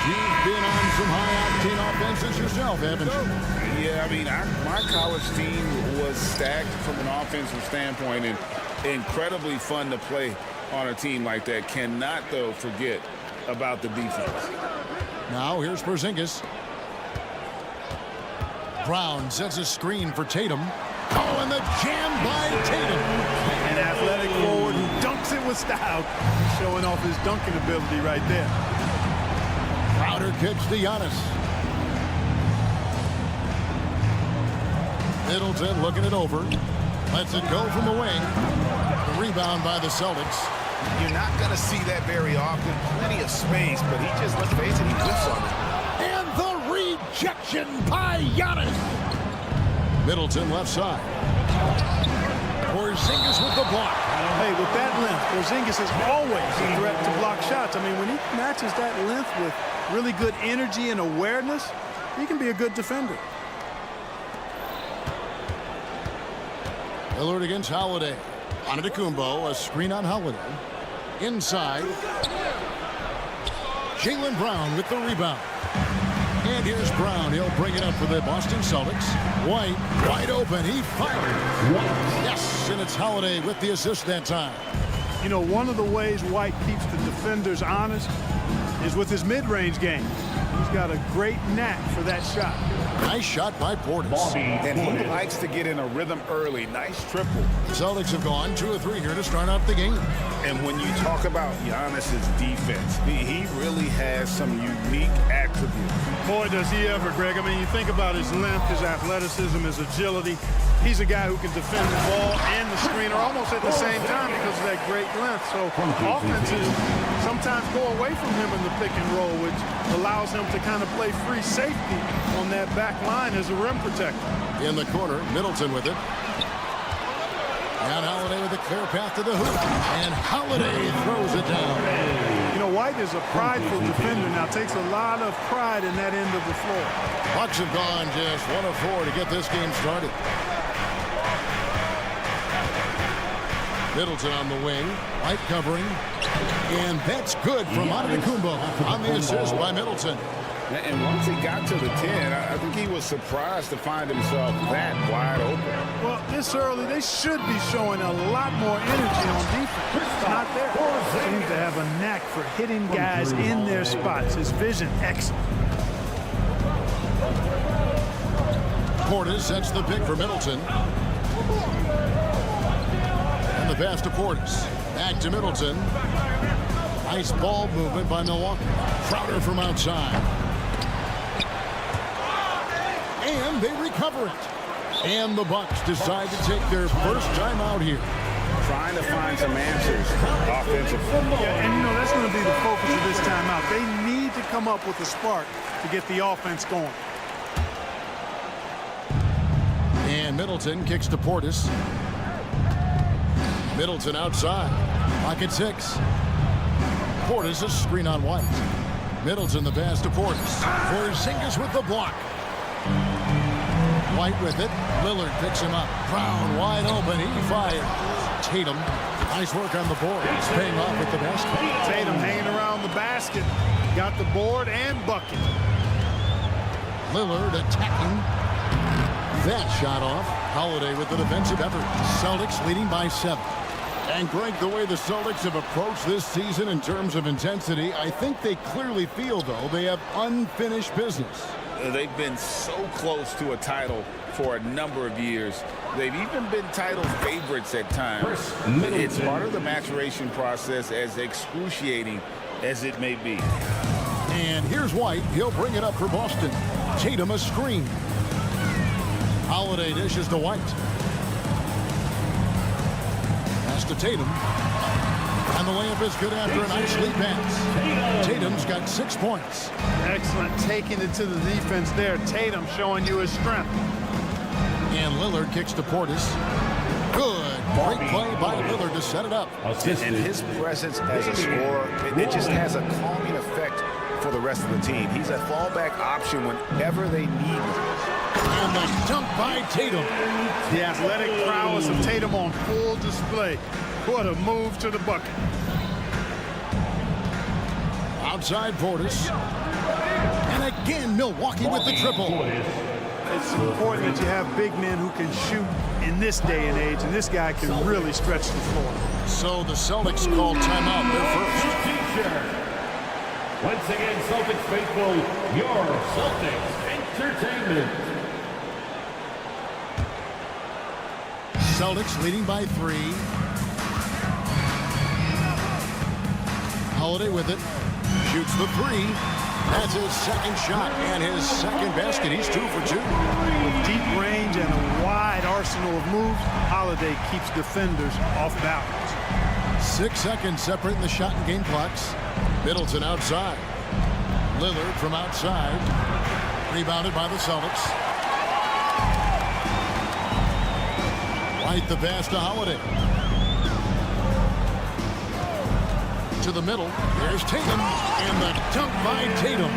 You've been on some high-octane offenses yourself, haven't you? Yeah, I mean, my college team was stacked from an offensive standpoint and incredibly fun to play on a team like that. Cannot, though, forget about the defense. Now here's Porzingis. Brown sets a screen for Tatum. Oh, and the jam by Tatum. An athletic forward who dunks it with style. Showing off his dunking ability right there. Crowder kicks to Giannis. Middleton looking it over. Lets it go from the wing. The rebound by the Celtics. You're not going to see that very often. Plenty of space, but he just, let's face it, he whiffs on it. And the rejection by Giannis. Middleton left side. Porzingis with the block. Hey, with that length, Porzingis is always a threat to block shots. I mean, when he matches that length with really good energy and awareness, he can be a good defender. Lillard against Holiday. Antetokounmpo, a screen on Holiday. Inside. Jaylen Brown with the rebound. And here's Brown. He'll bring it up for the Boston Celtics. White, wide open. He fired. Yes, and it's Holiday with the assist that time. You know, one of the ways White keeps the defenders honest is with his mid-range game. He's got a great knack for that shot. Nice shot by Portis. And he likes to get in a rhythm early. Nice triple. Celtics have gone 2 of 3 here to start off the game. And when you talk about Giannis's defense, he really has some unique attributes. Boy, does he ever, Greg. I mean, you think about his length, his athleticism, his agility. He's a guy who can defend the ball and the screener almost at the same time because of that great length. So offenses sometimes go away from him in the pick and roll, which allows him to kind of play free safety on that back line as a rim protector. In the corner, Middleton with it. And Holiday with a clear path to the hoop. And Holiday throws it down. You know, White is a prideful defender now. Takes a lot of pride in that end of the floor. Bucks have gone just 1 of 4 to get this game started. Middleton on the wing. White covering. And that's good from Antetokounmpo on the assist by Middleton. And once he got to the 10, I think he was surprised to find himself that wide open. Well, this early, they should be showing a lot more energy on defense. It's not there. Seems to have a knack for hitting guys in their spots. His vision, excellent. Portis sets the pick for Middleton. And the pass to Portis. Back to Middleton. Nice ball movement by Milwaukee. Crowder from outside. And they recover it. And the Bucks decide to take their first time out here. Trying to find some answers offensively. Yeah, and you know, that's going to be the focus of this timeout. They need to come up with a spark to get the offense going. And Middleton kicks to Portis. Middleton outside. Pocket 6. Portis a screen on White. Middleton the pass to Portis. Porzingis with the block. White with it. Lillard picks him up. Brown wide open. He fires. Tatum. Nice work on the board. He's paying off with the basket. Tatum hanging around the basket. Got the board and bucket. Lillard attacking. That shot off. Holiday with the defensive effort. Celtics leading by 7. And Greg, the way the Celtics have approached this season in terms of intensity, I think they clearly feel, though, they have unfinished business. They've been so close to a title for a number of years. They've even been title favorites at times. It's part of the maturation process, as excruciating as it may be. And here's White. He'll bring it up for Boston. Tatum a screen. Holiday dishes to White. Pass to Tatum. And the layup is good after a nice lead pass. Tatum's got 6 points. Excellent taking it to the defense there. Tatum showing you his strength. And Lillard kicks to Portis. Good. Great play by Lillard to set it up. And his presence as a scorer, it just has a calming effect for the rest of the team. He's a fallback option whenever they need him. And the dunk by Tatum. The athletic prowess of Tatum on full display. What a move to the bucket. Outside Portis. Again, Milwaukee with the triple. It's important that you have big men who can shoot in this day and age, and this guy can really stretch the floor. So the Celtics call timeout, their first. Once again, Celtics faithful, your Celtics Entertainment. Celtics leading by 3. Holiday with it. Shoots the 3. That's his second shot and his second basket. He's 2 for 2. With deep range and a wide arsenal of moves, Holiday keeps defenders off balance. 6 seconds separating the shot and game clocks. Middleton outside. Lillard from outside. Rebounded by the Celtics. White the pass to Holiday. To the middle. There's Tatum. And the dunk by Tatum.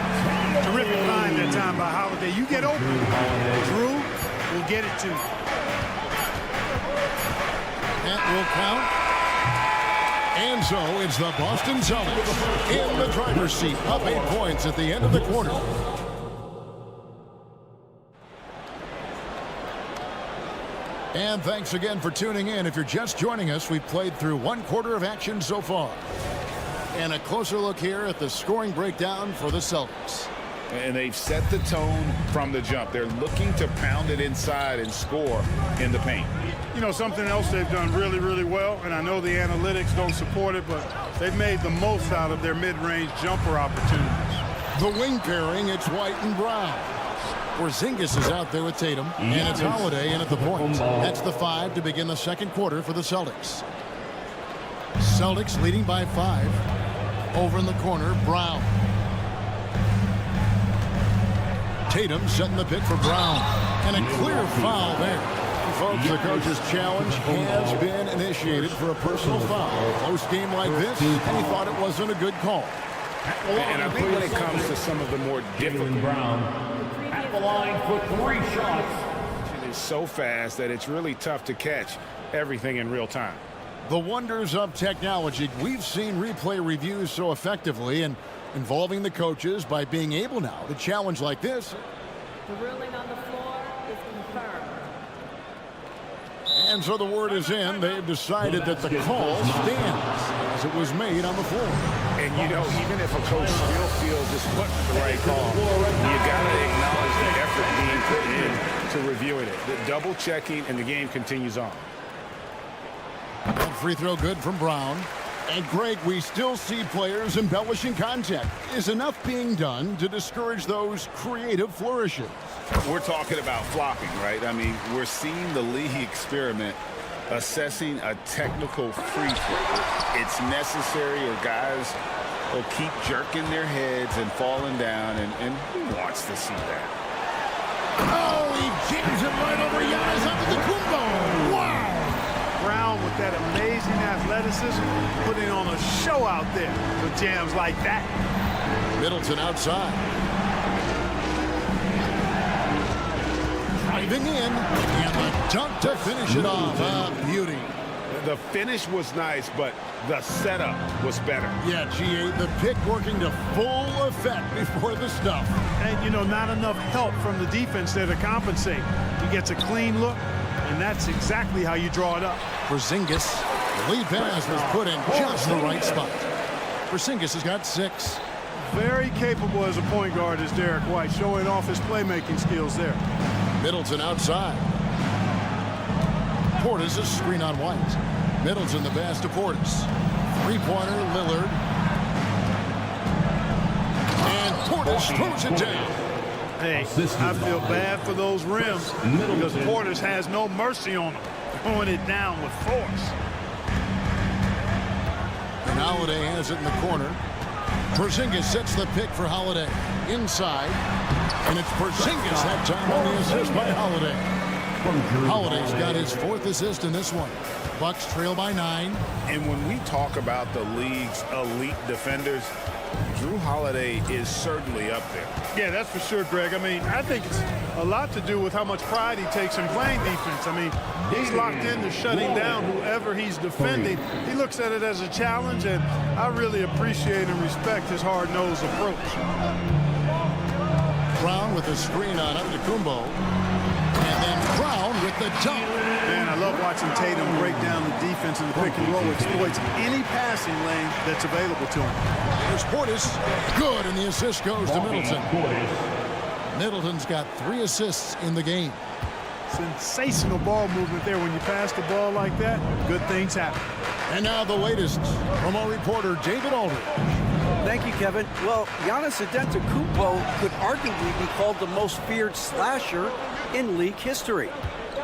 Terrific find that time by Holiday. You get open. Drew will get it to you. That will count. And so it's the Boston Celtics in the driver's seat, up 8 points at the end of the quarter. And thanks again for tuning in. If you're just joining us, we've played through 1 quarter of action so far. And a closer look here at the scoring breakdown for the Celtics. And they've set the tone from the jump. They're looking to pound it inside and score in the paint. You know, something else they've done really, really well, and I know the analytics don't support it, but they've made the most out of their mid-range jumper opportunities. The wing pairing, it's White and Brown. Porzingis is out there with Tatum, and it's Holiday in at the point. That's the 5 to begin the second quarter for the Celtics. Celtics leading by 5. Over in the corner, Brown. Tatum setting the pick for Brown. And a clear foul there. Folks, the coach's challenge has been initiated for a personal foul. Close game like this, and he thought it wasn't a good call. And I think when it comes to some of the more difficult, Brown at the line for 3 shots. It's so fast that it's really tough to catch everything in real time. The wonders of technology. We've seen replay reviews so effectively and involving the coaches by being able now to challenge like this. The ruling on the floor is confirmed. And so the word is in. They've decided that the call stands as it was made on the floor. And, you know, even if a coach still feels this wasn't the right call, you got to acknowledge the effort being put in to reviewing it. The double checking, and the game continues on. That free throw good from Brown. And, Greg, we still see players embellishing contact. Is enough being done to discourage those creative flourishes? We're talking about flopping, right? I mean, we're seeing the league experiment assessing a technical free throw. It's necessary, or guys will keep jerking their heads and falling down, and who wants to see that? Oh, he jams it right over Giannis Antetokounmpo. Wow! Brown with that amazing athleticism, putting on a show out there with jams like that. Middleton outside. Driving in, and the dunk to finish it off. Beauty. The finish was nice, but the setup was better. Yeah, GA, the pick working to full effect before the stuff. And, you know, not enough help from the defense there to compensate. He gets a clean look, and that's exactly how you draw it up. Porzingis, the lead pass was put in just the right spot. Porzingis has got 6. Very capable as a point guard is Derek White, showing off his playmaking skills there. Middleton outside. Portis is screen on White. Middleton the pass to Portis. 3-pointer, Lillard. And Portis throws it down. Hey, I feel bad for those rims because Portis has no mercy on them, throwing it down with force. And Holiday has it in the corner. Porzingis sets the pick for Holiday. Inside. And it's Porzingis that time on the assist by Holiday. Holiday's got his 4th assist in this one. Bucks trail by 9. And when we talk about the league's elite defenders, Drew Holiday is certainly up there. Yeah, that's for sure, Greg. I mean, I think it's a lot to do with how much pride he takes in playing defense. I mean, he's locked into shutting down whoever he's defending. He looks at it as a challenge, and I really appreciate and respect his hard-nosed approach. Brown with a screen on Antetokounmpo. And then Brown with the dunk. Man, I love watching Tatum break down the defense in the pick and roll. Exploits any passing lane that's available to him. Here's Portis. Good, and the assist goes to Middleton. Middleton's got 3 assists in the game. Sensational ball movement there. When you pass the ball like that, good things happen. And now the latest from our reporter, David Aldridge. Thank you, Kevin. Well, Giannis Antetokounmpo could arguably be called the most feared slasher in league history.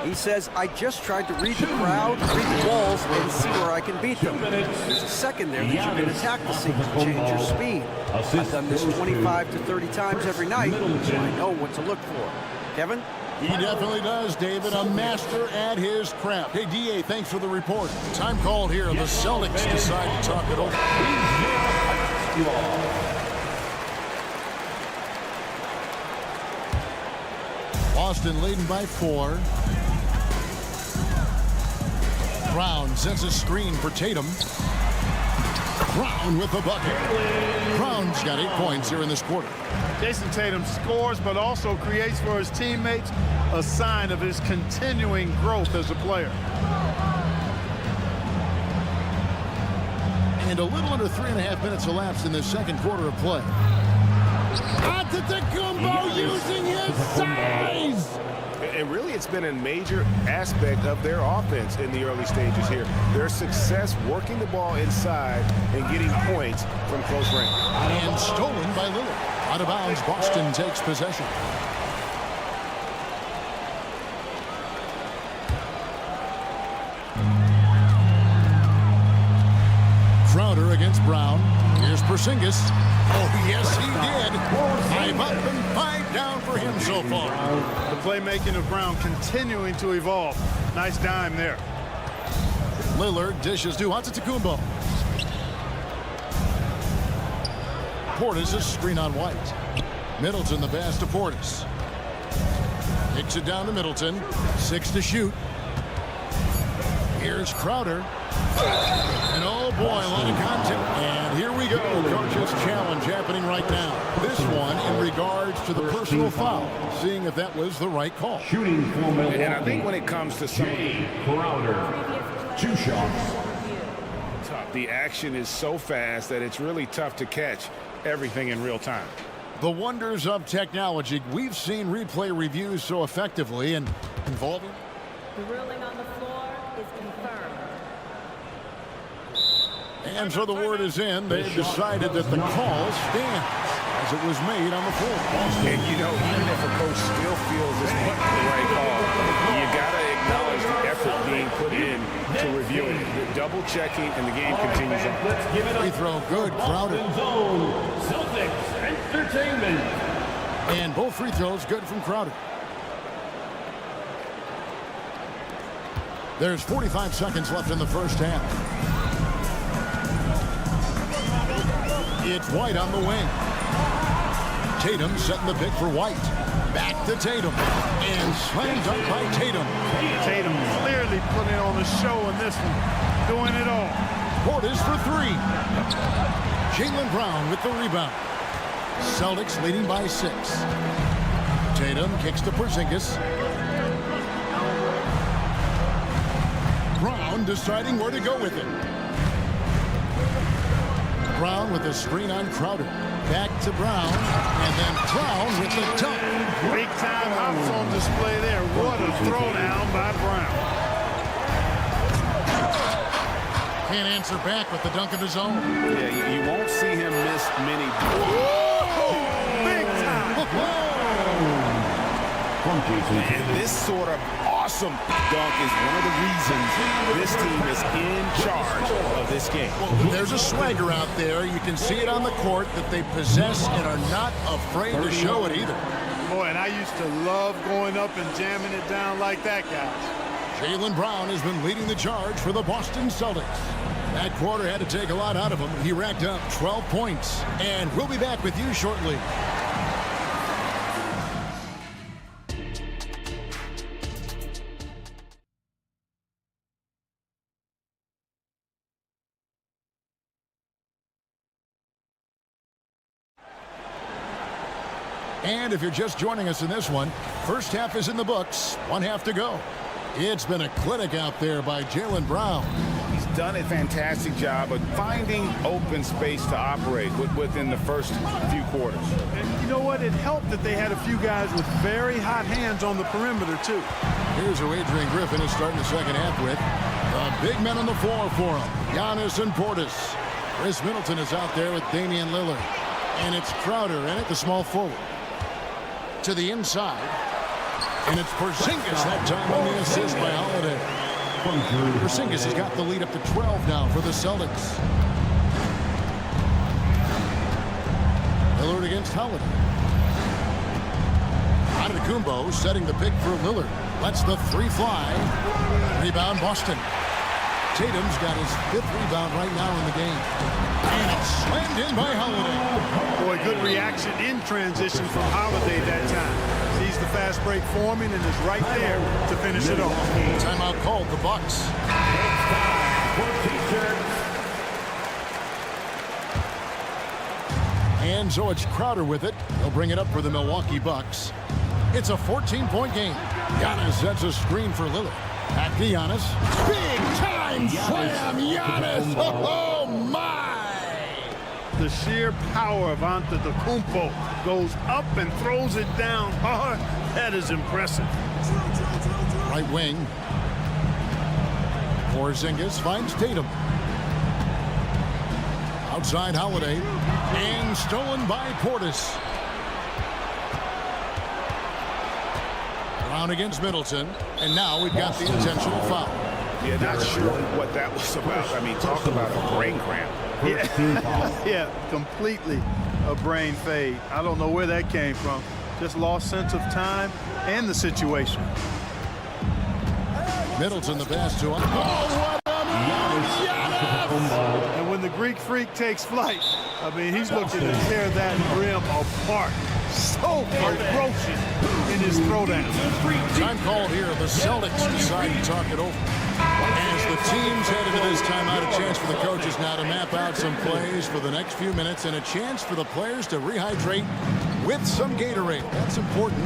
He says, I just tried to read the crowd, read the walls, and see where I can beat them. There's a second there that you can attack the seam to change your speed. I've done this 25 to 30 times every night, so I know what to look for. Kevin? He definitely does, David. A master at his craft. Hey, D.A., thanks for the report. Time called here. The Celtics decide to talk it over. Boston leading by 4. Brown sends a screen for Tatum. Brown with the bucket. Brown's got 8 points here in this quarter. Jason Tatum scores, but also creates for his teammates, a sign of his continuing growth as a player. And a little under 3.5 minutes elapsed in the second quarter of play. Antetokounmpo using his size! And really, it's been a major aspect of their offense in the early stages here. Their success working the ball inside and getting points from close range. And stolen by Lillard. Out of bounds, Boston takes possession. Crowder against Brown. Here's Porzingis. Oh, yes, he did. 5 up and 5 down for him so far. The playmaking of Brown continuing to evolve. Nice dime there. Lillard dishes to Antetokounmpo. Portis is screen on White. Middleton the pass to Portis. Kicks it down to Middleton. 6 to shoot. Here's Crowder. And oh boy, a lot of contact. And here we go. Coach's challenge happening right now. This one in regards to the personal foul. Seeing if that was the right call. Shooting for Milwaukee. And I think when it comes to some Crowder, 2 shots. The action is so fast that it's really tough to catch everything in real time. The wonders of technology. We've seen replay reviews so effectively and involving. The ruling on the floor is confirmed. And so the word is in. They've decided that the call stands as it was made on the floor. And you know, even if a coach still feels this wasn't the right call, you got to acknowledge the effort being put in to review it. You're double checking, and the game continues on. Free throw, good. Crowder. Celtics Entertainment. And both free throws good from Crowder. There's 45 seconds left in the first half. It's White on the wing. Tatum setting the pick for White. Back to Tatum. And slammed up by Tatum. Tatum clearly putting on a show in this one. Doing it all. Portis for 3. Jaylen Brown with the rebound. Celtics leading by 6. Tatum kicks to Porzingis. Brown deciding where to go with it. Brown with a screen on Crowder. Back to Brown. And then Brown with the dunk. Big time hops on display there. What a throwdown by Brown. Can't answer back with the dunk of his own. Yeah, you won't see him miss many. Big time. And this sort of awesome dunk is one of the reasons this team is in charge of this game. Well, there's a swagger out there. You can see it on the court that they possess and are not afraid to show it either. Boy, and I used to love going up and jamming it down like that, guys. Jaylen Brown has been leading the charge for the Boston Celtics. That quarter had to take a lot out of him. He racked up 12 points. And we'll be back with you shortly. And if you're just joining us in this one, first half is in the books. 1 half to go. It's been a clinic out there by Jaylen Brown. He's done a fantastic job of finding open space to operate within the first few quarters. And you know what? It helped that they had a few guys with very hot hands on the perimeter, too. Here's who Adrian Griffin is starting the second half with. The big men on the floor for him. Giannis and Portis. Chris Middleton is out there with Damian Lillard. And it's Crowder in it, the small forward. To the inside. And it's Porzingis that time on the assist by Holiday. Porzingis has got the lead up to 12 now for the Celtics. Lillard against Holiday. Antetokounmpo setting the pick for Lillard. Lets the three fly. Rebound Boston. Tatum's got his 5th rebound right now in the game. And it's slammed in by Holiday. Boy, good reaction in transition from Holiday that time. Sees the fast break forming and is right there to finish it off. Timeout called, the Bucks. And so it's Crowder with it. He'll bring it up for the Milwaukee Bucks. It's a 14-point game. Giannis sets a screen for Lillard. Back to Giannis. Big time slam, Giannis. Oh, my. The sheer power of Antetokounmpo goes up and throws it down hard. That is impressive. Right wing. Porzingis finds Tatum. Outside Holiday. And stolen by Portis. Brown against Middleton. And now we've got the intentional foul. Yeah, not sure what that was about. I mean, talk about a brain cramp. Yeah, yeah, completely a brain fade. I don't know where that came from. Just lost sense of time and the situation. Middleton the pass to him. Oh, what a move! And when the Greek freak takes flight, I mean, he's looking to tear that rim apart. So ferocious in his throwdown. Time called here. The Celtics decide to talk it over. As the teams head into this timeout, a chance for the coaches now to map out some plays for the next few minutes and a chance for the players to rehydrate with some Gatorade. That's important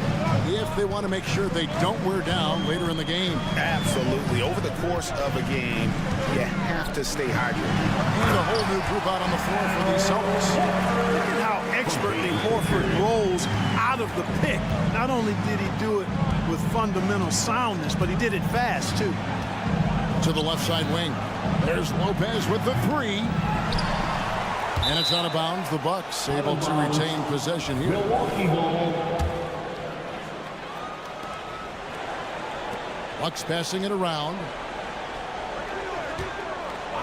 if they want to make sure they don't wear down later in the game. Absolutely. Over the course of a game, you have to stay hydrated. And a whole new group out on the floor for these Celtics. Look at how expertly Horford rolls out of the pick. Not only did he do it with fundamental soundness, but he did it fast, too. To the left side wing. There's Lopez with the three. And it's out of bounds. The Bucks able to retain possession here. Bucks passing it around.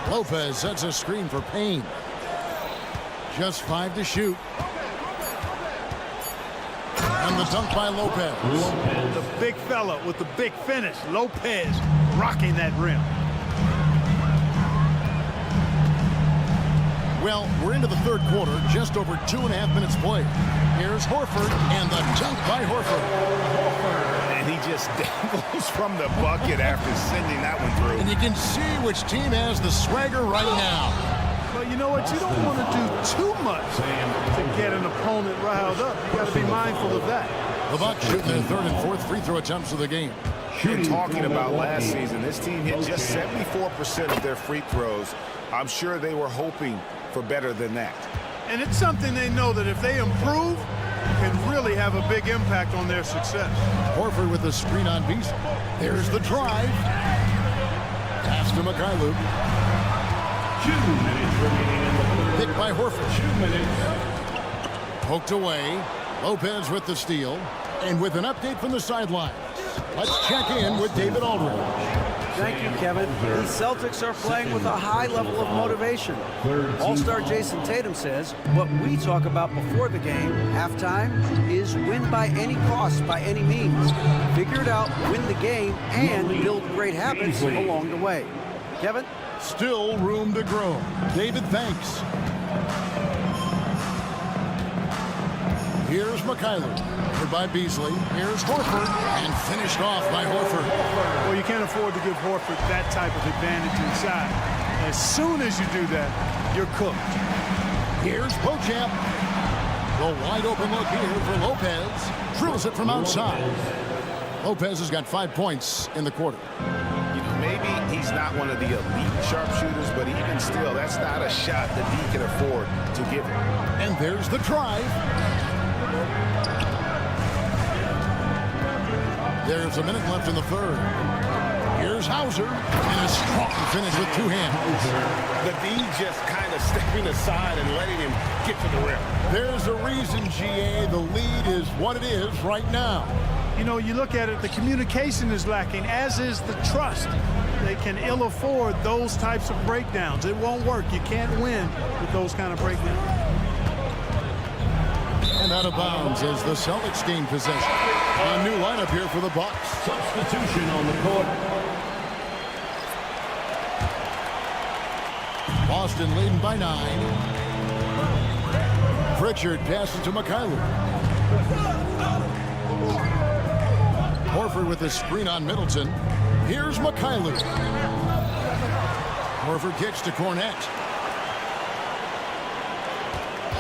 Lopez sets a screen for Payne. Just 5 to shoot. And the dunk by Lopez. The big fella with the big finish. Lopez rocking that rim. Well, we're into the third quarter, just over 2.5 minutes played. Here's Horford, and the dunk by Horford. And he just dangles from the bucket after sending that one through. And you can see which team has the swagger right now. Well, you know what? You don't want to do too much to get an opponent riled up. You got to be mindful of that. The Bucks shooting their third and fourth free throw attempts of the game. And talking about last season, this team hit just 74% of their free throws. I'm sure they were hoping for better than that. And it's something they know that if they improve, can really have a big impact on their success. Horford with the screen on Beasley. There's the drive. Pass to Mikhailuk. 2 minutes remaining in the fourth. Picked by Horford. 2 minutes. Poked away. Lopez with the steal. And with an update from the sidelines, let's check in with David Aldridge. Thank you, Kevin. The Celtics are playing with a high level of motivation. All-star Jason Tatum says what we talk about before the game, halftime, is win by any cost, by any means. Figure it out, win the game, and build great habits along the way. Kevin? Still room to grow. David, thanks. Here's Mikhailuk. By Beasley. Here's Horford. And finished off by Horford. Well, you can't afford to give Horford that type of advantage inside. As soon as you do that, you're cooked. Here's Beauchamp. The wide open look here for Lopez. Drills it from outside. Lopez has got 5 points in the quarter. You know, maybe he's not one of the elite sharpshooters, but even still, that's not a shot that he can afford to give him. And there's the drive. There's a minute left in the third. Here's Hauser, and a strong finish with 2 hands. The D just kind of stepping aside and letting him get to the rim. There's a reason, GA, the lead is what it is right now. You know, you look at it, the communication is lacking, as is the trust. They can ill afford those types of breakdowns. It won't work. You can't win with those kind of breakdowns. And out of bounds as the Celtics gain possession. A new lineup here for the Bucks. Substitution on the court. Boston leading by 9. Pritchard passes to Mikhailuk. Horford with a screen on Middleton. Here's Mikhailuk. Horford kicks to Cornette.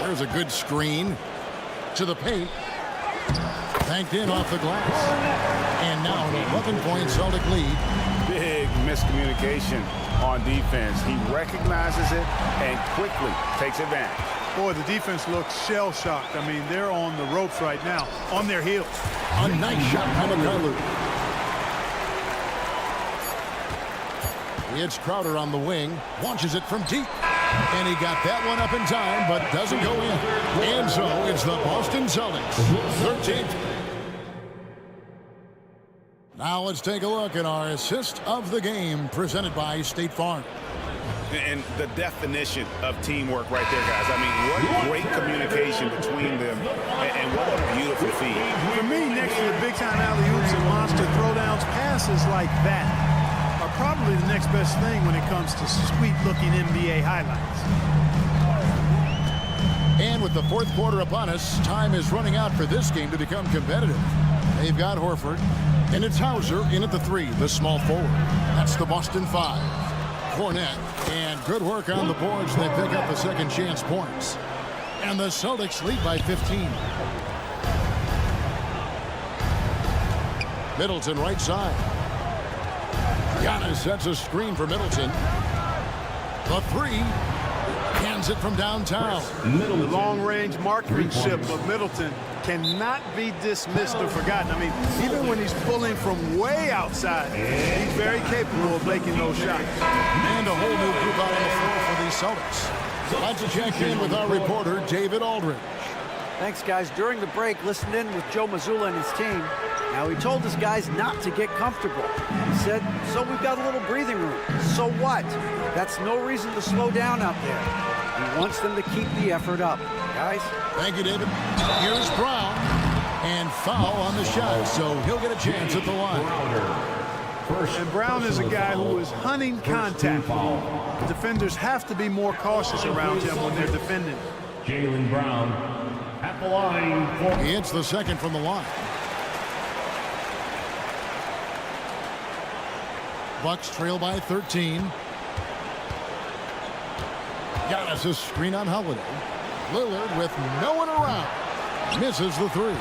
There's a good screen to the paint. Banked in off the glass. And now an 11-point Celtic lead. Big miscommunication on defense. He recognizes it and quickly takes advantage. Boy, the defense looks shell-shocked. I mean, they're on the ropes right now, on their heels. A nice shot by Mikhailuk. It's Crowder on the wing. Launches it from deep. And he got that one up in time, but doesn't go in. And so it's the Boston Celtics. 13th. Now let's take a look at our assist of the game presented by State Farm. And the definition of teamwork right there, guys. I mean, what great communication between them, and what a beautiful feed. For me, next to the big-time alley-oops and monster throwdowns, passes like that are probably the next best thing when it comes to sweet-looking NBA highlights. And with the fourth quarter upon us, time is running out for this game to become competitive. They've got Horford, and it's Hauser in at the 3, the small forward. That's the Boston 5. Cornette, and good work on the boards. They pick up the second chance points. And the Celtics lead by 15. Middleton right side. Giannis sets a screen for Middleton. The 3. Hands it from downtown. The long-range marksmanship of Middleton cannot be dismissed or forgotten. I mean, even when he's pulling from way outside, he's very capable of making those shots. And a whole new group out on the floor for these Celtics. Let's check in with our reporter, David Aldridge. Thanks, guys. During the break, listened in with Joe Mazzulla and his team. Now, he told his guys not to get comfortable. He said, so we've got a little breathing room. So what? That's no reason to slow down out there. He wants them to keep the effort up. Guys? Thank you, David. Here's Brown. And foul on the shot, so he'll get a chance at the line. And Brown is a guy who is hunting contact. Defenders have to be more cautious around him when they're defending. Jaylen Brown at the line. He hits the second from the line. Bucks trail by 13. Giannis a screen on Holiday. Lillard with no one around. Misses the 3.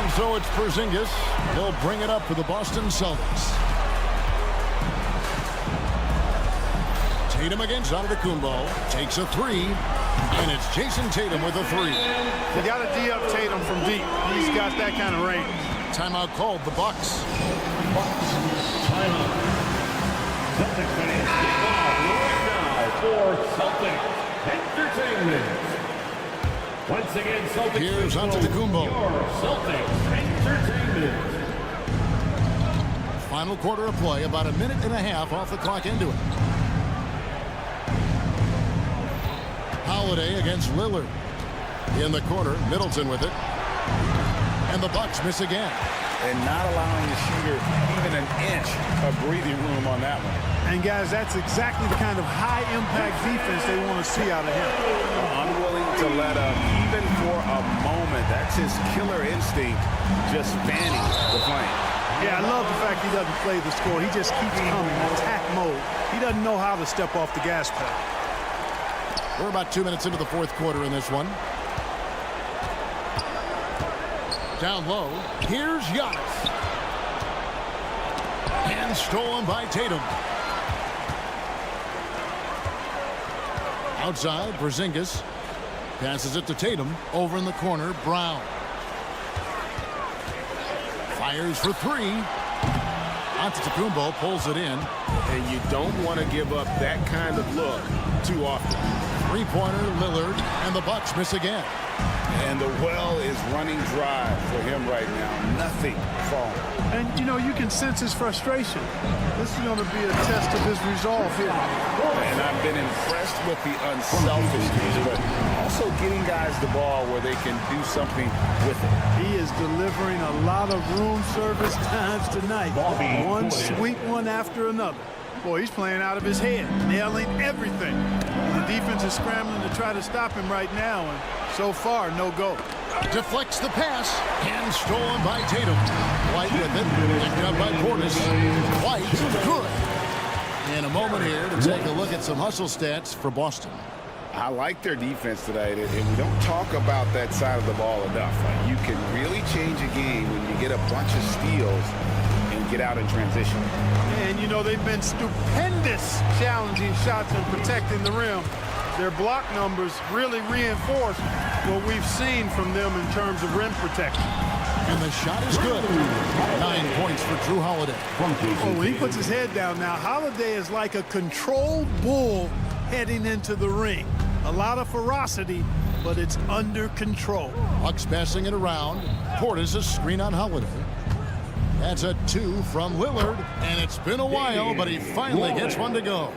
And so it's Porzingis. He'll bring it up for the Boston Celtics. Tatum against Antetokounmpo. Takes a 3. And it's Jason Tatum with a 3. You got to D up Tatum from deep. He's got that kind of range. Timeout called the Bucks. Timeout. Celtics fans get off right now for Celtics Entertainment. Once again, Celtics. Here's Antetokounmpo. Your Celtics Entertainment. Final quarter of play, about a minute and a half off the clock into it. Holiday against Lillard. In the corner, Middleton with it. And the Bucks miss again. And not allowing the shooter even an inch of breathing room on that one. And guys, that's exactly the kind of high-impact defense they want to see out of him. Unwilling to let up even for a moment. That's his killer instinct, just fanning the flame. Yeah, I love the fact he doesn't play the score. He just keeps coming, attack mode. He doesn't know how to step off the gas pedal. We're about 2 minutes into the fourth quarter in this one. Down low, here's Giannis. And stolen by Tatum. Outside, Porzingis passes it to Tatum. Over in the corner, Brown. Fires for three. Antetokounmpo pulls it in. And you don't want to give up that kind of look too often. Three-pointer, Lillard, and the Bucks miss again. And the well is running dry for him right now. Nothing falling. And, you know, you can sense his frustration. This is going to be a test of his resolve here. And I've been impressed with the unselfishness, but also getting guys the ball where they can do something with it. He is delivering a lot of room service times tonight. One sweet one after another. Boy, he's playing out of his head, nailing everything. The defense is scrambling to try to stop him right now, and so far, no go. Deflects the pass, and stolen by Tatum. White with it, picked up by Portis. White, good. In a moment here to take a look at some hustle stats for Boston. I like their defense today, and we don't talk about that side of the ball enough. You can really change a game when you get a bunch of steals and get out in transition. And, you know, they've been stupendous challenging shots and protecting the rim. Their block numbers really reinforce what we've seen from them in terms of rim protection. And the shot is good. 9 points for Drew Holiday. Oh, when he puts his head down now, Holiday is like a controlled bull heading into the ring. A lot of ferocity, but it's under control. Bucks passing it around. Portis a screen on Holiday. That's a 2 from Lillard, and it's been a while, but he finally gets one to go.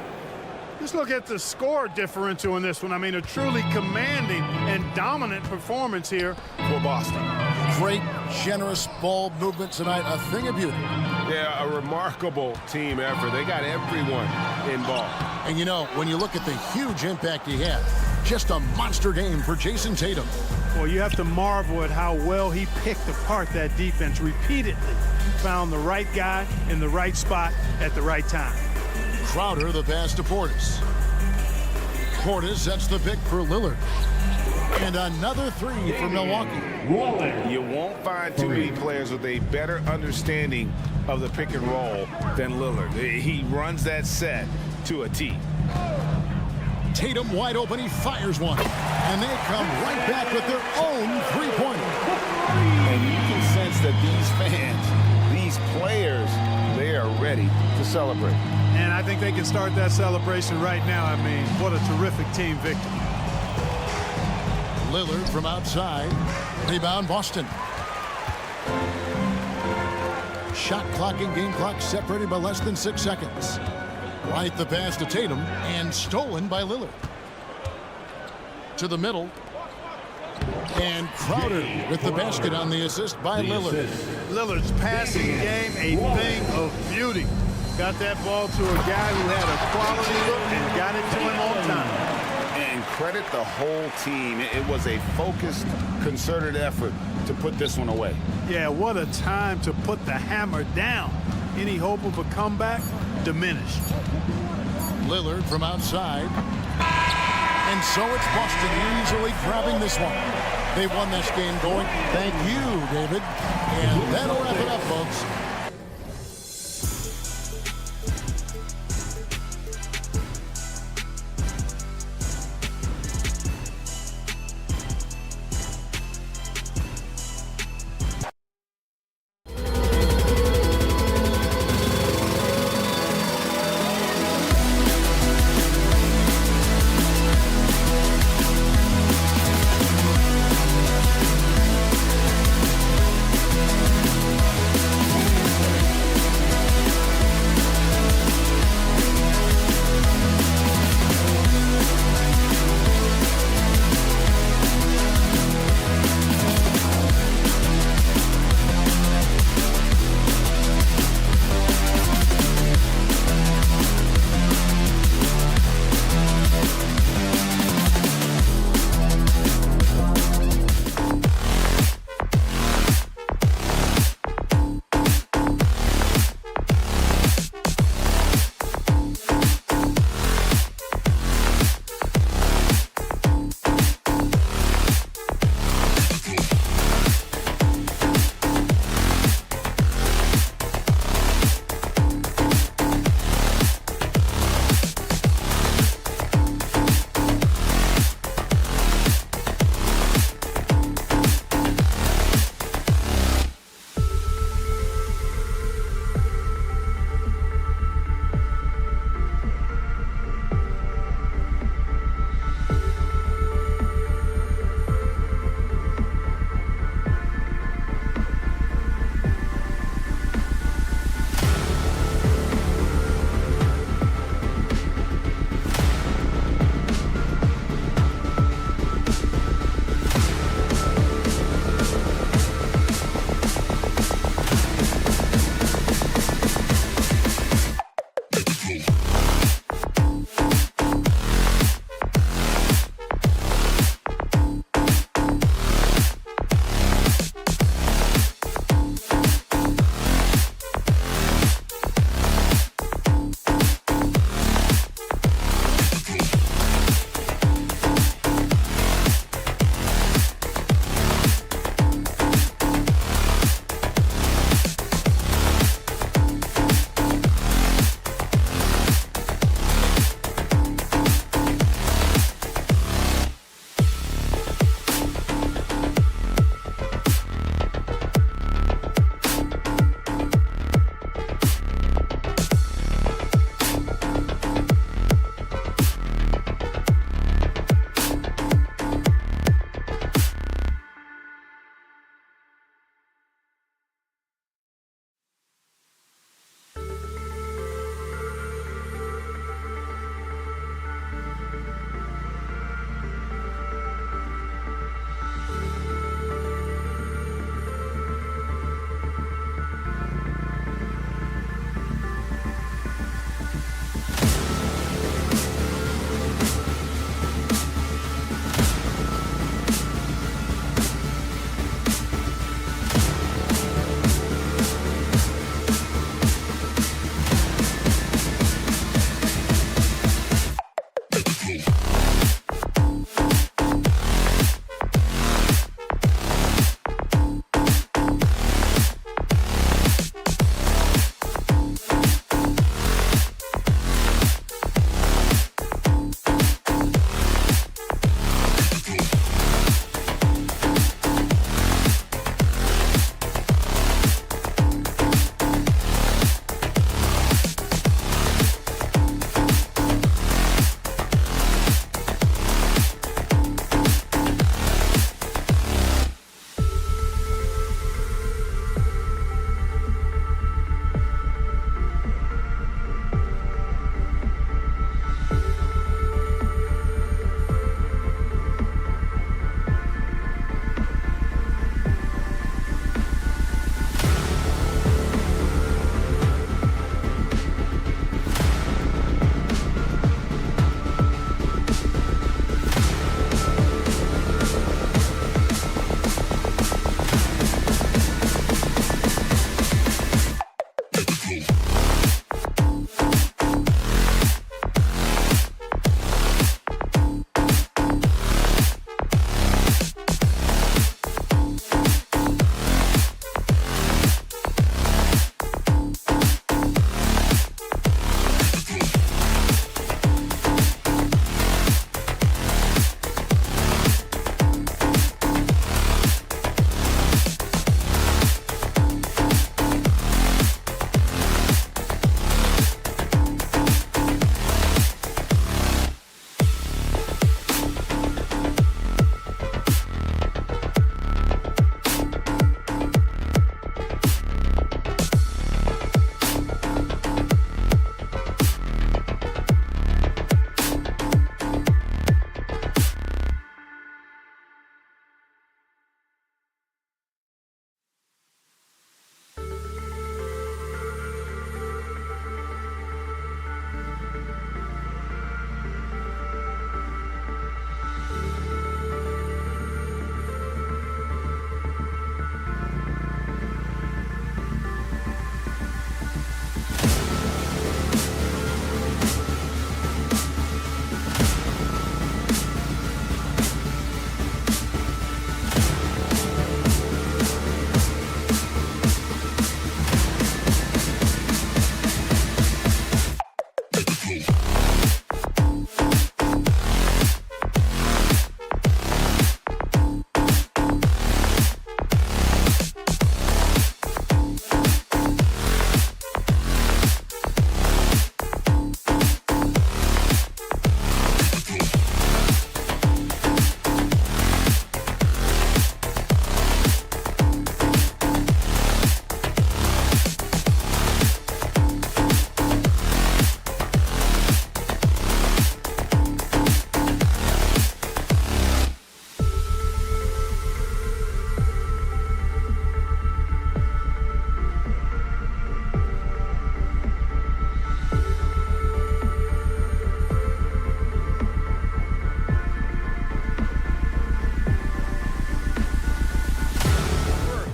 Just look at the score differential in this one. I mean, a truly commanding and dominant performance here for Boston. Great, generous ball movement tonight. A thing of beauty. Yeah, a remarkable team effort. They got everyone involved. And, you know, when you look at the huge impact he had, just a monster game for Jason Tatum. Well, you have to marvel at how well he picked apart that defense repeatedly. Found the right guy in the right spot at the right time. Crowder, the pass to Portis. Portis sets the pick for Lillard. And another 3 for Milwaukee. You won't find too many players with a better understanding of the pick and roll than Lillard. He runs that set to a T. Tatum wide open, he fires one. And they come right back with their own three-pointer. And you can sense that these fans, these players, they are ready to celebrate. And I think they can start that celebration right now. I mean, what a terrific team victory. Lillard from outside. Rebound, Boston. Shot clock and game clock separated by less than 6 seconds. Right the pass to Tatum and stolen by Lillard. To the middle. And Crowder with the basket on the assist by Lillard. Lillard's passing game, a thing of beauty. Got that ball to a guy who had a quality look and got it to him on time. And credit the whole team. It was a focused, concerted effort to put this one away. Yeah, what a time to put the hammer down. Any hope of a comeback diminished. Lillard from outside. And so it's Boston easily grabbing this one. They won this game going. Thank you, David. And that'll wrap it up, folks.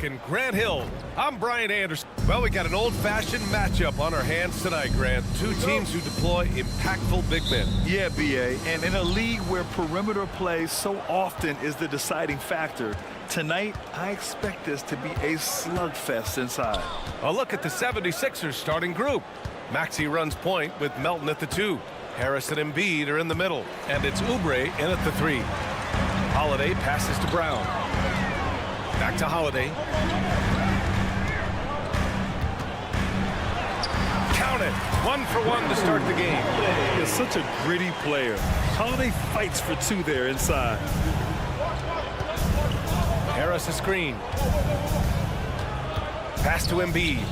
in Grant Hill. I'm Brian Anderson. Well, we got an old-fashioned matchup on our hands tonight, Grant. Two teams who deploy impactful big men. Yeah, B.A., and in a league where perimeter play so often is the deciding factor, tonight I expect this to be a slugfest inside. A look at the 76ers starting group. Maxey runs point with Melton at the 2. Harris and Embiid are in the middle, and it's Oubre in at the 3. Holiday passes to Brown. Back to Holiday. Count it. 1 for 1 to start the game. He's such a gritty player. Holiday fights for 2 there inside. Harris a screen. Pass to Embiid.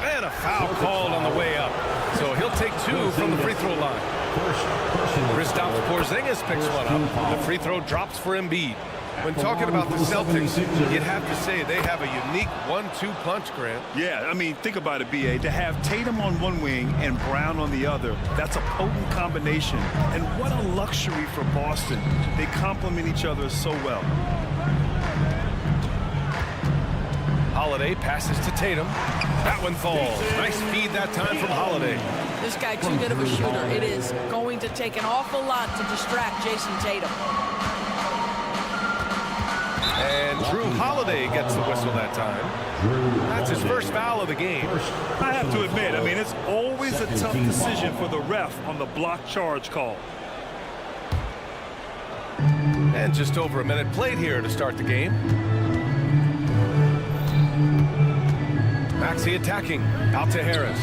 And a foul called on the way up. So he'll take 2 from the free throw line. Kristaps Porzingis picks one up. The free throw drops for Embiid. When talking about the Celtics, you'd have to say they have a unique 1-2 punch, Grant. Yeah, I mean, think about it, B.A. To have Tatum on one wing and Brown on the other, that's a potent combination. And what a luxury for Boston. They complement each other so well. Holiday passes to Tatum. That one falls. Nice feed that time from Holiday. This guy too good of a shooter. It is going to take an awful lot to distract Jason Tatum. And Drew Holiday gets the whistle that time. That's his first foul of the game. I have to admit, I mean, it's always a tough decision for the ref on the block charge call. And just over a minute played here to start the game. Maxey attacking. Out to Harris.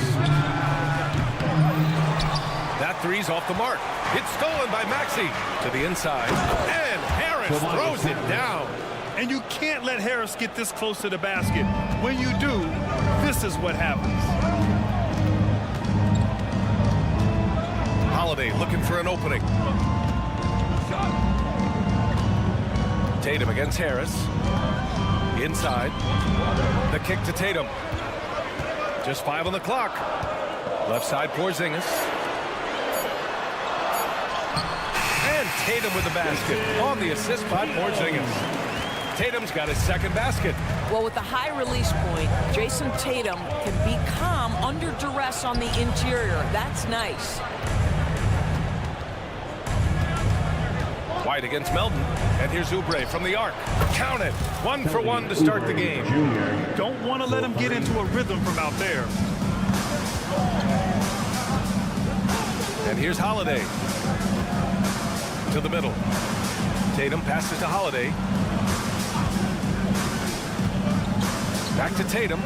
That three's off the mark. It's stolen by Maxey to the inside. And Harris throws it down. And you can't let Harris get this close to the basket. When you do, this is what happens. Holiday looking for an opening. Tatum against Harris. Inside. The kick to Tatum. Just 5 on the clock. Left side Porzingis. And Tatum with the basket on the assist by Porzingis. Tatum's got his second basket. Well, with the high release point, Jason Tatum can be calm under duress on the interior. That's nice. White against Melton. And here's Oubre from the arc. Count it. 1 for 1 to start the game. Don't want to let him get into a rhythm from out there. And here's Holiday. To the middle. Tatum passes to Holiday. Back to Tatum.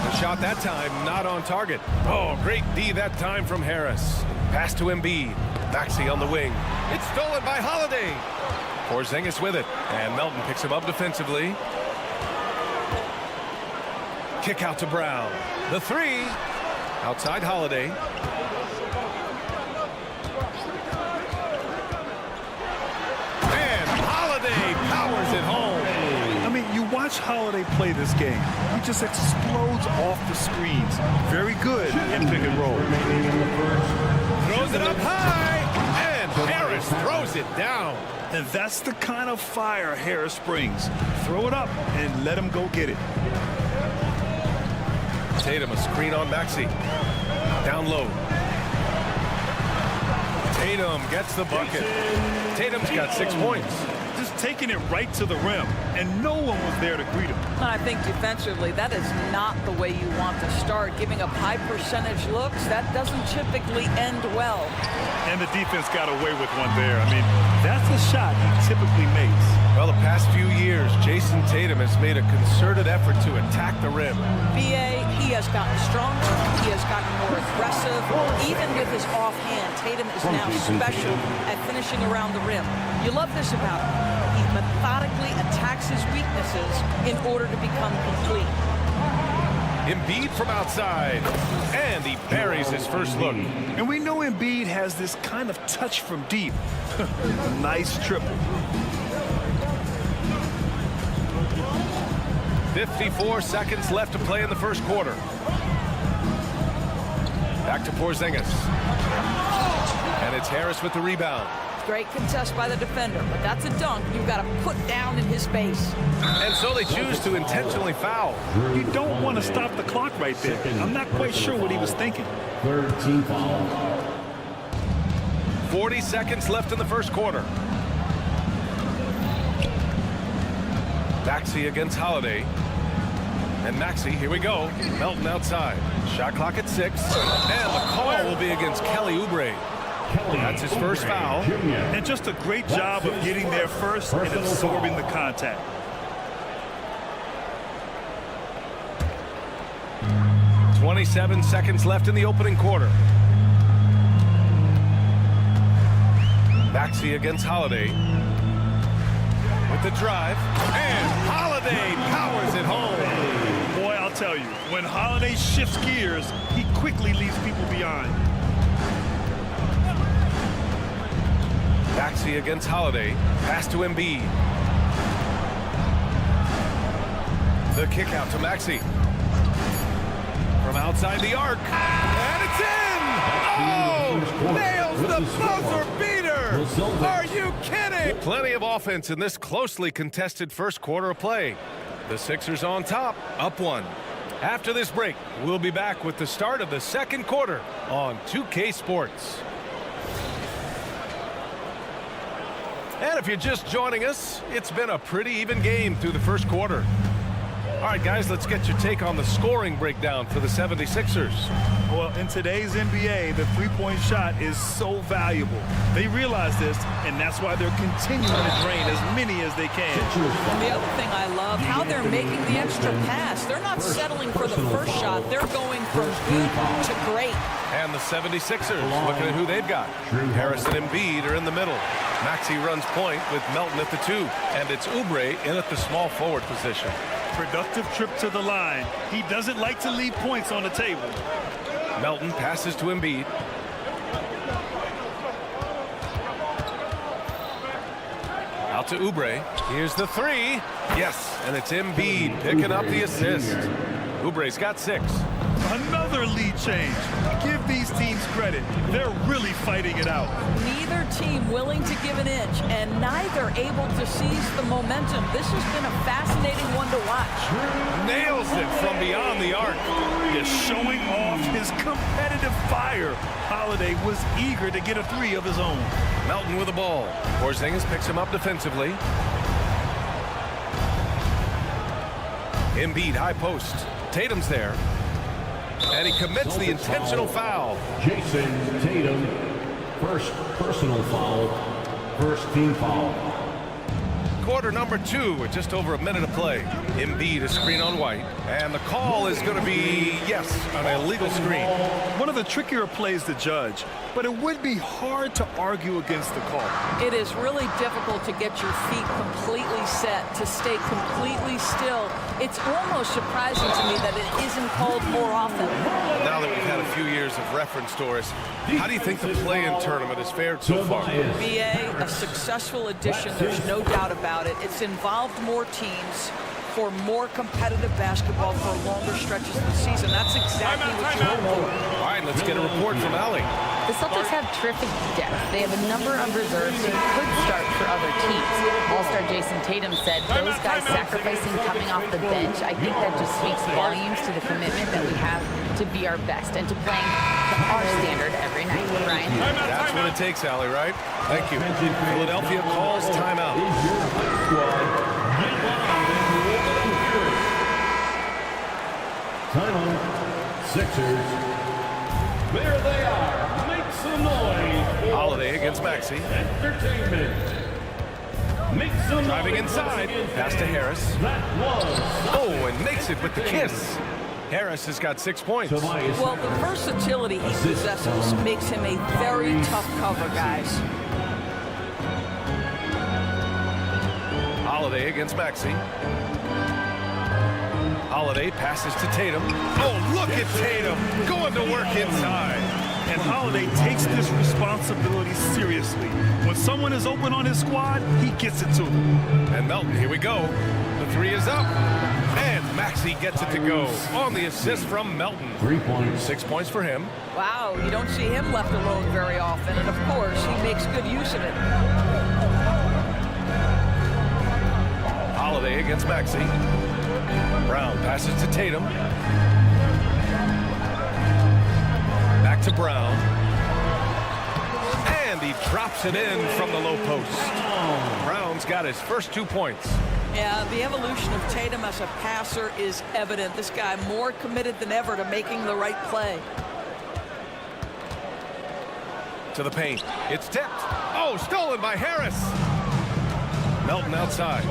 The shot that time not on target. Oh, great D that time from Harris. Pass to Embiid. Maxey on the wing. It's stolen by Holiday. Porzingis with it. And Melton picks him up defensively. Kick out to Brown. The 3. Outside Holiday. And Holiday powers it home. I mean, you watch Holiday play this game. He just explodes off the screens. Very good in pick and roll. Throws it up high. And Harris throws it down. And that's the kind of fire Harris brings. Throw it up and let him go get it. Tatum a screen on Maxey. Down low. Tatum gets the bucket. Tatum's got 6 points. Just taking it right to the rim, and no one was there to greet him. And I think defensively, that is not the way you want to start. Giving up high percentage looks, that doesn't typically end well. And the defense got away with one there. I mean, that's a shot he typically makes. Well, the past few years, Jason Tatum has made a concerted effort to attack the rim. B.A., he has gotten stronger. He has gotten more aggressive. Even with his offhand, Tatum is now special at finishing around the rim. You love this about him. He methodically attacks his weaknesses in order to become complete. Embiid from outside, and he buries his first look. And we know Embiid has this kind of touch from deep. Nice triple. 54 seconds left to play in the first quarter. Back to Porzingis. And it's Harris with the rebound. Great contest by the defender, but that's a dunk you've got to put down in his face. And so they choose to intentionally foul. You don't want to stop the clock right there. I'm not quite sure what he was thinking. Third team foul. 40 seconds left in the first quarter. Maxey against Holiday. And Maxey, here we go. Melton outside. Shot clock at 6. And the call will be against Kelly Oubre. That's his first foul. And just a great job of getting there first and absorbing the contact. .27 seconds left in the opening quarter. Maxey against Holiday. With the drive. And Holiday powers it home. Boy, I'll tell you, when Holiday shifts gears, he quickly leaves people behind. Maxey against Holiday. Pass to Embiid. The kick out to Maxey. From outside the arc. And it's in! Oh! Nails the buzzer beater! Are you kidding? Plenty of offense in this closely contested first quarter of play. The Sixers on top, up 1. After this break, we'll be back with the start of the second quarter on 2K Sports. And if you're just joining us, it's been a pretty even game through the first quarter. All right, guys, let's get your take on the scoring breakdown for the 76ers. Well, in today's NBA, the three-point shot is so valuable. They realize this, and that's why they're continuing to drain as many as they can. And the other thing I love, how they're making the extra pass. They're not settling for the first shot. They're going from good to great. And the 76ers, looking at who they've got. Harris and Embiid are in the middle. Maxey runs point with Melton at the 2. And it's Oubre in at the small forward position. Productive trip to the line. He doesn't like to leave points on the table. Melton passes to Embiid. Out to Oubre. Here's the 3. Yes, and it's Embiid picking up the assist. Oubre's got 6. Another lead change. Give these teams credit. They're really fighting it out. Neither team willing to give an inch, and neither able to seize the momentum. This has been a fascinating one to watch. Nails it from beyond the arc. Just showing off his competitive fire. Holiday was eager to get a 3 of his own. Melton with the ball. Porzingis picks him up defensively. Embiid high post. Tatum's there. And he commits the intentional foul. Jason Tatum, first personal foul, first team foul. Quarter number 2 with just over a minute of play. Embiid a screen on White. And the call is going to be, yes, an illegal screen. One of the trickier plays to judge, but it would be hard to argue against the call. It is really difficult to get your feet completely set, to stay completely still. It's almost surprising to me that it isn't called more often. Now that we've had a few years of reference, Doris, how do you think the play-in tournament has fared so far? BA, a successful addition, there's no doubt about it. It's involved more teams for more competitive basketball for longer stretches of the season. That's exactly what you hope for. All right, let's get a report from Allie. The Celtics have terrific depth. They have a number of reserves who could start for other teams. All-star Jason Tatum said those guys sacrificing coming off the bench, I think that just speaks volumes to the commitment that we have to be our best and to playing to our standard every night. Ryan? That's what it takes, Allie, right? Thank you. Philadelphia calls timeout. Timeout, Sixers. There they are. Make some noise. Holiday against Maxey. Entertainment. Make some Driving noise. inside. Pass to Harris. Oh, and makes it with the kiss. Harris has got 6 points. Well, the versatility he possesses makes him a very tough cover, guys. Holiday against Maxey. Holiday passes to Tatum. Oh, look at Tatum going to work inside. And Holiday takes this responsibility seriously. When someone is open on his squad, he gets it to them. And Melton, here we go. The 3 is up. And Maxey gets it to go on the assist from Melton. 3 points. 6 points for him. Wow, you don't see him left alone very often, and of course, he makes good use of it. against Maxey. Brown passes to Tatum. Back to Brown. And he drops it in from the low post. Brown's got his first 2 points. Yeah, the evolution of Tatum as a passer is evident. This guy more committed than ever to making the right play. To the paint. It's tipped. Oh, stolen by Harris. Melton outside.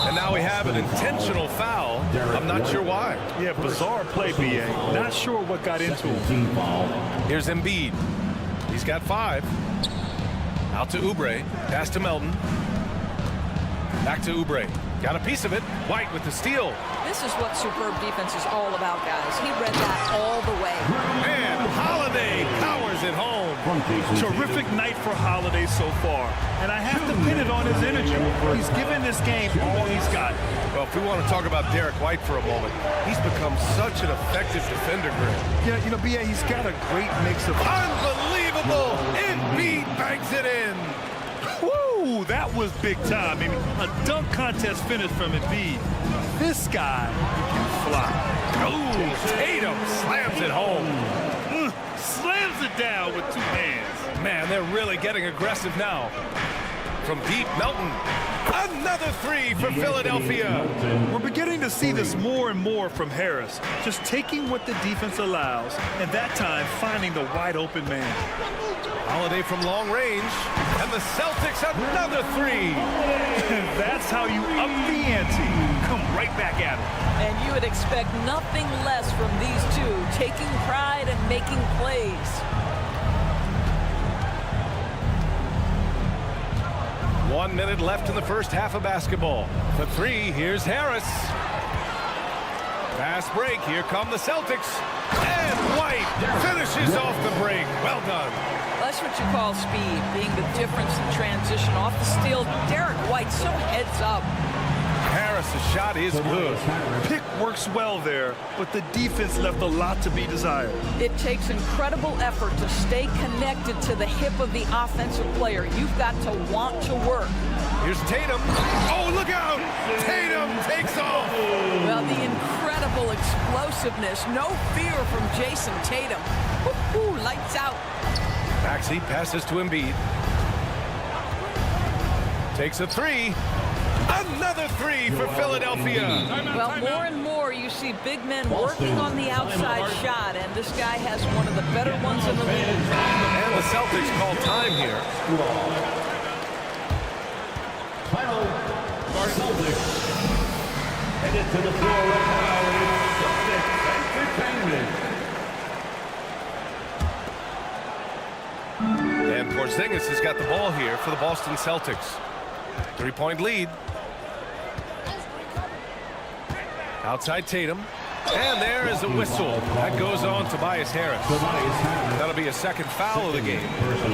And now we have an intentional foul. I'm not sure why. Yeah, bizarre play, B.A. Not sure what got into him. Here's Embiid. He's got 5. Out to Oubre. Pass to Melton. Back to Oubre. Got a piece of it. White with the steal. This is what superb defense is all about, guys. He read that all the way. And Holiday powers it home. Terrific night for Holiday so far. And I have to pin it on his energy. He's given this game all he's got. Well, if we want to talk about Derek White for a moment, he's become such an effective defender, Graham. Yeah, you know, B.A., he's got a great mix of... Unbelievable! Embiid banks it in. Woo, that was big time. I mean, a dunk contest finish from Embiid. This guy can fly. Oh, Tatum slams it home. Slams it down with 2 hands. Man, they're really getting aggressive now. From deep, Melton. Another 3 for Philadelphia. We're beginning to see this more and more from Harris. Just taking what the defense allows, and that time finding the wide open man. Holiday from long range. And the Celtics another 3. That's how you up the ante. Come right back at it. And you would expect nothing less from these two, taking pride and making plays. 1 minute left in the first half of basketball. For 3, here's Harris. Fast break. Here come the Celtics. And White finishes off the break. Well done. That's what you call speed, being the difference in transition. Off the steal, Derek White so heads up. Harris' shot is good. Pick works well there, but the defense left a lot to be desired. It takes incredible effort to stay connected to the hip of the offensive player. You've got to want to work. Here's Tatum. Oh, look out! Tatum takes off. Well, the incredible explosiveness. No fear from Jason Tatum. Woo-hoo, lights out. Maxey passes to Embiid. Takes a 3. Another 3 for Philadelphia. Well, more and more you see big men working on the outside shot, and this guy has one of the better ones in the league. And the Celtics call time here. Final, our Celtics. Headed to the floor right now is Celtics Entertainment. And Porzingis has got the ball here for the Boston Celtics. 3-point lead. Outside Tatum. And there is a whistle. That goes on Tobias Harris. That'll be a second foul of the game.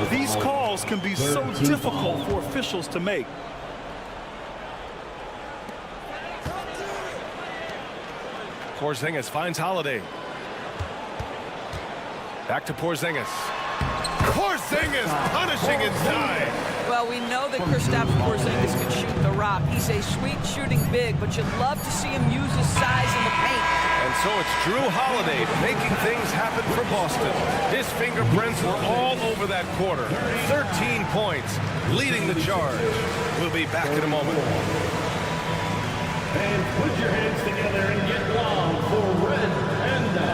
These calls can be so difficult for officials to make. Porzingis finds Holiday. Back to Porzingis. Porzingis punishing inside. Well, we know that Kristaps Porzingis can shoot the rock. He's a sweet shooting big, but you'd love to see him use his size in the paint. And so it's Drew Holiday making things happen for Boston. His fingerprints were all over that quarter. 13 points, leading the charge. We'll be back in a moment. And put your hands together and get wild for Red Panda.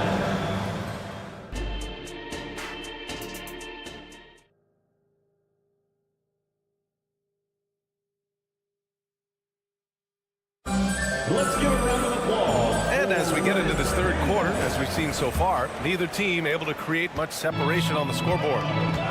Let's give a round of applause. And as we get into this third quarter, as we've seen so far, neither team able to create much separation on the scoreboard.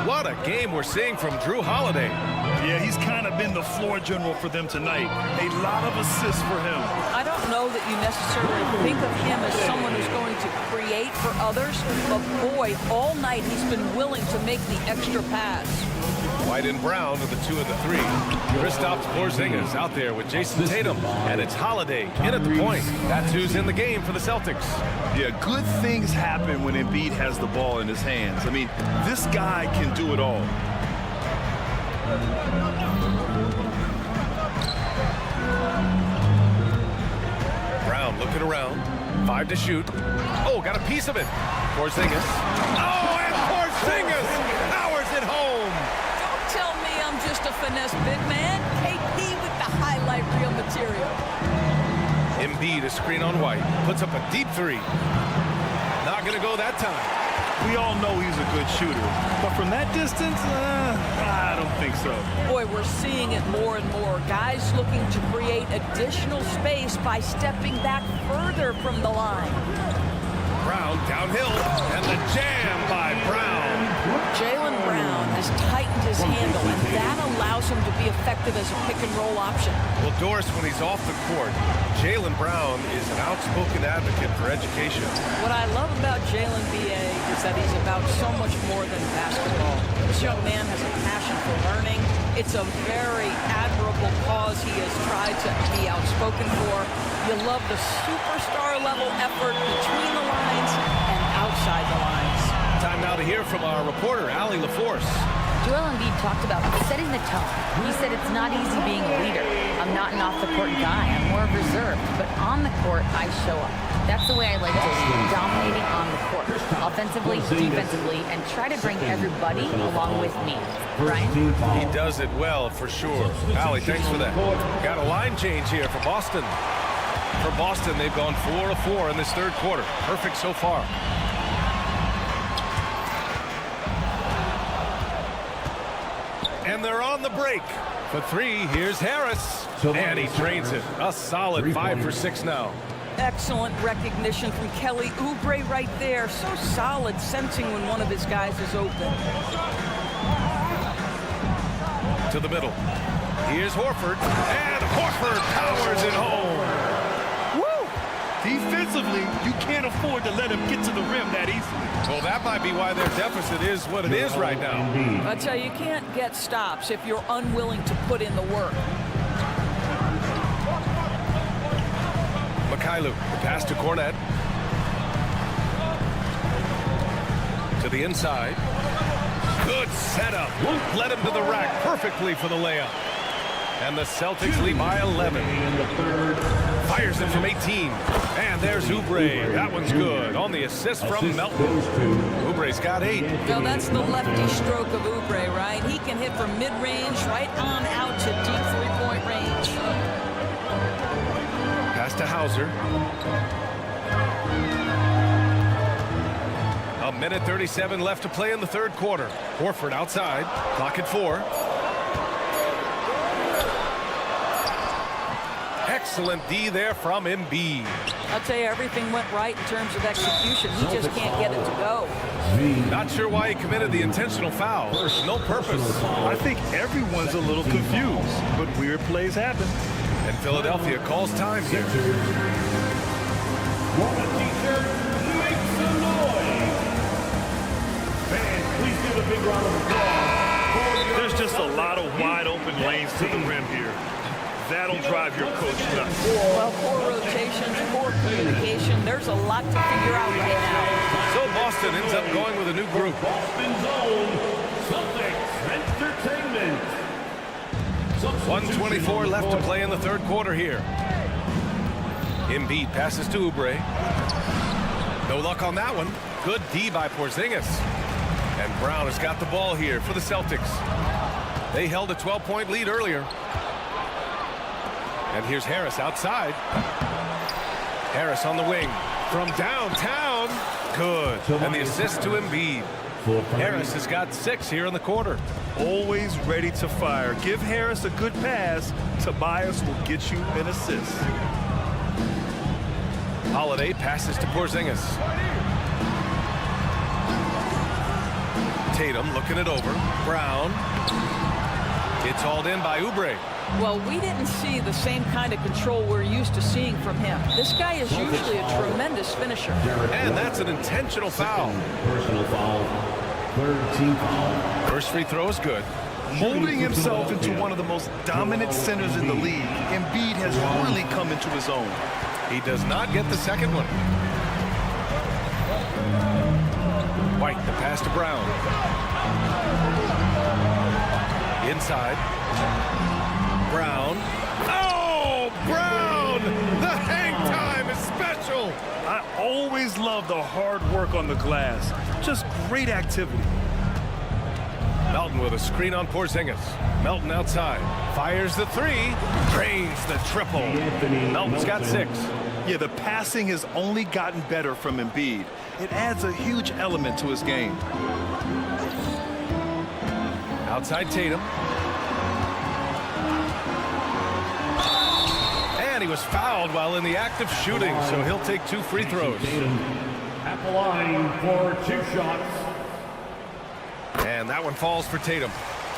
What a game we're seeing from Drew Holiday. Yeah, he's kind of been the floor general for them tonight. A lot of assists for him. I don't know that you necessarily think of him as someone who's going to create for others, but boy, all night he's been willing to make the extra pass. White and Brown are the 2 and the 3. Kristaps Porzingis out there with Jason Tatum, and it's Holiday in at the point. That's who's in the game for the Celtics. Yeah, good things happen when Embiid has the ball in his hands. I mean, this guy can do it all. Looking around. 5 to shoot. Oh, got a piece of it. Porzingis. Oh, and Porzingis powers it home. Don't tell me I'm just a finesse big man. KP with the highlight reel material. Embiid, a screen on White. Puts up a deep three. Not going to go that time. We all know he's a good shooter, but from that distance, I don't think so. Boy, we're seeing it more and more. Guys looking to create additional space by stepping back further from the line. Brown downhill, and the jam by Brown. Jaylen Brown has tightened his handle, and that allows him to be effective as a pick-and-roll option. Well, Doris, when he's off the court, Jaylen Brown is an outspoken advocate for education. What I love about Jaylen, B.A., is that he's about so much more than basketball. This young man has a passion for learning. It's a very admirable cause he has tried to be outspoken for. You love the superstar-level effort between the lines and outside the lines. Time now to hear from our reporter, Allie LaForce. Joel Embiid talked about setting the tone. He said it's not easy being a leader. I'm not an off-the-court guy. I'm more reserved. But on the court, I show up. That's the way I like to lead, dominating on the court, offensively, defensively, and try to bring everybody along with me. Brian? He does it well, for sure. Allie, thanks for that. Got a line change here for Boston. For Boston, they've gone 4 of 4 in this third quarter. Perfect so far. And they're on the break. For 3, here's Harris. And he drains it. A solid 5 for 6 now. Excellent recognition from Kelly Oubre right there. So solid, sensing when one of his guys is open. To the middle. Here's Horford. And Horford powers it home. Defensively, you can't afford to let him get to the rim that easily. Well, that might be why their deficit is what it is right now. I tell you, you can't get stops if you're unwilling to put in the work. Mikhailuk, the pass to Cornette. To the inside. Good setup. Led him to the rack perfectly for the layup. And the Celtics lead by 11. Fires it from 18. And there's Oubre. That one's good. On the assist from Melton. Oubre's got 8. No, that's the lefty stroke of Oubre, right? He can hit from mid-range right on out to deep three-point range. Pass to Hauser. A minute 37 left to play in the third quarter. Horford outside. Clock at 4. Excellent D there from Embiid. I'll tell you, everything went right in terms of execution. He just can't get it to go. Not sure why he committed the intentional foul. No purpose. I think everyone's a little confused, but weird plays happen. And Philadelphia calls time here. Please give a big round of applause. There's just a lot of wide open lanes to the rim here. That'll drive your coach nuts. Well, poor rotations, poor communication. There's a lot to figure out right now. So Boston ends up going with a new group. Boston's own Celtics Entertainment. 1:24 left to play in the third quarter here. Embiid passes to Oubre. No luck on that one. Good D by Porzingis. And Brown has got the ball here for the Celtics. They held a 12-point lead earlier. And here's Harris outside. Harris on the wing. From downtown. Good. And the assist to Embiid. Harris has got 6 here in the quarter. Always ready to fire. Give Harris a good pass. Tobias will get you an assist. Holiday passes to Porzingis. Tatum looking it over. Brown. It's hauled in by Oubre. Well, we didn't see the same kind of control we're used to seeing from him. This guy is usually a tremendous finisher. And that's an intentional foul. Personal foul. Third team foul. First free throw is good. Molding himself into one of the most dominant centers in the league, Embiid has really come into his own. He does not get the second one. White, the pass to Brown. Inside. Brown. Oh, Brown! The hang time is special. always love the hard work on the glass. Just great activity. Melton with a screen on Porzingis. Melton outside. Fires the three. Drains the triple. Melton's got 6. Yeah, the passing has only gotten better from Embiid. It adds a huge element to his game. Outside Tatum. And he was fouled while in the act of shooting, so he'll take 2 free throws. At the line for 2 shots. And that one falls for Tatum.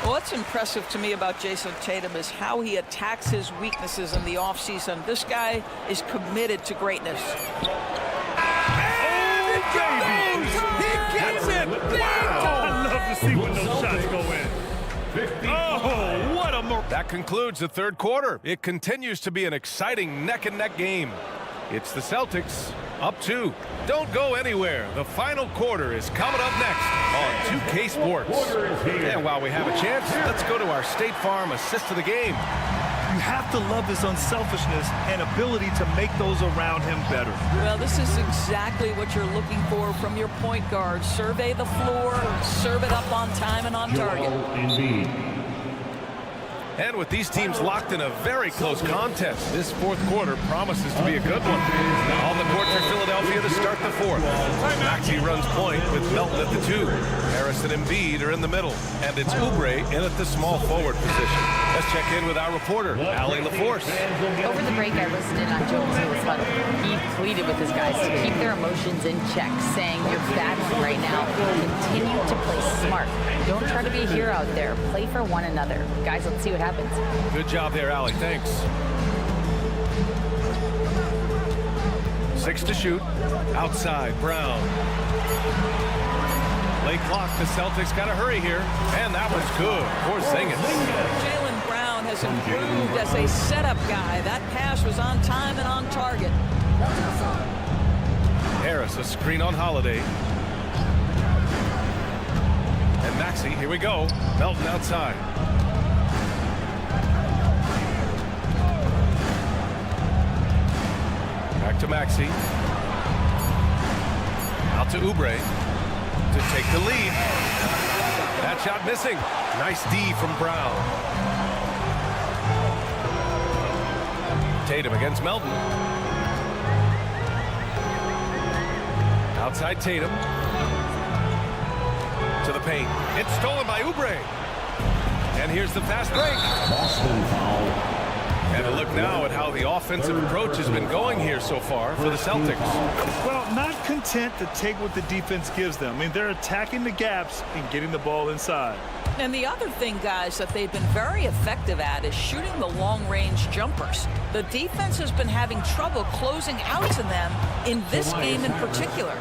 Well, what's impressive to me about Jason Tatum is how he attacks his weaknesses in the offseason. This guy is committed to greatness. And it goes! He gets it! Wow! I love to see when those shots go in. Oh, what a... That concludes the third quarter. It continues to be an exciting neck-and-neck game. It's the Celtics up 2. Don't go anywhere. The final quarter is coming up next on 2K Sports. And while we have a chance, let's go to our State Farm assist of the game. You have to love his unselfishness and ability to make those around him better. Well, this is exactly what you're looking for from your point guard. Survey the floor, serve it up on time and on target. And with these teams locked in a very close contest, this fourth quarter promises to be a good one. On the court for Philadelphia to start the fourth. Maxey runs point with Melton at the 2. Harris and Embiid are in the middle. And it's Oubre in at the small forward position. Let's check in with our reporter, Allie LaForce. Over the break, I listened in on Joe Mazzulla's huddle. He pleaded with his guys to keep their emotions in check, saying, "You're battling right now. Continue to play smart. Don't try to be a hero out there. Play for one another." Guys, let's see what happens. Good job there, Allie. Thanks. 6 to shoot. Outside, Brown. Late clock. The Celtics got to hurry here. And that was good. Porzingis. Jaylen Brown has improved as a setup guy. That pass was on time and on target. Harris, a screen on Holiday. And Maxey, here we go. Melton outside. Back to Maxey. Out to Oubre to take the lead. That shot missing. Nice D from Brown. Tatum against Melton. Outside Tatum. To the paint. It's stolen by Oubre. And here's the fast break. Boston foul. And a look now at how the offensive approach has been going here so far for the Celtics. Well, not content to take what the defense gives them. I mean, they're attacking the gaps and getting the ball inside. And the other thing, guys, that they've been very effective at is shooting the long-range jumpers. The defense has been having trouble closing out to them in this game in particular.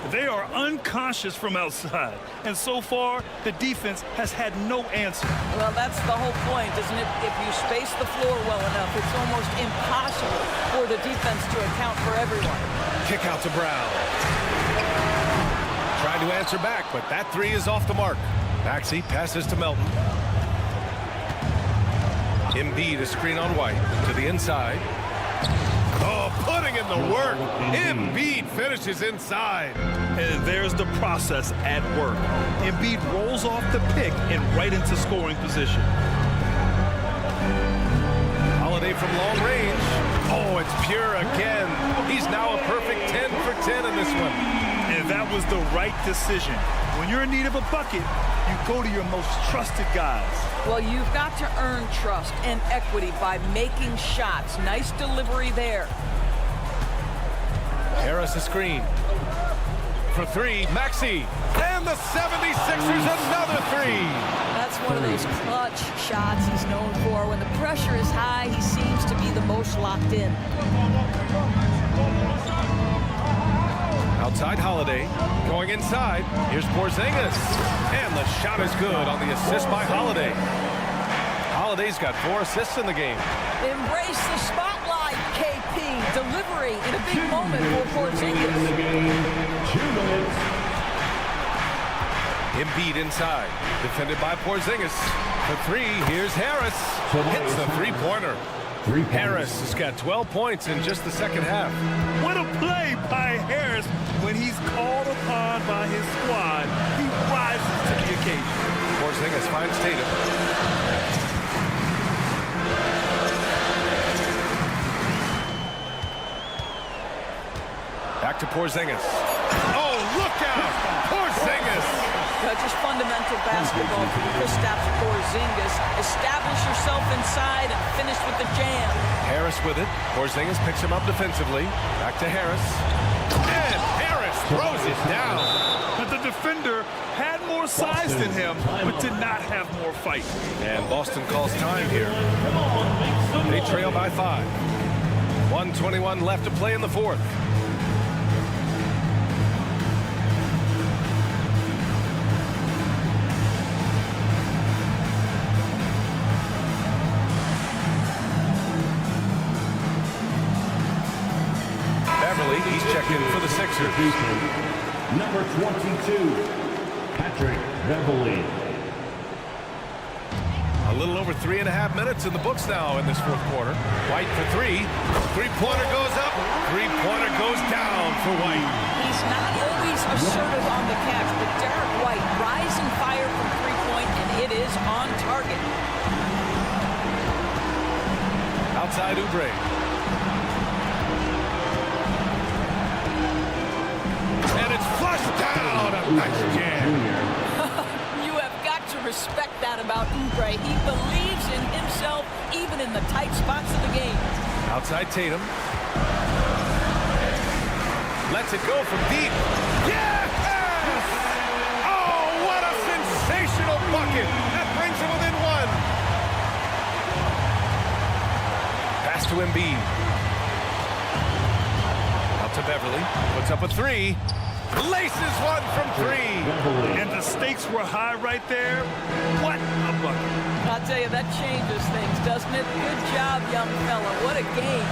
They are unconscious from outside. And so far, the defense has had no answer. Well, that's the whole point, isn't it? If you space the floor well enough, it's almost impossible for the defense to account for everyone. Kick out to Brown. Tried to answer back, but that 3 is off the mark. Maxey passes to Melton. Embiid, a screen on White to the inside. Oh, putting in the work. Embiid finishes inside. And there's the process at work. Embiid rolls off the pick and right into scoring position. Holiday from long range. Oh, it's pure again. He's now a perfect 10 for 10 in this one. And that was the right decision. When you're in need of a bucket, you go to your most trusted guys. Well, you've got to earn trust and equity by making shots. Nice delivery there. Harris a screen. For 3, Maxey. And the 76ers another 3. That's one of those clutch shots he's known for. When the pressure is high, he seems to be the most locked in. Outside Holiday, going inside. Here's Porzingis. And the shot is good on the assist by Holiday. Holiday's got 4 assists in the game. Embrace the spotlight, KP. Delivery in a big moment for Porzingis. Embiid inside. Defended by Porzingis. For 3, here's Harris. Hits the three-pointer. Harris has got 12 points in just the second half. What a play by Harris, when he's called upon by his squad, he rises to the occasion. Porzingis finds Tatum. Back to Porzingis. Oh, look out! Porzingis! Just fundamental basketball from Kristaps Porzingis. Establish yourself inside and finish with the jam. Harris with it. Porzingis picks him up defensively. Back to Harris. And Harris throws it down. But the defender had more size than him, but did not have more fight. And Boston calls time here. They trail by 5. 1:21 left to play in the fourth. He's checked in for the Sixers. Number 22, Patrick Beverly. A little over 3.5 minutes in the books now in this fourth quarter. White for 3. Three-pointer goes up. Three-pointer goes down for White. He's not always assertive on the catch, but Derek White rising fire from three-point, and it is on target. Outside Oubre. Flushed down. A nice jam. You have got to respect that about Oubre. He believes in himself even in the tight spots of the game. Outside Tatum. Lets it go from deep. Yes! Oh, what a sensational bucket. That brings him within 1. Pass to Embiid. Out to Beverly. Puts up a 3. Laces one from 3. And the stakes were high right there. What a bucket. I'll tell you, that changes things, doesn't it? Good job, young fella. What a game.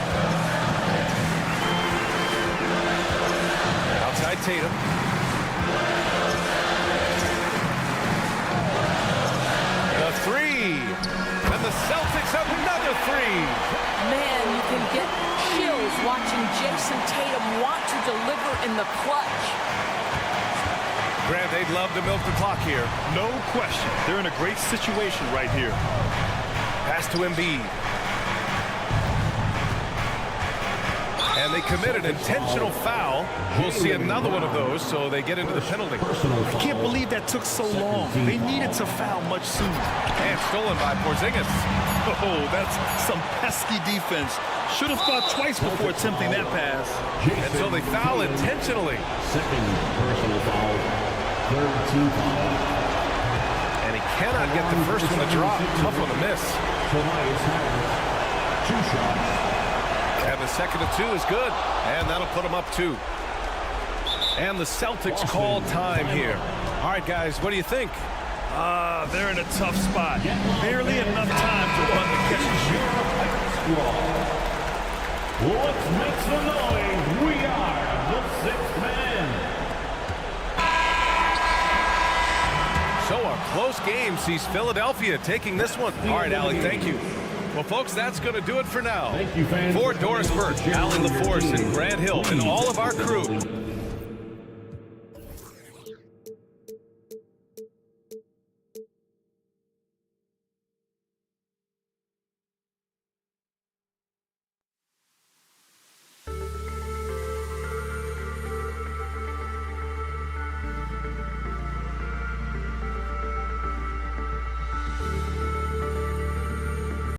Outside Tatum. The 3. And the Celtics have another 3. Man, you can get chills watching Jason Tatum want to deliver in the clutch. Grant, they'd love to milk the clock here. No question. They're in a great situation right here. Pass to Embiid. And they commit an intentional foul. We'll see another one of those, so they get into the penalty. I can't believe that took so long. They needed to foul much sooner. And stolen by Porzingis. Oh, that's some pesky defense. Should have thought twice before attempting that pass. Until they foul intentionally. Second personal foul. Third team foul. And he cannot get the first one to drop. Tough one to miss. Tobias Harris, 2 shots. And the second of 2 is good. And that'll put him up 2. And the Celtics call time here. All right, guys, what do you think? They're in a tough spot. Barely enough time to run the catch and shoot. Let's make some noise. We are the 6th man. So a close game sees Philadelphia taking this one. All right, Allie, thank you. Well, folks, that's going to do it for now. Thank you, fans. For Doris Burke, Allie LaForce, and Grant Hill, and all of our crew,